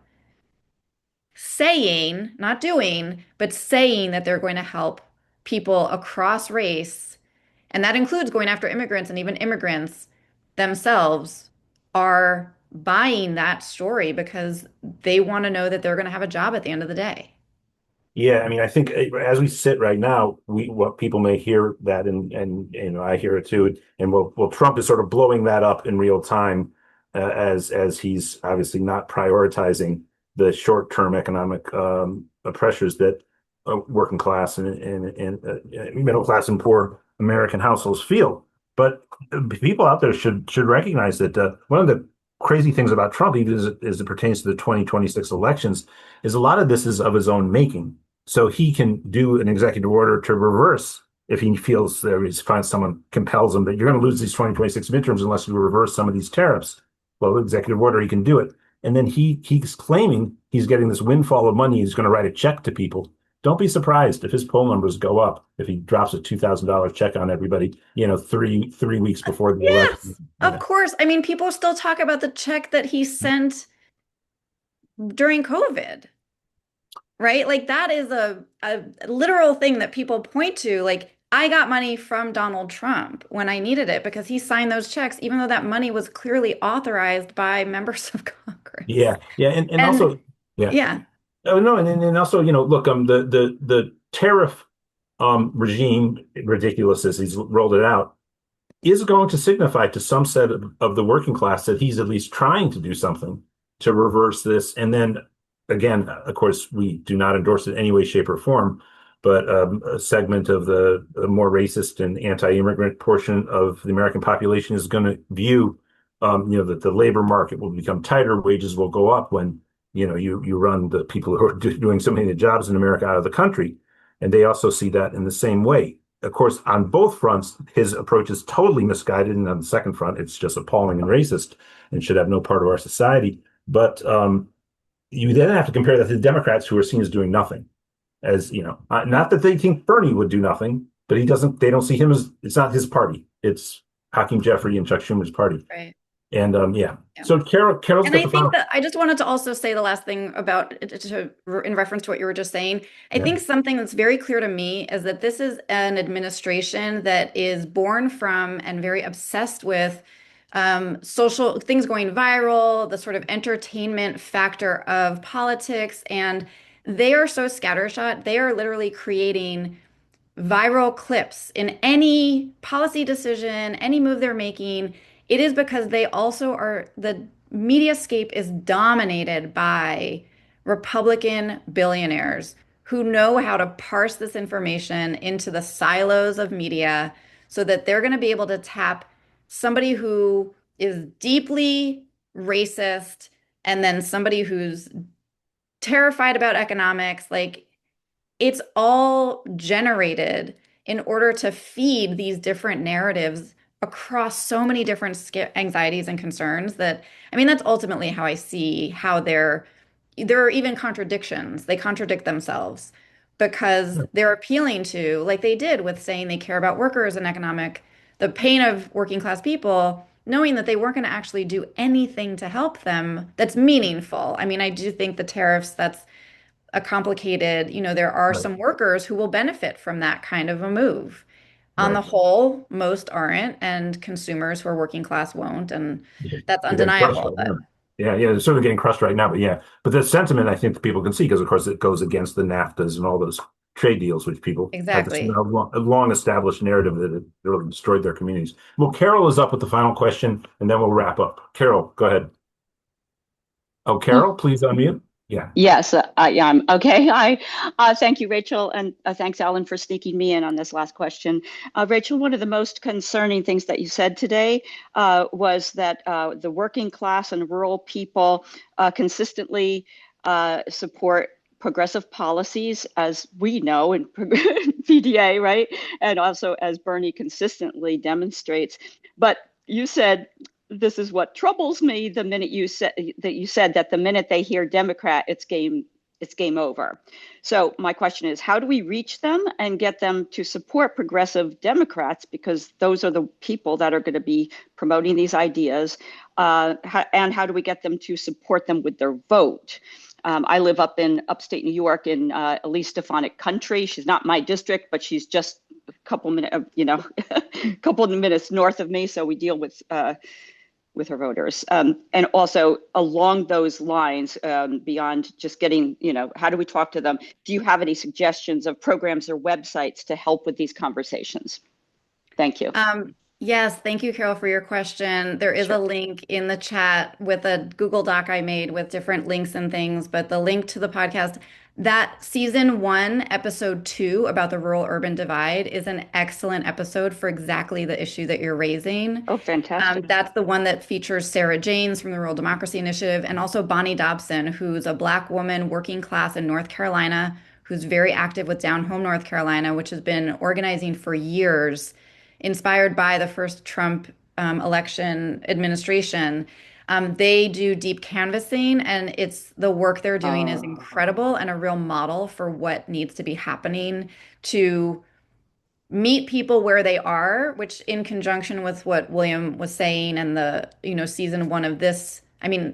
saying, not doing, but saying that they're going to help people across race. And that includes going after immigrants, and even immigrants themselves are buying that story because they want to know that they're going to have a job at the end of the day. Yeah, I mean, I think as we sit right now, what people may hear that, and I hear it too, and Trump is sort of blowing that up in real time as he's obviously not prioritizing the short-term economic pressures that working class and middle class and poor American households feel. But people out there should recognize that one of the crazy things about Trump, even as it pertains to the 2026 elections, is a lot of this is of his own making. So he can do an executive order to reverse if he feels there is someone compels him that you're going to lose these 2026 midterms unless you reverse some of these tariffs. Well, executive order, he can do it. And then he's claiming he's getting this windfall of money. He's going to write a check to people. Don't be surprised if his poll numbers go up, if he drops a $2,000 check on everybody, 3 weeks before the election. Of course. I mean, people still talk about the check that he sent during COVID, right? Like that is a literal thing that people point to. Like, I got money from Donald Trump when I needed it because he signed those checks, even though that money was clearly authorized by members of Congress. Yeah. And also, yeah. Oh no, and also, look, the tariff regime, ridiculous as he's rolled it out, is going to signify to some set of the working class that he's at least trying to do something to reverse this. And then again, of course, we do not endorse it in any way, shape, or form, but a segment of the more racist and anti-immigrant portion of the American population is going to view, that the labor market will become tighter, wages will go up when you run the people who are doing so many jobs in America out of the country. And they also see that in the same way. Of course, on both fronts, his approach is totally misguided. And on the second front, it's just appalling and racist and should have no part of our society. But you then have to compare that to the Democrats, who are seen as doing nothing. As not that they think Bernie would do nothing, but they don't see him as, it's not his party. It's Hakeem Jeffrey and Chuck Schumer's party. Right. And yeah. So Carol's And got I the think final. that I just wanted to also say the last thing about in reference to what you were just saying. I think something that's very clear to me is that this is an administration that is born from and very obsessed with social things going viral, the sort of entertainment factor of politics, and they are so scattershot. They are literally creating viral clips in any policy decision, any move they're making. It is because they also are, the mediascape is dominated by Republican billionaires who know how to parse this information into the silos of media so that they're going to be able to tap somebody who is deeply racist and then somebody who's terrified about economics. Like, it's all generated in order to feed these different narratives across so many different anxieties and concerns that, I mean, that's ultimately how I see how there are even contradictions. They contradict themselves because they're appealing to, like they did with saying they care about workers and the pain of working class people, knowing that they weren't going to actually do anything to help them that's meaningful. I mean, I do think the tariffs, that's a complicated, there are some workers who will benefit from that kind of a move. On the whole, most aren't, and consumers who are working class won't, and that's undeniable. Right, yeah, they're sort of getting crushed right now, but the sentiment I think that people can see, because of course it goes against the NAFTAs and all those trade deals, which people have this long established narrative that it really destroyed their communities. Well, Carol is up with the final question, and then we'll wrap up. Carol, go ahead. Oh, Carol, please unmute. Yeah. Yes, I am. Okay. Thank you, Rachel, and thanks, Alan, for sneaking me in on this last question. Rachel, one of the most concerning things that you said today was that the working class and rural people consistently support progressive policies, as we know in PDA, right? And also as Bernie consistently demonstrates. But you said, this is what troubles me, the minute you said that the minute they hear Democrat, it's game over. So my question is, how do we reach them and get them to support progressive Democrats? Because those are the people that are going to be promoting these ideas. And how do we get them to support them with their vote? I live up in upstate New York in Elise Stefanik country. She's not my district, but she's just a couple minutes, couple of minutes north of me. So we deal with her voters. And also along those lines, beyond just getting, how do we talk to them? Do you have any suggestions of programs or websites to help with these conversations? Thank you. Yes, thank you, Carol, for your question. There is a link in the chat with a Google Doc I made with different links and things, but the link to the podcast, that season 1, episode 2 about the rural-urban divide is an excellent episode for exactly the issue that you're raising. Oh, fantastic. That's the one that features Sarah Janes from the Rural Democracy Initiative and also Bonnie Dobson, who's a Black woman working class in North Carolina, who's very active with Down Home North Carolina, which has been organizing for years, inspired by the first Trump election administration. They do deep canvassing, and the work they're doing is incredible and a real model for what needs to be happening to meet people where they are, which in conjunction with what William was saying and the,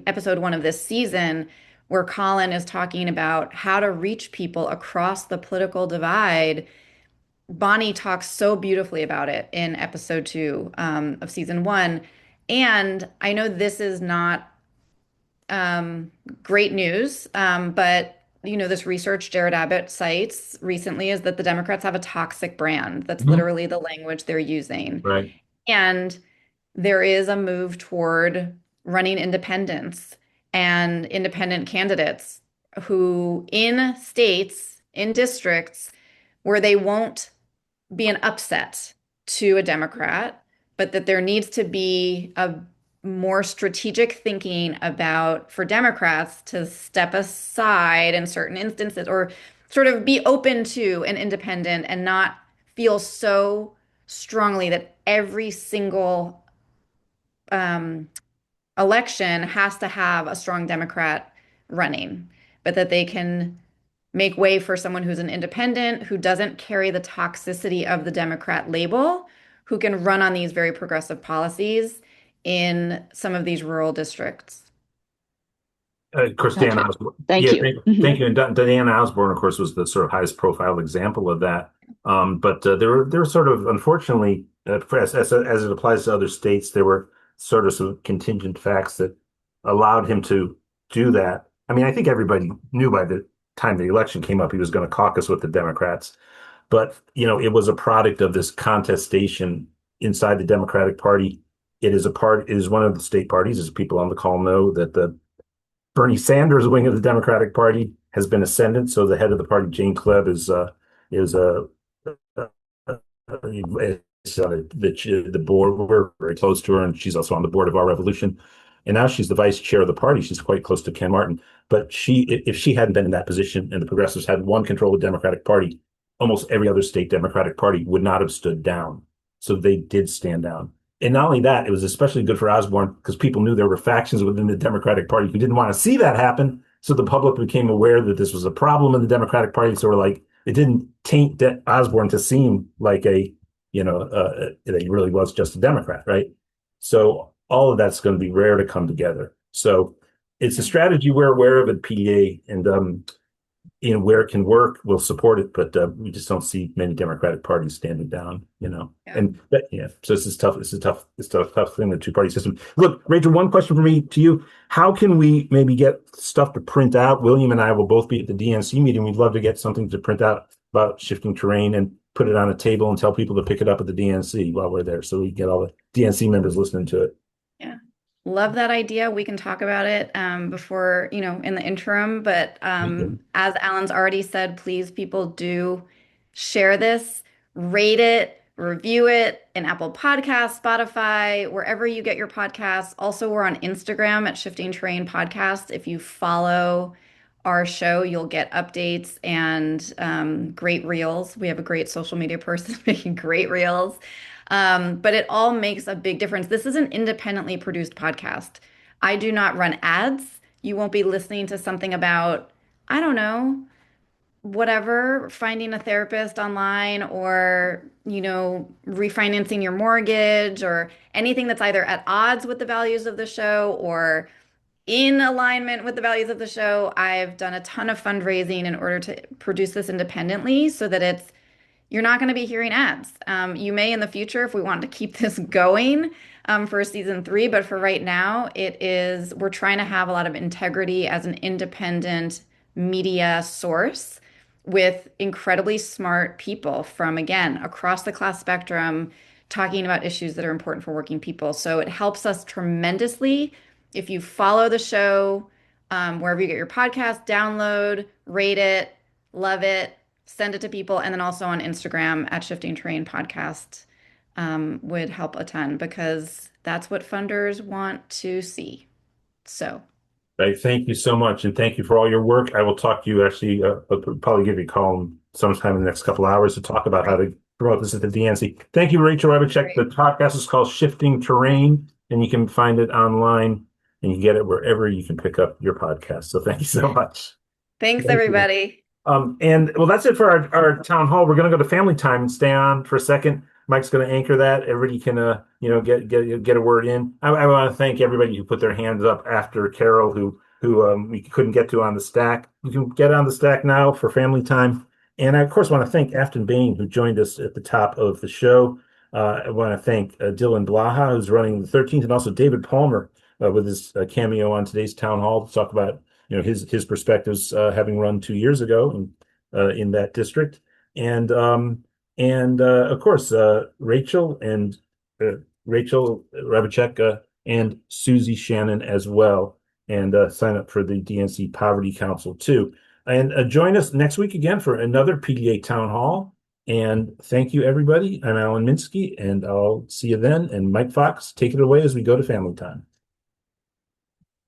episode 1 of this season, where Colin is talking about how to reach people across the political divide. Bonnie talks so beautifully about it in episode 2 of season 1. And I know this is not great news, but this research Jared Abbott cites recently is that the Democrats have a toxic brand. That's literally the language they're using. Right. And there is a move toward running independents and independent candidates who, in states, in districts where they won't be an upset to a Democrat, but that there needs to be a more strategic thinking for Democrats to step aside in certain instances or sort of be open to an independent and not feel so strongly that every single election has to have a strong Democrat running, but that they can make way for someone who's an independent, who doesn't carry the toxicity of the Democrat label, who can run on these very progressive policies in some of these rural districts. Of course, Dan Osborne. Thank you. Thank you. And Diana Osborne, of course, was the sort of highest profile example of that. But there were sort of, unfortunately, as it applies to other states, there were sort of some contingent facts that allowed him to do that. I mean, I think everybody knew by the time the election came up he was going to caucus with the Democrats. But, it was a product of this contestation inside the Democratic Party. It is one of the state parties, as people on the call know, that the Bernie Sanders wing of the Democratic Party has been ascendant. So the head of the party, Jane Kleeb, is the board. We're very close to her, and she's also on the board of Our Revolution. And now she's the vice chair of the party. She's quite close to Ken Martin. But if she hadn't been in that position and the progressives had won control of the Democratic Party, almost every other state Democratic Party would not have stood down. So they did stand down. And not only that, it was especially good for Osborne because people knew there were factions within the Democratic Party who didn't want to see that happen. So the public became aware that this was a problem in the Democratic Party. So it didn't taint Osborne to seem like that he really was just a Democrat, right? So all of that's going to be rare to come together. So it's a strategy we're aware of at PDA, and where it can work, we'll support it, but we just don't see many Democratic parties standing down, And so this is tough. It's a tough thing, the two-party system. Look, Rachel, one question for me to you: how can we maybe get stuff to print out? William and I will both be at the DNC meeting. We'd love to get something to print out about shifting terrain and put it on a table and tell people to pick it up at the DNC while we're there, so we get all the DNC members listening to it. Yeah. Love that idea. We can talk about it before, in the interim. But as Alan's already said, please, people, do share this, rate it, review it in Apple Podcasts, Spotify, wherever you get your podcasts. Also, we're on Instagram at Shifting Terrain Podcast. If you follow our show, you'll get updates and great reels. We have a great social media person making great reels. But it all makes a big difference. This is an independently produced podcast. I do not run ads. You won't be listening to something about, I don't know, whatever, finding a therapist online or, refinancing your mortgage or anything that's either at odds with the values of the show or in alignment with the values of the show. I've done a ton of fundraising in order to produce this independently so that you're not going to be hearing ads. You may in the future if we want to keep this going for season 3, but for right now, we're trying to have a lot of integrity as an independent media source with incredibly smart people from, again, across the class spectrum, talking about issues that are important for working people. So it helps us tremendously if you follow the show wherever you get your podcast, download, rate it, love it, send it to people, and then also on Instagram at Shifting Terrain Podcast would help a ton because that's what funders want to see. So. Right. Thank you so much. And thank you for all your work. I will talk to you actually, I'll probably give you a call sometime in the next couple hours to talk about how to promote this at the DNC. Thank you, Rachel Rybaczuk. The podcast is called Shifting Terrain, and you can find it online and you get it wherever you can pick up your podcast. So thank you so much. Thanks, everybody. And well, that's it for our town hall. We're going to go to family time and stay on for a second. Mike's going to anchor that. Everybody can, get a word in. I want to thank everybody who put their hands up after Carol, who we couldn't get to on the stack. You can get on the stack now for family time. And I, of course, want to thank Afton Bain, who joined us at the top of the show. I want to thank Dylan Blaha, who's running the 13th, and also David Palmer with his cameo on today's town hall to talk about his perspectives, having run 2 years ago in that district, and of course Rachel Rybaczuk and Susie Shannon as well, and sign up for the DNC Poverty Council too, and join us next week again for another PDA Town Hall. And thank you, everybody. I'm Alan Minsky, and I'll see you then. And Mike Fox, take it away as we go to family time.